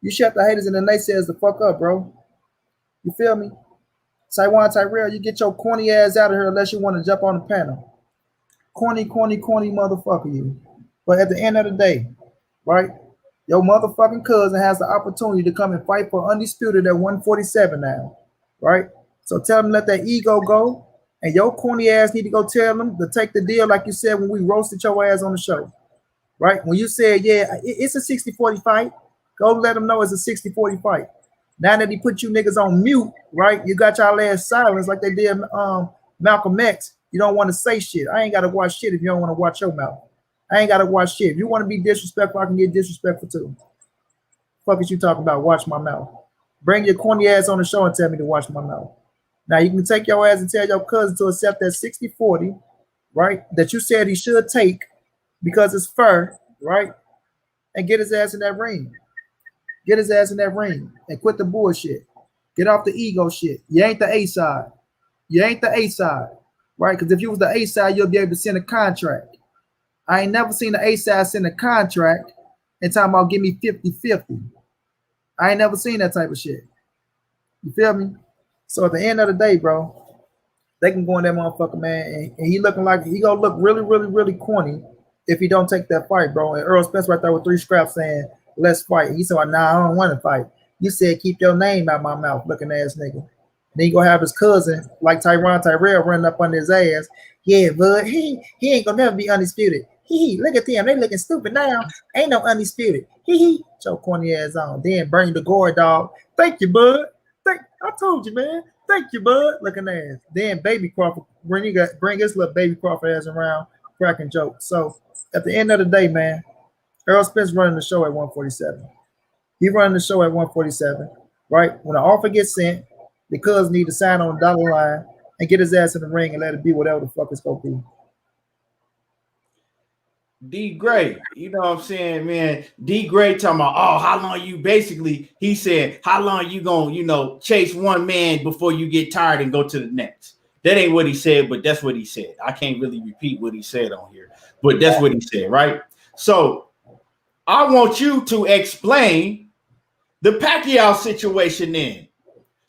You shut the haters and the naysayers the fuck up, bro. You feel me? Tyrell, you get your corny ass out of here unless you want to jump on the panel. Corny motherfucker, you. But at the end of the day, right, your motherfucking cousin has the opportunity to come and fight for undisputed at 147 now, right? So tell them let that ego go, and your corny ass need to go tell them to take the deal like you said when we roasted your ass on the show, right? When you said, yeah, it's a 60-40 fight, go let them know it's a 60-40 fight. Now that he put you niggas on mute, right, you got y'all ass silence like they did Malcolm X. You don't want to say shit. I ain't got to watch shit if you don't want to watch your mouth. I ain't got to watch shit. If you want to be disrespectful, I can get disrespectful too. Fuck is you talking about? Watch my mouth. Bring your corny ass on the show and tell me to watch my mouth. Now you can take your ass and tell your cousin to accept that 60-40, right, that you said he should take because it's fair, right, and get his ass in that ring. Get his ass in that ring and quit the bullshit. Get off the ego shit. You ain't the A side. You ain't the A side, right? Because if you was the A side, you'll be able to send a contract. I ain't never seen the A side send a contract and talking about give me 50-50. I ain't never seen that type of shit. You feel me? So at the end of the day, bro, they can go in that motherfucker, man, and he looking like he gonna look really corny if he don't take that fight, bro. And Errol Spence right there with 3 scraps saying, let's fight. He said, nah, I don't want to fight. You said keep your name out my mouth, looking ass nigga. Then you gonna have his cousin, like Tyrell running up on his ass. Yeah, bud, he ain't gonna never be undisputed. Look at them, they looking stupid now. Ain't no undisputed. Your corny ass on. Then burn the gourd, dog. Thank you, bud. I told you, man. Thank you, bud. Looking ass. Then baby Crawford, bring his little baby Crawford ass around, cracking jokes. So at the end of the day, man, Errol Spence running the show at 147. He running the show at 147, right? When the offer gets sent, the cuz need to sign on the dollar line and get his ass in the ring and let it be whatever the fuck it's gonna be. D Gray, you know what I'm saying, man? D Gray talking about, oh, how long you basically, he said, how long you gonna, chase one man before you get tired and go to the next? That ain't what he said, but that's what he said. I can't really repeat what he said on here, but that's what he said, right? So I want you to explain the Pacquiao situation then.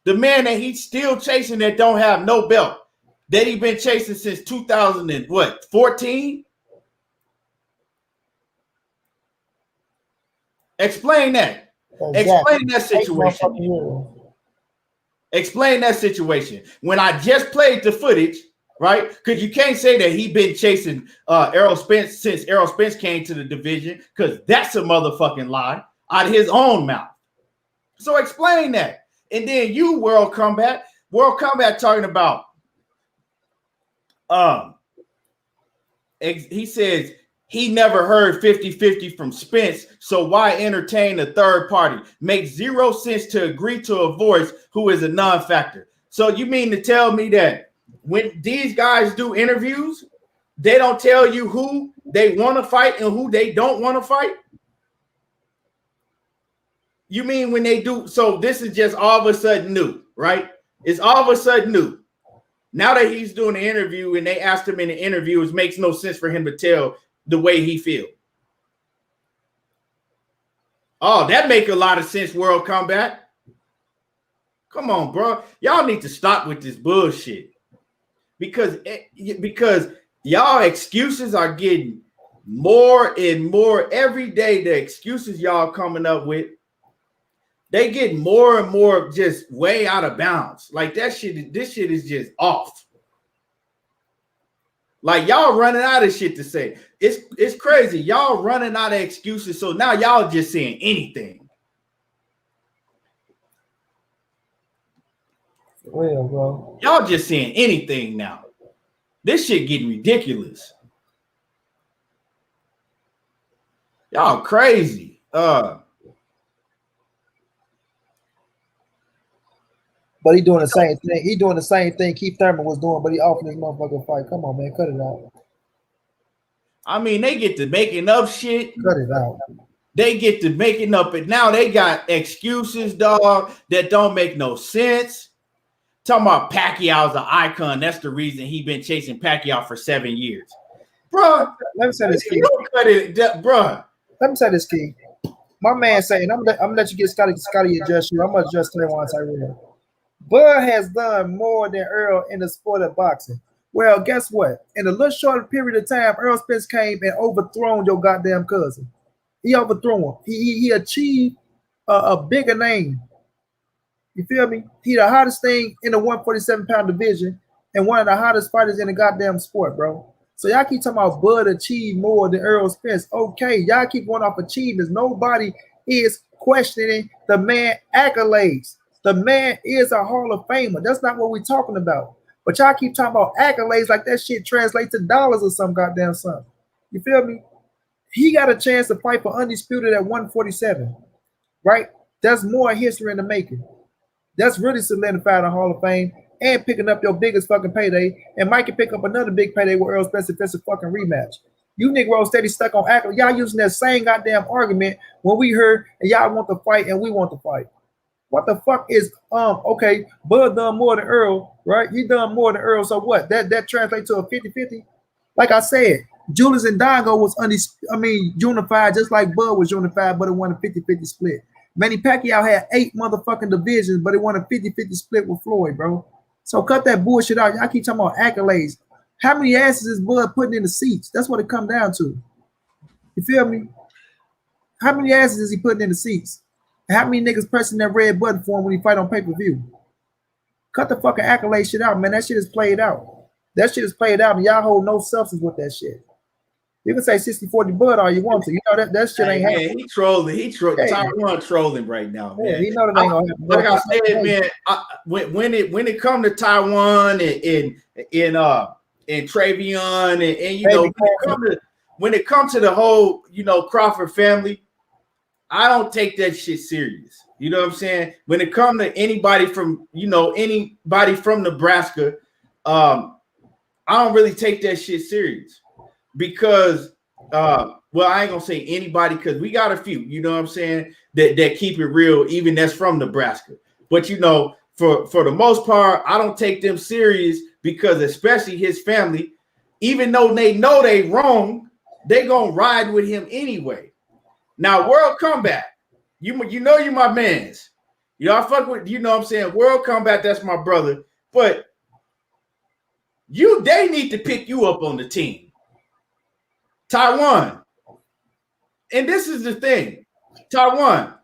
The man that he's still chasing that don't have no belt, that he been chasing since 2014? Explain that. Exactly. Explain that situation. Explain that situation. When I just played the footage, right? Because you can't say that he been chasing Errol Spence since Errol Spence came to the division, because that's a motherfucking lie out of his own mouth. So explain that. And then you, World Combat talking about he says he never heard 50-50 from Spence, so why entertain a third party? Makes zero sense to agree to a voice who is a non-factor. So you mean to tell me that when these guys do interviews, they don't tell you who they want to fight and who they don't want to fight? You mean when they do? So this is just all of a sudden new, right? It's all of a sudden new. Now that he's doing the interview and they asked him in the interview, it makes no sense for him to tell the way he feels. Oh, that make a lot of sense, World Combat. Come on, bro. Y'all need to stop with this bullshit. Because y'all excuses are getting more and more every day. The excuses y'all coming up with, they get more and more just way out of bounds. Like that shit, this shit is just off. Like y'all running out of shit to say. It's crazy. Y'all running out of excuses. So now y'all just saying anything. Well, bro. Y'all just saying anything now. This shit getting ridiculous. Y'all crazy. But he doing the same thing. He doing the same thing Keith Thurman was doing, but he offering his motherfucking fight. Come on, man, cut it out. I mean, they get to making up shit. Cut it out. They get to making up it. Now they got excuses, dog, that don't make no sense. Talking about Pacquiao's an icon. That's the reason he been chasing Pacquiao for 7 years. Bro, let me say this, Key. Don't cut it, bro. Let me say this, Key. My man saying, I'm gonna let you get Scotty adjust you. I'm gonna adjust Tyrone Tyrell. Bud has done more than Earl in the sport of boxing. Well, guess what? In a little short period of time, Errol Spence came and overthrown your goddamn cousin. He overthrew him. He achieved a bigger name. You feel me? He the hottest thing in the 147-pound division and one of the hottest fighters in the goddamn sport, bro. So y'all keep talking about Bud achieved more than Errol Spence. Okay, y'all keep going off achievements. Nobody is questioning the man accolades. The man is a Hall of Famer. That's not what we're talking about. But y'all keep talking about accolades like that shit translates to dollars or some goddamn something. You feel me? He got a chance to fight for undisputed at 147, right? That's more history in the making. That's really solidified the Hall of Fame and picking up your biggest fucking payday. And Mike can pick up another big payday with Errol Spence if it's a fucking rematch. You niggas steady stuck on accolades. Y'all using that same goddamn argument when we heard and y'all want to fight and we want to fight. What the fuck is okay, Bud done more than Earl, right? He done more than Earl, so what? That translates to a 50-50? Like I said, Julius and Dongo was unified just like Bud was unified, but it won a 50-50 split. Manny Pacquiao had 8 motherfucking divisions, but it won a 50-50 split with Floyd, bro. So cut that bullshit out. Y'all keep talking about accolades. How many asses is Bud putting in the seats? That's what it comes down to. You feel me? How many asses is he putting in the seats? How many niggas pressing that red button for him when he fight on pay-per-view? Cut the fucking accolade shit out, man. That shit is played out. That shit is played out, and y'all hold no substance with that shit. You can say 60-40 Bud all you want to. You know that shit ain't happening. He trolling. Tyrone trolling right now, man. Yeah, he know that ain't gonna happen. Like I said, man, when it come to Taiwan and Travion and you know when it comes to the whole Crawford family, I don't take that shit serious. You know what I'm saying? When it comes to anybody from Nebraska, I don't really take that shit serious because, I ain't gonna say anybody because we got a few, you know what I'm saying, that keep it real, even that's from Nebraska. But for the most part, I don't take them serious because especially his family, even though they know they wrong, they gonna ride with him anyway. Now, World Combat, you my mans. I fuck with, what I'm saying? World Combat, that's my brother. But they need to pick you up on the team. Taiwan. And this is the thing. Taiwan,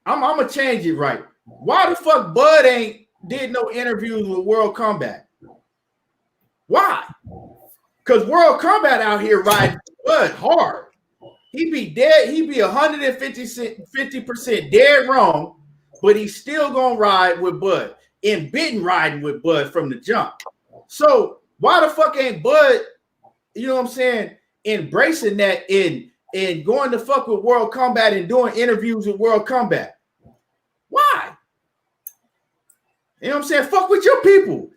I'm going to change it right. Why the fuck Bud ain't did no interviews with World Combat? Why? Because World Combat out here riding Bud hard. He be dead. He be 150% dead wrong, but he's still gonna ride with Bud and been riding with Bud from the jump. So why the fuck ain't Bud, embracing that and going to fuck with World Combat and doing interviews with World Combat? Why? You know what I'm saying? Fuck with your people.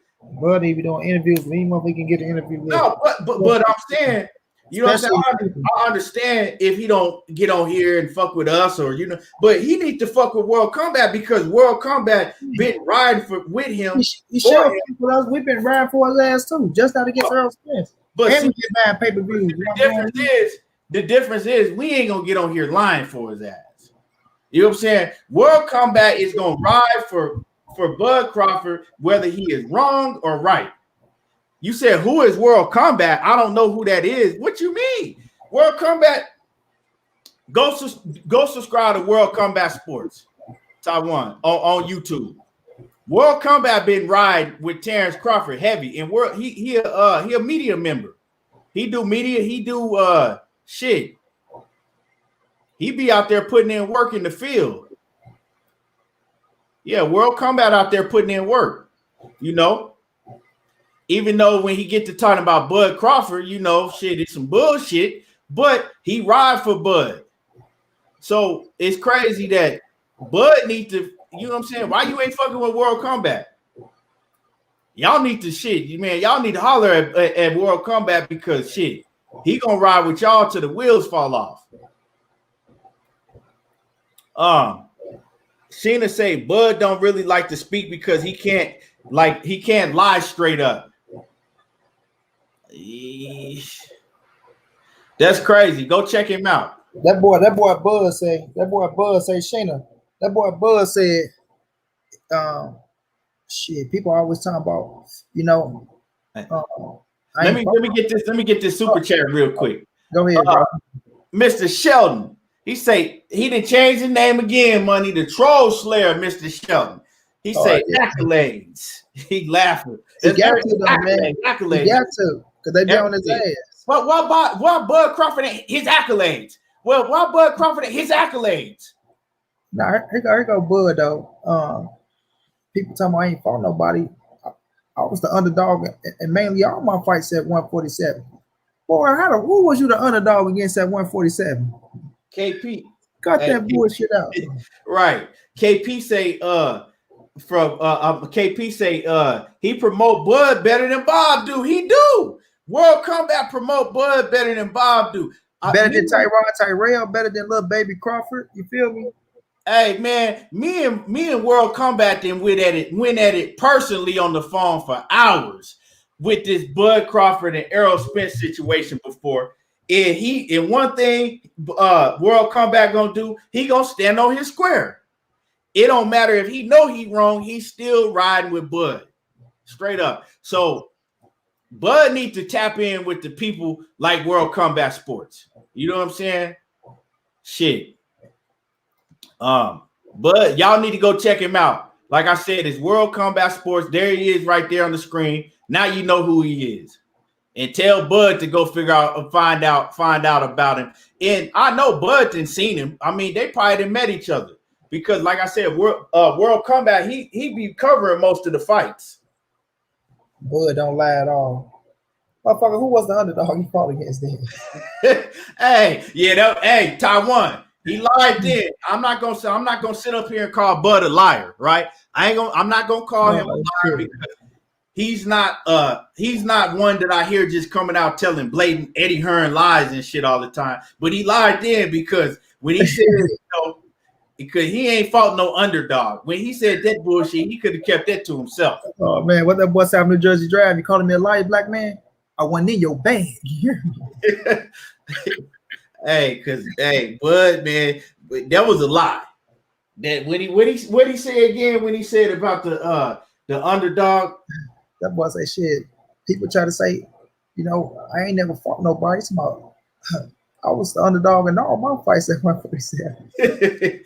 Bud ain't be doing interviews with him. He can get an interview with. No, but I'm saying. You know what I'm saying? I understand if he don't get on here and fuck with us or but he needs to fuck with World Combat because World Combat been riding with him. He sure with us. We've been riding for his ass too, just not against Errol Spence. But we get buying pay-per-views. The difference is we ain't gonna get on here lying for his ass. You know what I'm saying? World Combat is gonna ride for Bud Crawford, whether he is wrong or right. You said, who is World Combat? I don't know who that is. What you mean? World Combat, go subscribe to World Combat Sports, Taiwan, on YouTube. World Combat been riding with Terence Crawford heavy, and he a media member. He do media, he do shit. He be out there putting in work in the field. Yeah, World Combat out there putting in work. You know, even though when he get to talking about Bud Crawford, you know, shit, it's some bullshit, but he ride for Bud. So it's crazy that Bud need to, you know what I'm saying? Why you ain't fucking with World Combat? Y'all need to shit, man. Y'all need to holler at World Combat because shit, he gonna ride with y'all till the wheels fall off. Sheena say Bud don't really like to speak because he can't lie straight up. Eesh. That's crazy. Go check him out. That boy Bud say, Shayna, that boy Bud said, shit, people always talking about, you know. Let me get this super chat real quick. Go ahead, bro. Mr. Sheldon, he say he didn't change his name again, money. The troll slayer, Mr. Sheldon. He say accolades. He laughing. He got to, though, man. Accolades. He got to, because they be on his ass. Why Bud Crawford and his accolades? Well, why Bud Crawford and his accolades? Nah, here go Bud though. People tell me I ain't fought nobody. I was the underdog, and mainly all my fights at 147. Boy, who was you the underdog against at 147? KP. Cut that bullshit out. Right. KP say KP say he promote Bud better than Bob do. He do. World Combat promote Bud better than Bob do. Better than Tyrell, better than little baby Crawford. You feel me? Hey man, me and World Combat then went at it personally on the phone for hours with this Bud Crawford and Errol Spence situation before. And one thing World Combat gonna do, he gonna stand on his square. It don't matter if he know he wrong, he's still riding with Bud. Straight up. So Bud need to tap in with the people like World Combat Sports. You know what I'm saying? Shit. But y'all need to go check him out. Like I said, it's World Combat Sports. There he is right there on the screen. Now you know who he is. And tell Bud to go find out about him. And I know Bud didn't seen him. I mean, they probably didn't met each other. Because like I said, World Combat, he be covering most of the fights. Bud don't lie at all. Motherfucker, who was the underdog he fought against then? Hey, Taiwan. He lied then. I'm not gonna sit up here and call Bud a liar, right? I'm not gonna call him a liar because he's not one that I hear just coming out telling blatant Eddie Hearn lies and shit all the time. But he lied then because when he said, because he ain't fought no underdog. When he said that bullshit, he could have kept that to himself. Oh man, what that boy said on New Jersey Drive? You calling me a liar, black man? I wasn't in your band. Bud, man, that was a lie. That what he say again when he said about the underdog? That boy say shit. People try to say, you know, I ain't never fought nobody. It's about I was the underdog in all my fights at 147.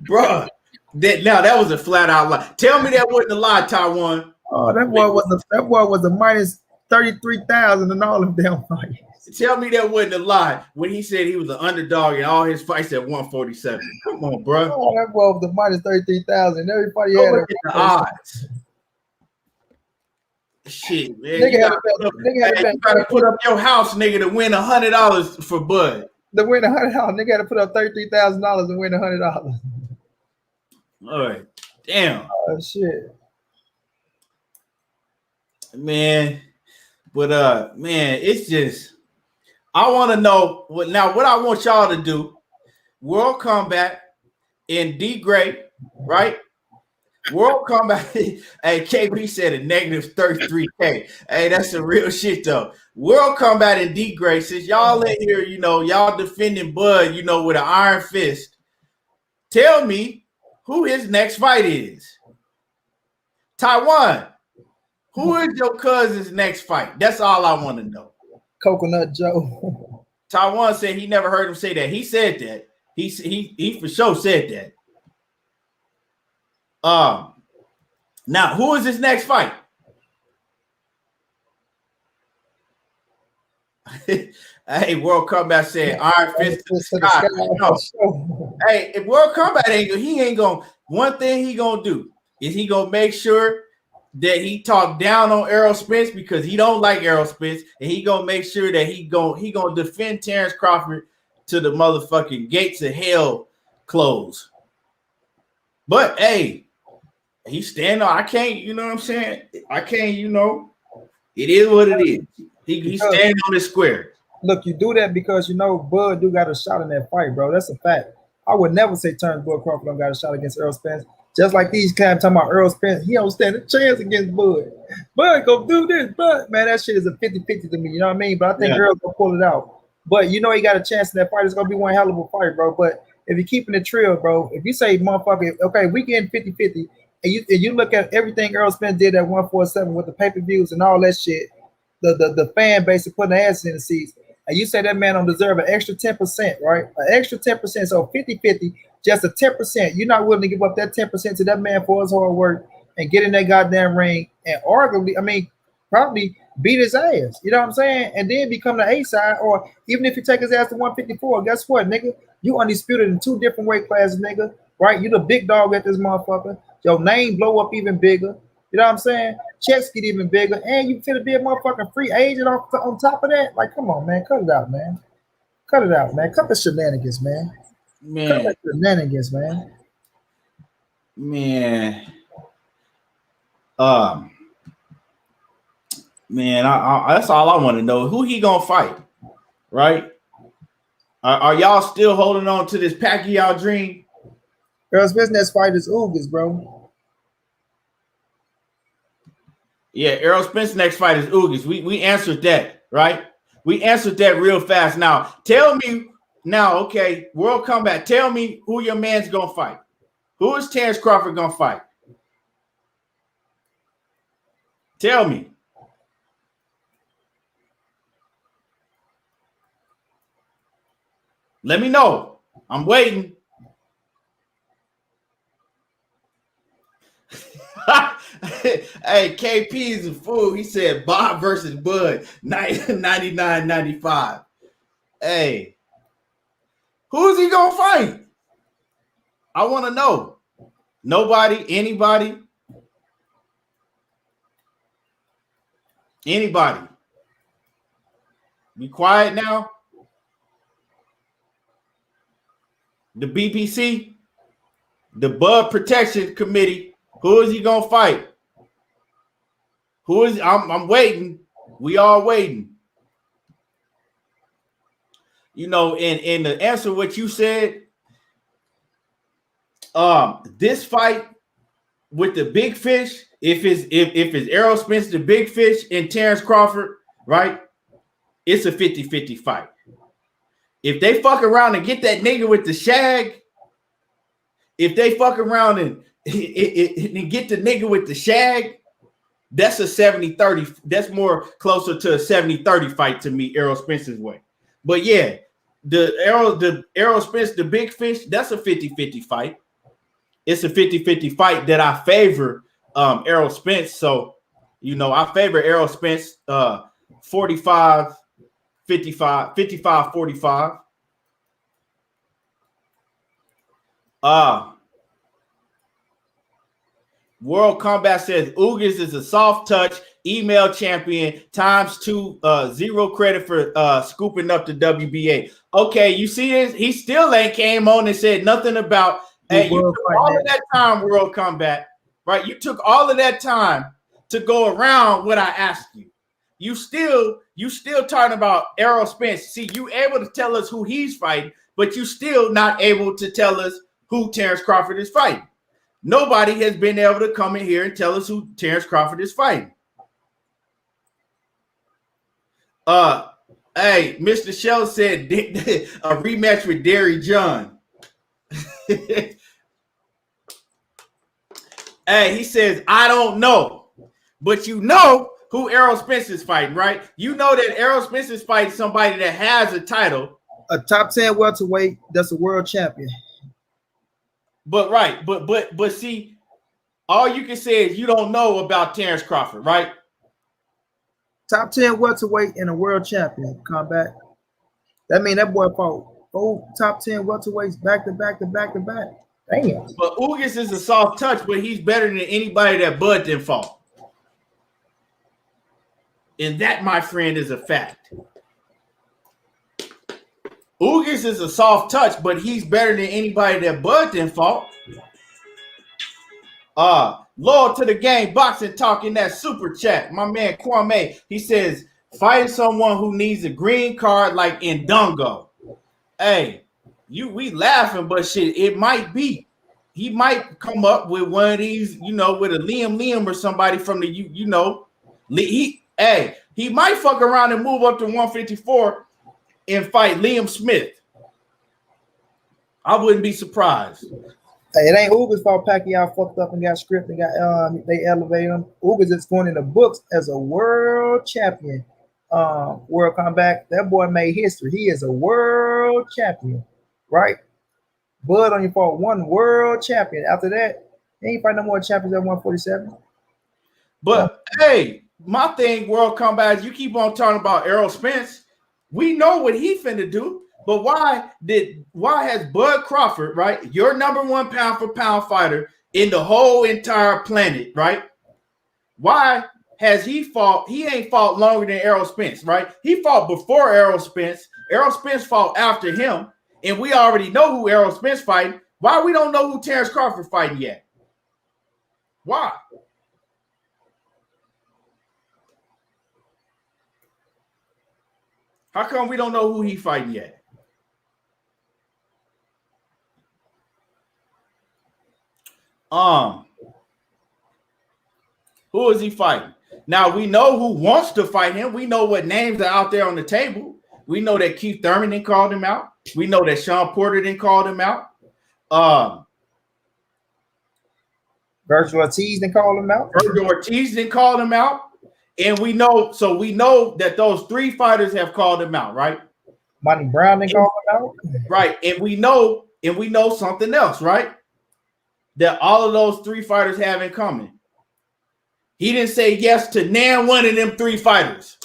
Bro, that was a flat out lie. Tell me that wasn't a lie, Taiwan. Oh, that boy was a minus 33,000 in all of them fights. Tell me that wasn't a lie when he said he was an underdog in all his fights at 147. Come on, bro. Oh, that boy was the minus 33,000. Everybody had the odds. Shit, man. You gotta put up your house, nigga, to win $100 for Bud. To win $100, nigga had to put up $33,000 and win $100. All right, damn. Oh shit, man. But man, it's just. I want to know what I want y'all to do. World Combat in D Gray, right? World Combat. Hey, KB said a negative 33K. Hey, that's some real shit though. World Combat in D Gray. Since y'all in here, you know, y'all defending Bud, you know, with an iron fist. Tell me who his next fight is. Taiwan. Who is your cousin's next fight? That's all I want to know. Coconut Joe. Taiwan said he never heard him say that. He said that. He for sure said that. Now who is his next fight? Hey, World Combat said Iron Fist to the sky. No. Hey, if World Combat ain't gonna, one thing he gonna do is he gonna make sure that he talked down on Errol Spence because he don't like Errol Spence, and he gonna make sure that he gonna defend Terence Crawford to the motherfucking gates of hell close. But hey, he's standing on. I can't, you know what I'm saying? I can't, you know, it is what it is. He's standing on the square. Look, you do that because you know Bud do got a shot in that fight, bro. That's a fact. I would never say Terence Bud Crawford don't got a shot against Errol Spence. Just like these guys talking about Errol Spence, he don't stand a chance against Bud. Bud go do this, but man, that shit is a 50-50 to me. You know what I mean? But I think Errol gonna pull it out. But you know he got a chance in that fight. It's gonna be one hell of a fight, bro. But if you're keeping it trill, bro, if you say motherfucker, okay, we getting 50-50, and you look at everything Errol Spence did at 147 with the pay-per-views and all that shit, the fan base is putting their asses in the seats. And you say that man don't deserve an extra 10%, right? An extra 10%. So 50-50, just a 10%. You're not willing to give up that 10% to that man for his hard work and get in that goddamn ring and arguably, I mean, probably beat his ass. You know what I'm saying? And then become the A side, or even if you take his ass to 154, guess what, nigga? You undisputed in 2 different weight classes, nigga. Right? You the big dog at this motherfucker. Your name blow up even bigger. You know what I'm saying? Checks get even bigger, and you finna be a motherfucking free agent on top of that. Like, come on, man, cut it out, man. Cut it out, man. Cut the shenanigans, man. Cut the shenanigans, man. Man, that's all I want to know. Who he gonna fight, right? Are y'all still holding on to this Pacquiao dream? Errol Spence next fight is Ugas, bro. Yeah, Errol Spence next fight is Ugas. We answered that, right? We answered that real fast. Now, tell me now, okay, World Combat, tell me who your man's gonna fight. Who is Terence Crawford gonna fight? Tell me. Let me know. I'm waiting. Hey, KP is a fool. He said Bob versus Bud, 99-95. Hey, who's he gonna fight? I want to know. Nobody, anybody, anybody. Be quiet now. The BPC, the Bud Protection Committee. Who is he gonna fight? Who is? I'm waiting. We all waiting. You know, in the answer what you said, this fight with the big fish, if it's Errol Spence, the big fish, and Terence Crawford, right? It's a 50-50 fight. If they fuck around and get that nigga with the shag, if they fuck around and get the nigga with the shag, that's a 70-30. That's more closer to a 70-30 fight to me, Errol Spence's way. But yeah, the Errol Spence, the big fish, that's a 50-50 fight. It's a 50-50 fight that I favor Errol Spence. So, you know, I favor Errol Spence 45-55, 55-45. World Combat says Ugas is a soft touch email champion ×2, 0 credit for scooping up the WBA. Okay, you see this? He still ain't came on and said nothing about, hey, you took all of that time, World Combat, right? You took all of that time to go around what I asked you. You still talking about Errol Spence. See, you able to tell us who he's fighting, but you still not able to tell us who Terence Crawford is fighting. Nobody has been able to come in here and tell us who Terence Crawford is fighting. Hey, Mr. Shell said a rematch with Derry John. Hey, he says, I don't know. But you know who Errol Spence is fighting, right? You know that Errol Spence is fighting somebody that has a title. A top 10 welterweight that's a world champion. But right, but see, all you can say is you don't know about Terence Crawford, right? Top 10 welterweight and a world champion. Combat. That mean that boy fought top 10 welterweights back to back to back to back. Damn. But Ugas is a soft touch, but he's better than anybody that Bud didn't fought. And that, my friend, is a fact. Ugas is a soft touch, but he's better than anybody that Bud then fought. Loyal to the game, boxing talk in that super chat. My man Kwame, he says, fighting someone who needs a green card like Ndongo. Hey, we laughing, but shit, it might be. He might come up with one of these, with a Liam or somebody from the, he might fuck around and move up to 154 and fight Liam Smith. I wouldn't be surprised. Hey, it ain't Ugas fault Pacquiao fucked up and got scripted and got they elevated him. Ugas is going in the books as a world champion. World comeback. That boy made history. He is a world champion, right? Bud only fought one world champion. After that, he ain't fight no more champions at 147. But hey, my thing, world comeback, you keep on talking about Errol Spence. We know what he finna do. But why has Bud Crawford, right, your number one pound for pound fighter in the whole entire planet, right? Why has he fought? He ain't fought longer than Errol Spence, right? He fought before Errol Spence. Errol Spence fought after him, and we already know who Errol Spence fighting. Why we don't know who Terence Crawford fighting yet? Why? How come we don't know who he fighting yet? Who is he fighting? Now we know who wants to fight him. We know what names are out there on the table. We know that Keith Thurman didn't call him out. We know that Sean Porter didn't call him out. Virgil Ortiz didn't call him out. Virgil Ortiz didn't call him out. And we know that those three fighters have called him out, right? Monty Brown didn't call him out. Right. And we know something else, right? That all of those three fighters have in common. He didn't say yes to nan one of them three fighters.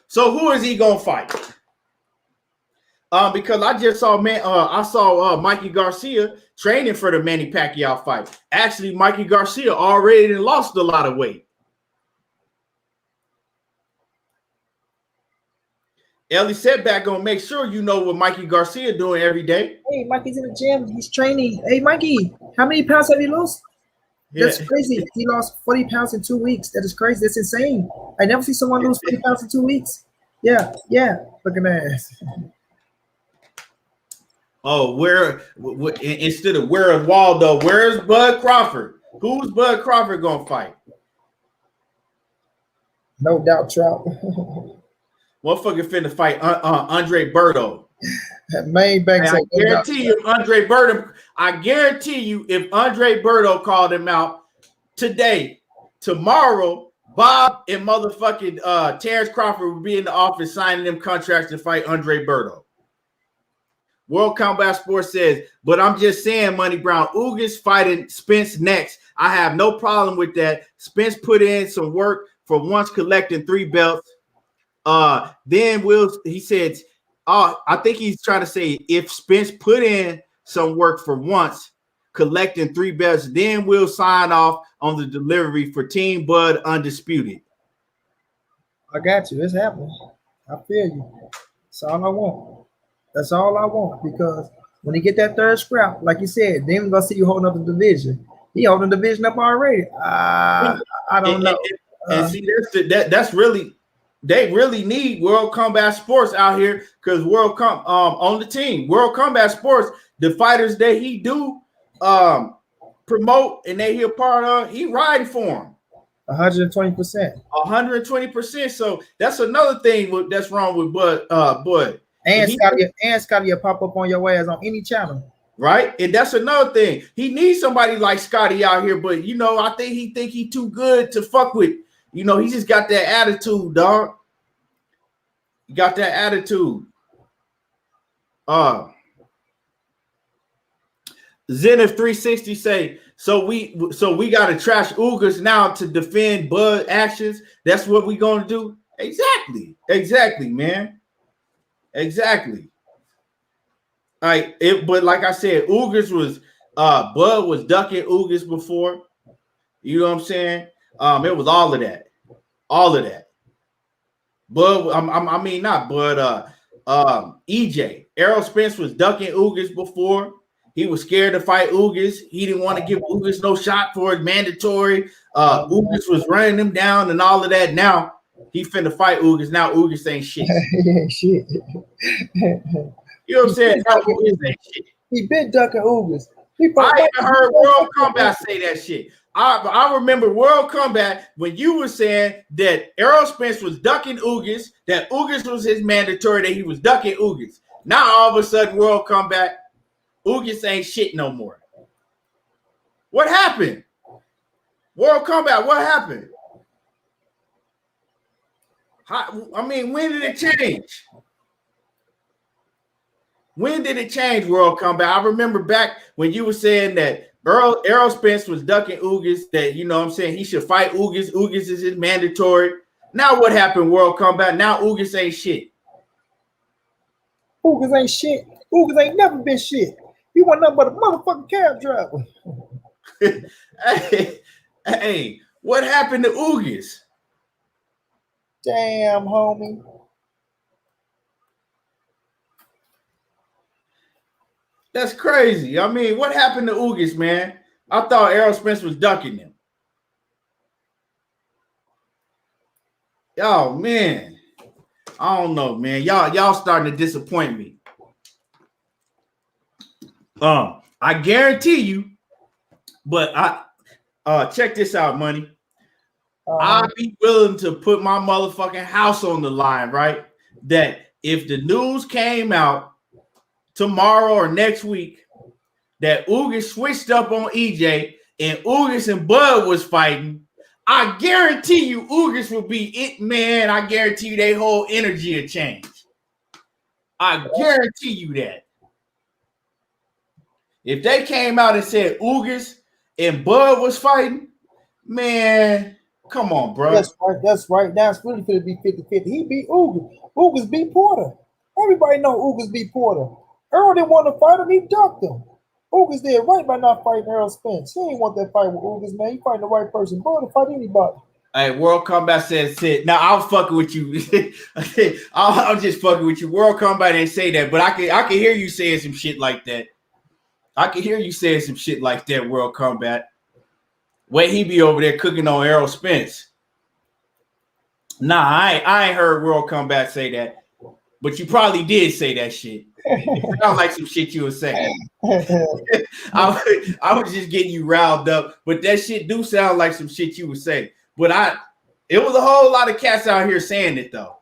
So who is he gonna fight? Because I just saw Mikey Garcia training for the Manny Pacquiao fight. Actually, Mikey Garcia already lost a lot of weight. Ellie Setback gonna make sure you know what Mikey Garcia doing every day. Hey, Mikey's in the gym. He's training. Hey, Mikey, how many pounds have you lost? That's crazy. He lost 40 pounds in 2 weeks. That is crazy. That's insane. I never see someone lose 40 pounds in 2 weeks. Yeah. Look at that. Oh, instead of where is Waldo? Where's Bud Crawford? Who's Bud Crawford gonna fight? No doubt, Trout. Motherfucker finna fight Andre Berto. Main bank. I guarantee you, I guarantee you, if Andre Berto called him out today, tomorrow, Bob and motherfucking Terence Crawford will be in the office signing them contracts to fight Andre Berto. World Combat Sports says, but I'm just saying, Money Brown, Ugas fighting Spence next. I have no problem with that. Spence put in some work for once collecting 3 belts. Then he said, I think he's trying to say if Spence put in some work for once collecting 3 belts, then we'll sign off on the delivery for Team Bud Undisputed. I got you. It's happening. I feel you. That's all I want. That's all I want, because when he get that third scrap, like you said, then we're gonna see you holding up the division. He holding the division up already. I don't know. And see, that's really. They really need World Combat Sports out here, because on the team, World Combat Sports, the fighters that he do promote and they hear part of, he riding for them. 120%. 120%. So that's another thing that's wrong with Bud. And Scotty will pop up on your ass on any channel. Right? And that's another thing. He needs somebody like Scotty out here, but I think he too good to fuck with. He just got that attitude, dog. He got that attitude. Zenith 360 say, so we got to trash Ugas now to defend Bud actions. That's what we gonna do. Exactly, man. Exactly. But like I said, Ugas was Bud was ducking Ugas before. You know what I'm saying? It was all of that. Bud, I mean not Bud. EJ. Errol Spence was ducking Ugas before. He was scared to fight Ugas. He didn't want to give Ugas no shot for it mandatory. Ugas was running him down and all of that. Now he finna fight Ugas. Now Ugas ain't shit. Shit. You know what I'm saying? Now Ugas ain't shit. He been ducking Ugas. I even heard World Combat say that shit. I remember World Combat when you were saying that Errol Spence was ducking Ugas, that Ugas was his mandatory, that he was ducking Ugas. Now all of a sudden, World Combat, Ugas ain't shit no more. What happened? World Combat, what happened? I mean, when did it change? When did it change, World Combat? I remember back when you were saying that Errol Spence was ducking Ugas, that, you know what I'm saying, he should fight Ugas. Ugas is his mandatory. Now what happened, World Combat? Now Ugas ain't shit. Ugas ain't shit. Ugas ain't never been shit. He wasn't nothing but a motherfucking cab driver. hey, what happened to Ugas? Damn, homie. That's crazy. I mean, what happened to Ugas, man? I thought Errol Spence was ducking him. Oh, man. I don't know, man. Y'all starting to disappoint me. I guarantee you, but I check this out, money. I'd be willing to put my motherfucking house on the line, right? That if the news came out tomorrow or next week that Ugas switched up on EJ and Ugas and Bud was fighting, I guarantee you Ugas will be it, man. I guarantee you their whole energy will change. I guarantee you that. If they came out and said Ugas and Bud was fighting, man, come on, bro. That's right. Now it's really going to be 50-50. He beat Ugas. Ugas beat Porter. Everybody know Ugas beat Porter. Errol didn't want to fight him. He ducked him. Ugas did right by not fighting Errol Spence. He ain't want that fight with Ugas, man. He fighting the right person. Bud to fight anybody. Hey, World Combat says sit. Now I'm fucking with you. I'm just fucking with you. World Combat ain't say that, but I can hear you saying some shit like that. I can hear you saying some shit like that, World Combat. Wait, he be over there cooking on Errol Spence. Nah, I ain't heard World Combat say that, but you probably did say that shit. It sounds like some shit you were saying. I was just getting you riled up, but that shit do sound like some shit you would say. But it was a whole lot of cats out here saying it though.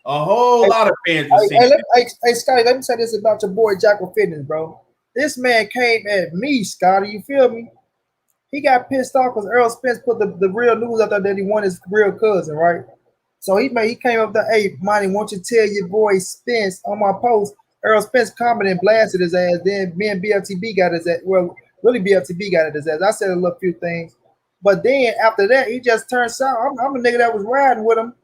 A whole lot of fans were saying it. Hey, Scotty, let me say this about your boy Jocko Fitness, bro. This man came at me, Scotty. You feel me? He got pissed off because Errol Spence put the real news out there that he won his real cousin, right? So he came up there, hey, Monty, won't you tell your boy Spence on my post? Errol Spence commented and blasted his ass. Then me and BFTB got his ass. Well, really BFTB got his ass. I said a little few things. But then after that, he just turned sour. I'm a nigga that was riding with him,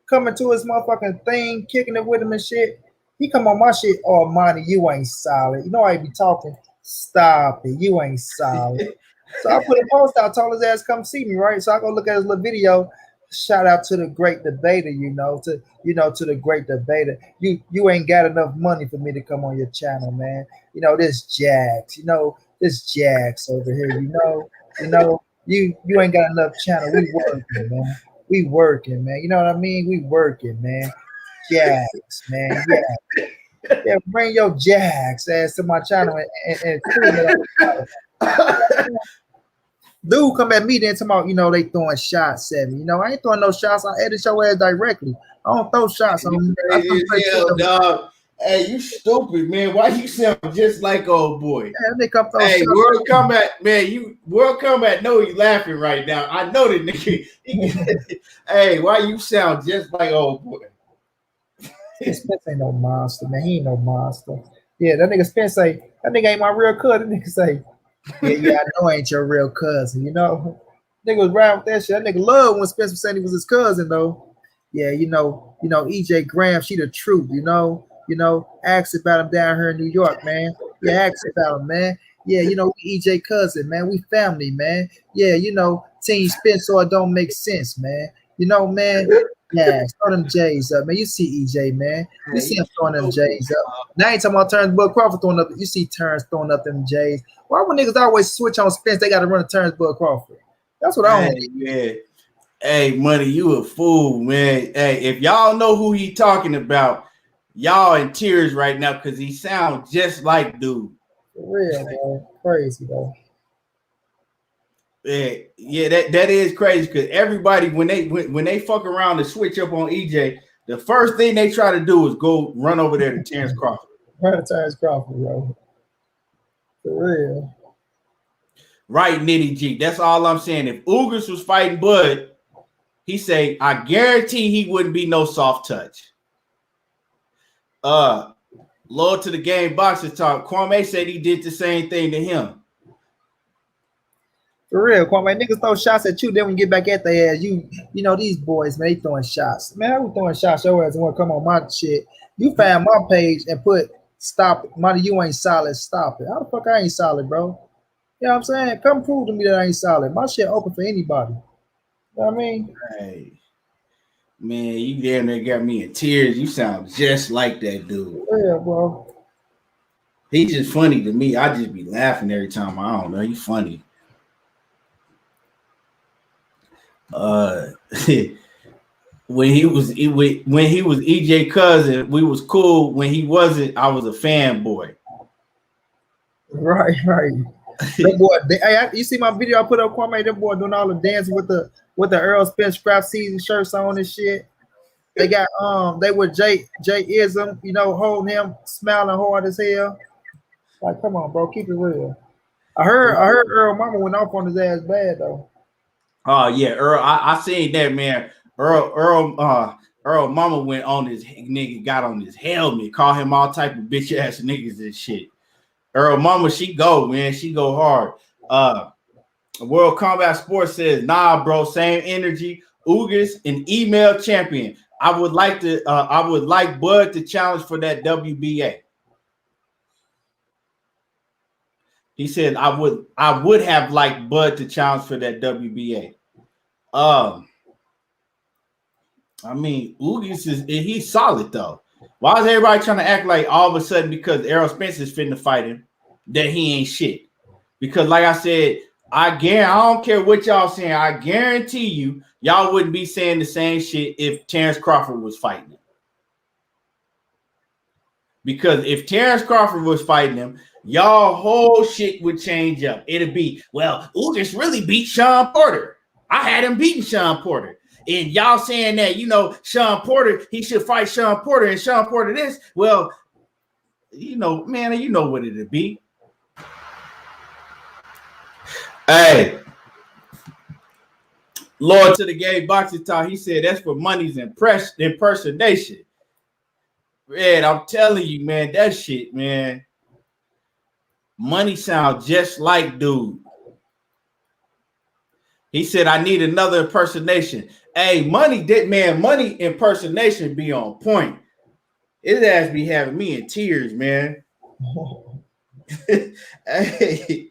coming to his motherfucking thing, kicking it with him and shit. He come on my shit, oh, Monty, you ain't solid. You know I be talking. Stop it. You ain't solid. So I put a post out, told his ass come see me, right? So I go look at his little video. Shout out to the great debater, to the great debater. You ain't got enough money for me to come on your channel, man. This Jax, this Jax over here, you ain't got enough channel. We working, man. We working, man. You know what I mean? We working, man. Jax, man. Yeah, bring your Jax ass to my channel and dude come at me then talking about, they throwing shots at me. I ain't throwing no shots. I edit your ass directly. I don't throw shots on you. Hell, dog. Hey, you stupid, man. Why you sound just like old boy? Hey, World Combat, man. World Combat know you laughing right now. I know that nigga. Hey, why you sound just like old boy? Spence ain't no monster, man. He ain't no monster. Yeah, that nigga Spence say, that nigga ain't my real cousin. That nigga say, yeah, I know I ain't your real cousin, Nigga was riding with that shit. That nigga loved when Spence was saying he was his cousin, though. Yeah, EJ Graham, she the truth, ask about him down here in New York, man. Yeah, ask about him, man. Yeah, we EJ cousin, man. We family, man. Yeah, Team Spence, so it don't make sense, man. Man, Yeah, throw them J's up, man. You see EJ, man. You see him throwing them J's up. Now I ain't talking about Terence Bud Crawford throwing up. You see Terence throwing up them J's. Why when niggas always switch on Spence, they got to run to Terence Bud Crawford? That's what I don't get. Yeah. Hey, Money, you a fool, man. Hey, if y'all know who he talking about, y'all in tears right now because he sounds just like dude. For real, man. Crazy, though. Yeah, that is crazy because everybody when they fuck around and switch up on EJ, the first thing they try to do is go run over there to Terence Crawford. Run to Terence Crawford, bro. For real. Right, Nitty G. That's all I'm saying. If Ugas was fighting Bud, he say, I guarantee he wouldn't be no soft touch. Lord to the game boxer talk. Kwame said he did the same thing to him. For real, Kwame, niggas throw shots at you, then when you get back at their ass, you know these boys, man, they throwing shots. Man, I was throwing shots your ass and want to come on my shit. You found my page and put stop it. Money, you ain't solid, stop it. How the fuck I ain't solid, bro? You know what I'm saying? Come prove to me that I ain't solid. My shit open for anybody. You know what I mean? Hey, man, you damn near got me in tears. You sound just like that dude. Yeah, bro. He's just funny to me. I just be laughing every time. I don't know. He's funny. When he was EJ cousin, we was cool. When he wasn't, I was a fanboy. Right. That boy, you see my video I put up, Kwame? That boy doing all the dancing with the Errol Spence scrap season shirts on and shit. They got they were Jay Ism, you know, holding him, smiling hard as hell. Like, come on, bro, keep it real. I heard Earl Mama went off on his ass bad though. Oh yeah, Earl. I seen that, man. Earl Mama went on his nigga, got on his helmet, called him all type of bitch ass niggas and shit. Earl Mama, she go, man. She go hard. World Combat Sports says, nah, bro, same energy. Ugas, an email champion. I would like Bud to challenge for that WBA. He said, I would have liked Bud to challenge for that WBA. I mean, Ugas he's solid though. Why is everybody trying to act like all of a sudden because Errol Spence is finna fight him that he ain't shit? Because like I said, I don't care what y'all saying. I guarantee you, y'all wouldn't be saying the same shit if Terence Crawford was fighting him. Because if Terence Crawford was fighting him, y'all whole shit would change up. It'd be, well, Ugas really beat Sean Porter. I had him beating Sean Porter. And y'all saying that, you know, Sean Porter, he should fight Sean Porter and Sean Porter this. Well, you know, man, you know what it'd be. Hey, Lord to the game boxing talk, he said that's for money's impersonation. Man, I'm telling you, man, that shit, man. Money sounds just like dude. He said, I need another impersonation. Hey, money impersonation be on point. It has be having me in tears, man. hey,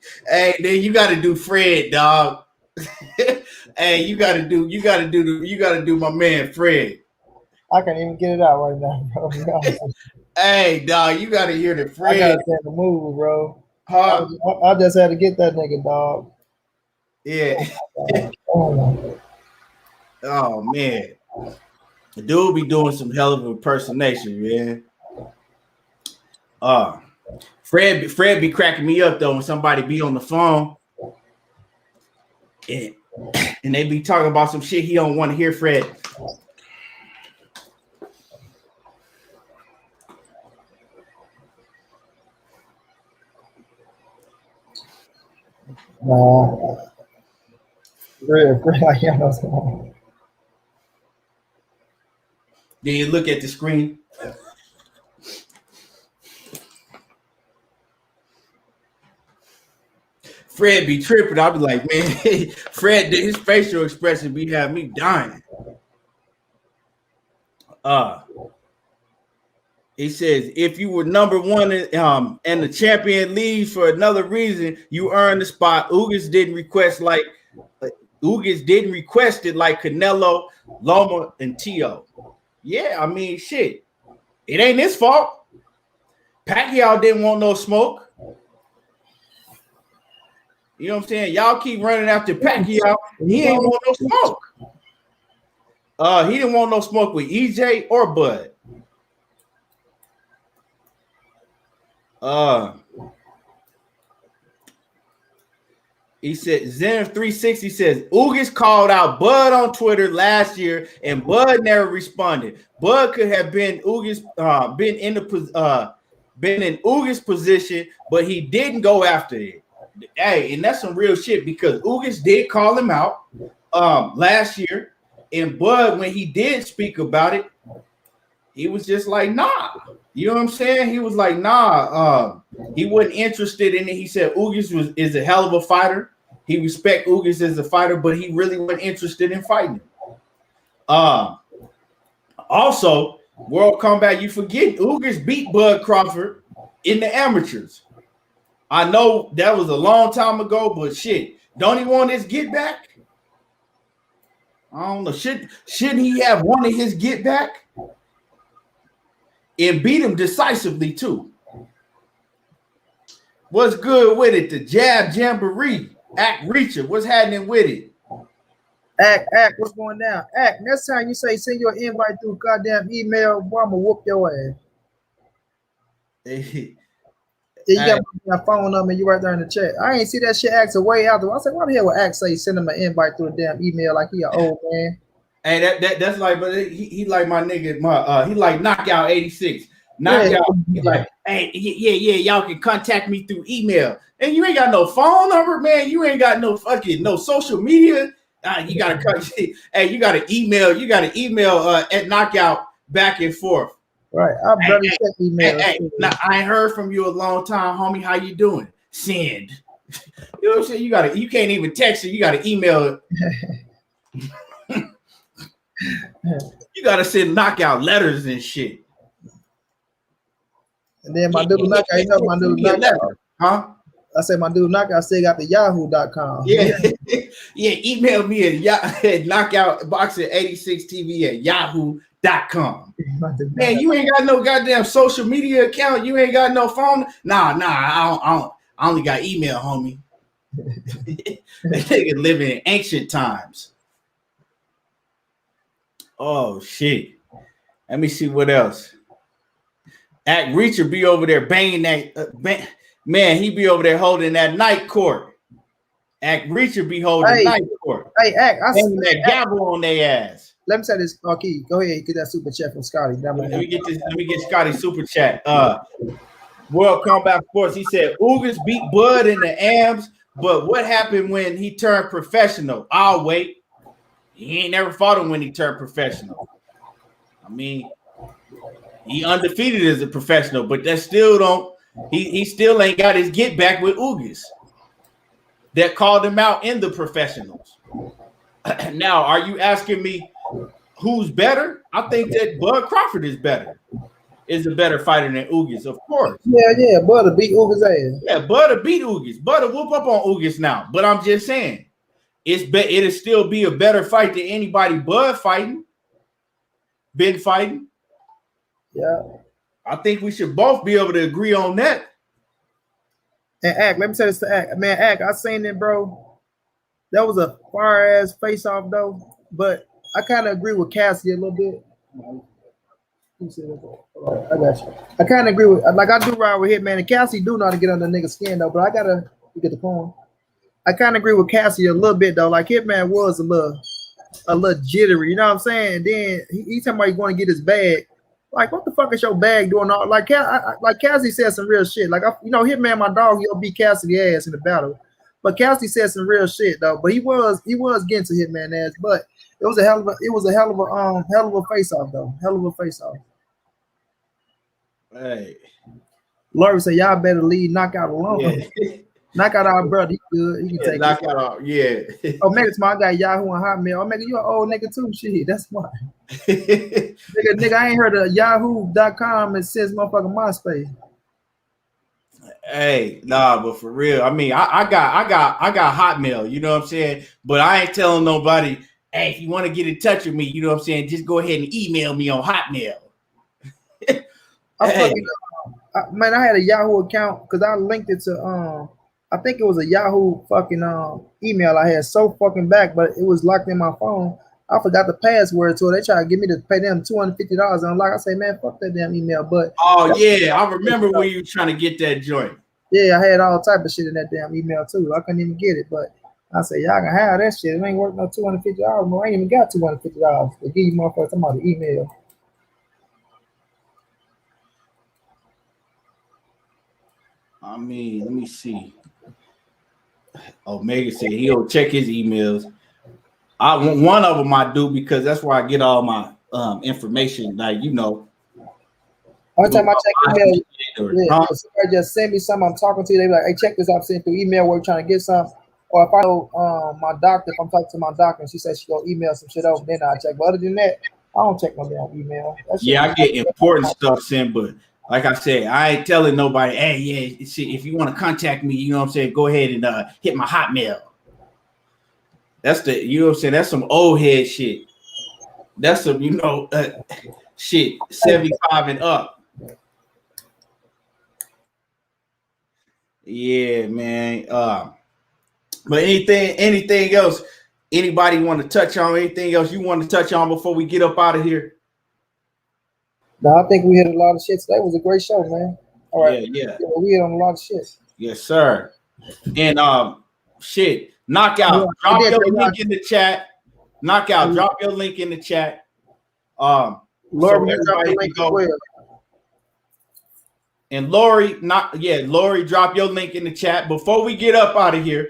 then you got to do Fred, dog. Hey, you got to do my man Fred. I can't even get it out right now, bro. Hey, dog, you got to hear the Fred. I got to the move, bro. I just had to get that nigga, dog. Yeah. Oh man, the dude be doing some hell of an impersonation, man. Fred be cracking me up though when somebody be on the phone and they be talking about some shit he don't want to hear. Fred. Fred, like you know what's going on. Then you look at the screen. Fred be tripping. I'll be like, man, Fred, his facial expression be having me dying. He says, if you were number one and the champion leaves for another reason, you earned the spot. Ugas didn't request like Ugas didn't request it like Canelo, Loma, and Tio. Yeah, I mean, shit. It ain't his fault. Pacquiao didn't want no smoke. You know what I'm saying? Y'all keep running after Pacquiao. He ain't want no smoke. He didn't want no smoke with EJ or Bud. He said, Zen360 says, Ugas called out Bud on Twitter last year, and Bud never responded. Bud could have been Ugas, been in Ugas' position, but he didn't go after it. Hey, and that's some real shit because Ugas did call him out last year, and Bud, when he did speak about it, he was just like, nah. You know what I'm saying? He was like, nah. He wasn't interested in it. He said Ugas is a hell of a fighter. He respect Ugas as a fighter, but he really wasn't interested in fighting. Also, World Combat, you forget Ugas beat Bud Crawford in the amateurs. I know that was a long time ago, but shit, don't he want his get back? I don't know. Shouldn't he have wanted his get back? And beat him decisively too. What's good with it? The Jab Jamboree. Act Reacher. What's happening with it? Act, what's going down? Act, next time you say send your invite through goddamn email, boy, I'm gonna whoop your ass. You got my phone number, you right there in the chat. I ain't see that shit Act way out there. I said, why the hell would Act say send him an invite through a damn email like he an old man? Hey, that's like, but he like my nigga, he like Knockout 86. Knockout, he like, hey, yeah, y'all can contact me through email. And you ain't got no phone number, man. You ain't got no fucking no social media. You gotta cut. Hey, you gotta email. You gotta email at Knockout back and forth. Right, I better check email. Hey, now, I ain't heard from you a long time, homie. How you doing? Send. You know what I'm saying? You can't even text it. You gotta email it. You gotta send Knockout letters and shit. And then my dude Knockout, you know my dude Knockout, huh? I said my dude Knockout still got the yahoo.com. Yeah, yeah. Email me at knockoutboxing86tv at yahoo.com. Man, you ain't got no goddamn social media account. You ain't got no phone. Nah. I only got email, homie. That nigga living in ancient times. Oh shit. Let me see what else. Act Reacher be over there banging that man, he be over there holding that night court. Act Reacher be holding night court. Hey, Act, I see that gavel on their ass. Let me say this. Okay, go ahead, get that super chat from Scotty. Let me get Scotty super chat. World Combat Sports. He said Ugas beat Bud in the AMs, but what happened when he turned professional? I'll wait. He ain't never fought him when he turned professional. I mean, he undefeated as a professional, but that still don't. He still ain't got his get back with Ugas. That called him out in the professionals. Now, are you asking me who's better? I think that Bud Crawford is better. Is a better fighter than Ugas, of course. Yeah, Bud will beat Ugas ass. Yeah, Bud will beat Ugas. Bud will whoop up on Ugas now. But I'm just saying, it'll still be a better fight than anybody Bud been fighting. Yeah. I think we should both be able to agree on that. And Act, let me say this to Act. Man, Act, I seen it, bro. That was a fire ass face off though. But I kind of agree with Cassie a little bit. I got you. I kind of agree with, like, I do ride with Hitman, and Cassie do know how to get under the nigga's skin though. But I gotta get the point. I kind of agree with Cassie a little bit though. Like Hitman was a little jittery, you know what I'm saying? And then he talking about he's going to get his bag. Like, what the fuck is your bag doing? All like Cassie said some real shit. Like, Hitman, my dog, he'll beat Cassidy ass in the battle. But Cassie said some real shit though. But he was getting to Hitman ass. But it was a hell of a face off though. Hell of a face off. Hey, Laurie said y'all better leave Knockout alone. Yeah. Knockout our brother, he good. He can take Knockout out. Yeah. Oh, Mega Smart got Yahoo and Hotmail. Oh, Mega, you an old nigga too. Shit, that's why. nigga, I ain't heard of Yahoo.com and since motherfucking MySpace. Hey, nah, but for real, I mean, I got Hotmail, you know what I'm saying? But I ain't telling nobody, hey, if you want to get in touch with me, you know what I'm saying, just go ahead and email me on Hotmail. Hey. Man, I had a Yahoo account because I linked it to I think it was a Yahoo fucking email I had so fucking back, but it was locked in my phone. I forgot the password to it. They tried to get me to pay them $250 and like I say, man, fuck that damn email. But oh yeah, I remember when you were trying to get that joint. Yeah, I had all type of shit in that damn email too. I couldn't even get it, but I said, y'all can have that shit. It ain't worth no $250. I ain't even got $250 to give you motherfuckers talking about the email. I mean, let me see. Omega said he'll check his emails. One of them I do because that's where I get all my information. Like, you know. Every time I check email, somebody just send me something I'm talking to you, they be like, hey, check this out, send through email where we're trying to get something. Or if I know my doctor, if I'm talking to my doctor and she says she gonna email some shit over, then I check. But other than that, I don't check no damn email. Yeah, I get important stuff sent, but like I said, I ain't telling nobody, hey, yeah, if you want to contact me, you know what I'm saying, go ahead and hit my Hotmail. That's the, you know what I'm saying, that's some old head shit. That's some, you know, shit, 75 and up. Yeah, man. But anything else? Anybody want to touch on? Anything else you want to touch on before we get up out of here? No, I think we hit a lot of shit. Today was a great show, man. All right. Yeah. We hit on a lot of shit. Yes, sir. And shit, knockout. Drop your link in the chat. Knockout. Drop your link in the chat. Lori, so everybody can go. And Lori, Lori, drop your link in the chat. Before we get up out of here,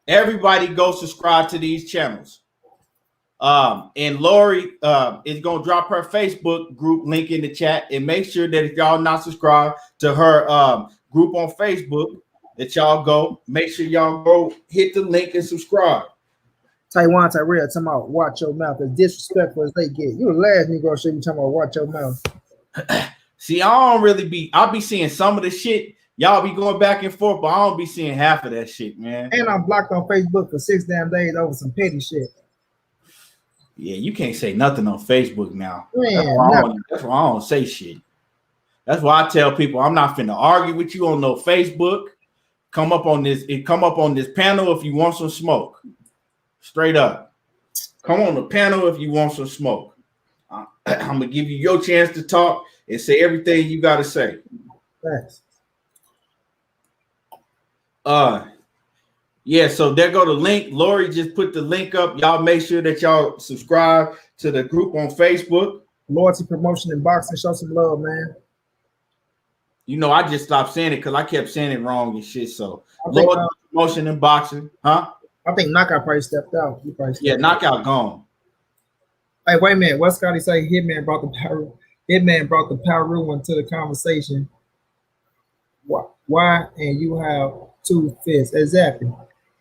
everybody go subscribe to these channels. And Lori is gonna drop her Facebook group link in the chat, and make sure that if y'all not subscribed to her group on Facebook, that y'all go make sure y'all go hit the link and subscribe. Taiwan Tyrell talking about watch your mouth, as disrespectful as they get. You the last Negro should be talking about watch your mouth. See, I'll be seeing some of the shit. Y'all be going back and forth, but I don't be seeing half of that shit, man. And I'm blocked on Facebook for 6 damn days over some petty shit. Yeah, you can't say nothing on Facebook now. Man, that's why I don't say shit. That's why I tell people I'm not finna argue with you on no Facebook. Come up on this panel if you want some smoke. Straight up. Come on the panel if you want some smoke. I'm gonna give you your chance to talk and say everything you gotta say. Thanks. Yeah, so there go the link. Lori just put the link up. Y'all make sure that y'all subscribe to the group on Facebook. Loyalty Promotion in Boxing. Show some love, man. You know, I just stopped saying it because I kept saying it wrong and shit. So Loyalty Promotion in Boxing, huh? I think Knockout probably stepped out. Knockout gone. Hey, wait a minute. What Scotty say? Hitman brought the power one to the conversation. Why? And you have 2 fists. Exactly.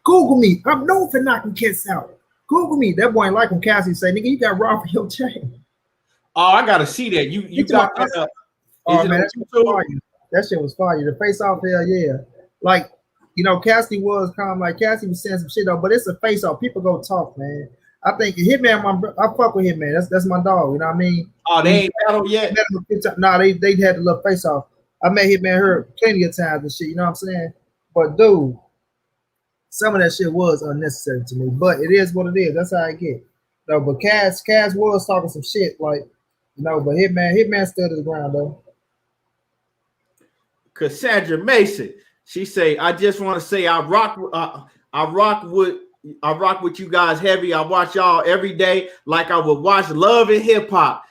Google me. I'm known for knocking kids out. Google me. That boy like him. Cassie say, nigga, you got robbed for your chain. Oh, I gotta see that. You got that. Oh man, that shit was fire. The face off, hell yeah. Like, you know, Cassie was kind of like Cassie was saying some shit though, but it's a face off. People go talk, man. I think Hitman, I fuck with Hitman. That's my dog. You know what I mean? Oh, they ain't battled yet. Nah, they had the little face off. I met Hitman her plenty of times and shit. You know what I'm saying? But dude, some of that shit was unnecessary to me. But it is what it is. That's how I get. No, but Cass was talking some shit, like, you know. But Hitman stood his ground though. Cassandra Mason, she say, I just want to say I rock with you guys heavy. I watch y'all every day like I would watch Love and Hip Hop.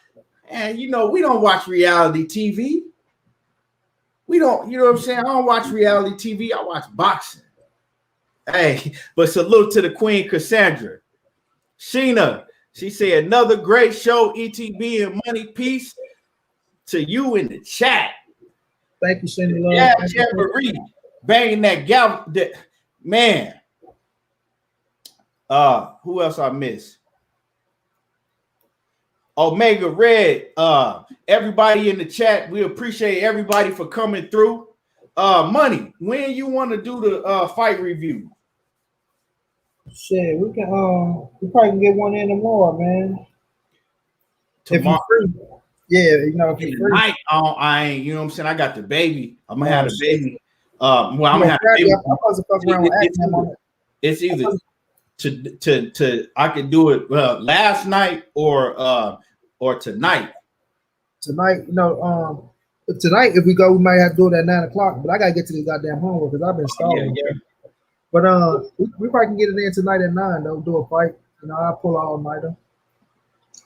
And you know, we don't watch reality TV. We don't, you know what I'm saying? I don't watch reality TV. I watch boxing. Hey, but salute to the Queen Cassandra. Sheena, she said, another great show, ETB and Money Peace to you in the chat. Thank you, Sheena. Yeah, Jamboree. Banging that gal. Man. Who else I miss? Omega Red. Everybody in the chat. We appreciate everybody for coming through. Money, when you want to do the fight review? Shit, we probably can get one in tomorrow, man. Tomorrow. If you're free. Yeah, you know, if you're free. Tonight, I ain't, you know what I'm saying? I got the baby. I'm gonna have the baby. I'm gonna have the baby. I'm supposed to fuck around with acting on it. It's either to I could do it last night or tonight. Tonight, you know, tonight if we go, we might have to do it at 9 o'clock. But I gotta get to this goddamn homework because I've been stalling. Yeah. But we probably can get it in tonight at 9 though. Do a fight. You know, I'll pull all nighter.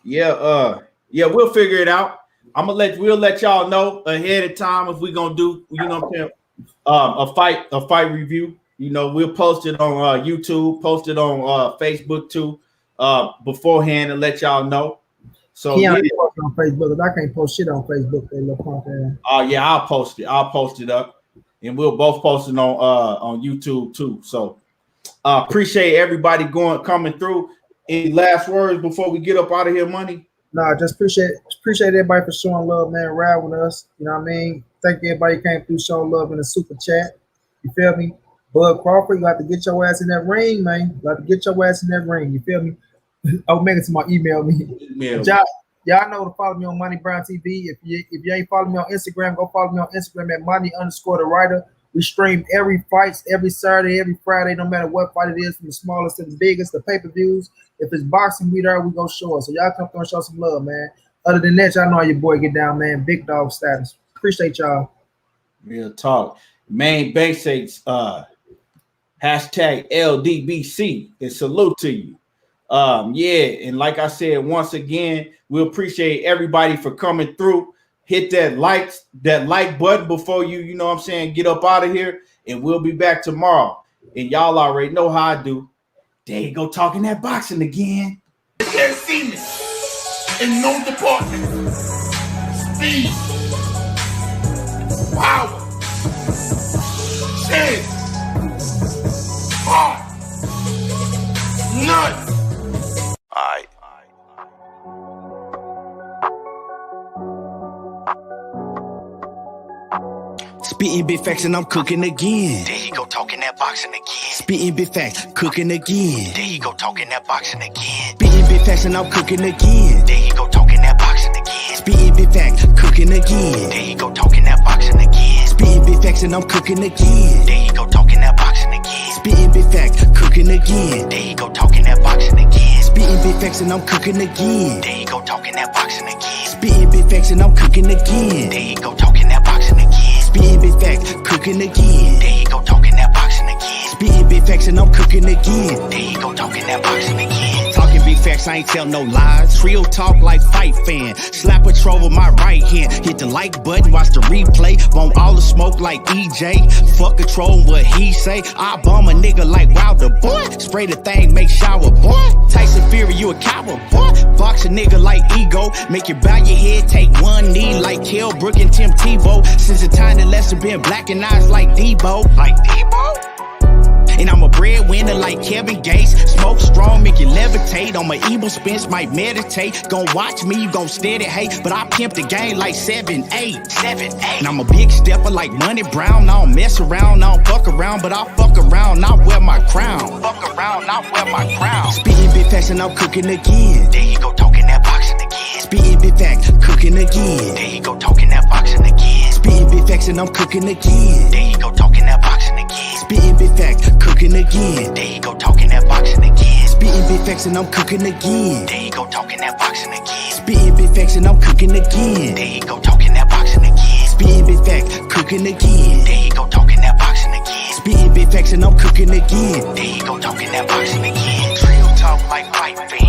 Yeah, we'll figure it out. We'll let y'all know ahead of time if we're gonna do, you know what I'm saying, a fight review. You know, we'll post it on YouTube, post it on Facebook too, beforehand and let y'all know. So post it on Facebook, because I can't post shit on Facebook. They look punk ass. Oh yeah, I'll post it up, and we'll both post it on YouTube too. So appreciate everybody coming through. Any last words before we get up out of here, Money? Nah, just appreciate everybody for showing love, man. Ride with us. You know what I mean? Thank everybody who came through showing love in the super chat. You feel me? Bud Crawford, you got to get your ass in that ring, man. You got to get your ass in that ring. You feel me? Oh, make it to my email me. Y'all know to follow me on Money Brown TV. If you ain't following me on Instagram, go follow me on Instagram at Money_the writer. We stream every fight, every Saturday, every Friday, no matter what fight it is, from the smallest to the biggest, the pay-per-views. If it's boxing, we there, we go show it. So y'all come through and show some love, man. Other than that, y'all know how your boy get down, man. Big dog status. Appreciate y'all. Real talk. Main basics, hashtag LDBC, and salute to you. And like I said, once again, we appreciate everybody for coming through. Hit that like button before you know what I'm saying, get up out of here, and we'll be back tomorrow. And y'all already know how I do. There you go, talking that boxing again. Can't see me in no department. Speed, power, chance, heart, none. All right. Spitting big facts and I'm cooking again. There you go, talking that boxing again. Spitting big facts, cooking again. There you go, talking that boxing again. Spitting big facts and I'm cooking again. There you go, talking that boxing again. Spitting big facts, cooking again. There you go, talking that boxing again. Spitting big facts and I'm cooking again. There you go, talking that boxing again. Spitting big facts, cooking again. There you go, talking that boxing again. Spitting big facts and I'm cooking again. There you go, talking that boxing again. Spitting big facts and I'm cooking again. There you go, talking that boxing again. Spitting big facts, cooking again. There you go, talking that boxing again. Spitting big facts and I'm cooking again. There you go, talking that boxing again. Talking big facts, I ain't tell no lies. Real talk like fight fan. Slap a troll with my right hand. Hit the like button, watch the replay. Want all the smoke like EJ. Fuck a troll, what he say. I bomb a nigga like Wilder, boy. Spray the thing, make shower, boy. Tyson Fury, you a coward, boy. Box a nigga like Ego. Make you bow your head, take one knee like Kell Brook and Tim Tebow. Since the time that Lester been black and eyes like Debo. Like Debo? And I'm a breadwinner like Kevin Gates. Smoke strong, make you levitate. On my Errol Spence, might meditate. Gon' watch me, you gon' steady hate. But I pimp the game like 7-8. 7-8. And I'm a big stepper like Money Brown. I don't mess around, I don't fuck around. But I fuck around, not wear my crown. Fuck around, not wear my crown. Spitting big facts and I'm cooking again. There you go, talking that boxing again. Spitting big facts, cooking again. There you go, talking that boxing again. Spitting big facts and I'm cooking again. There you go, talking that boxing again. Spitting big facts, cooking again. There you go, talking that boxing again. Spitting big facts and I'm cooking again. There you go, talking that boxing again. Spitting big facts and I'm cooking again. There you go, talking that boxing again. Spitting big facts, cooking again. There you go, talking that boxing again. Spitting big facts and I'm cooking again. There you go, talking that boxing again. Real talk like fight fan.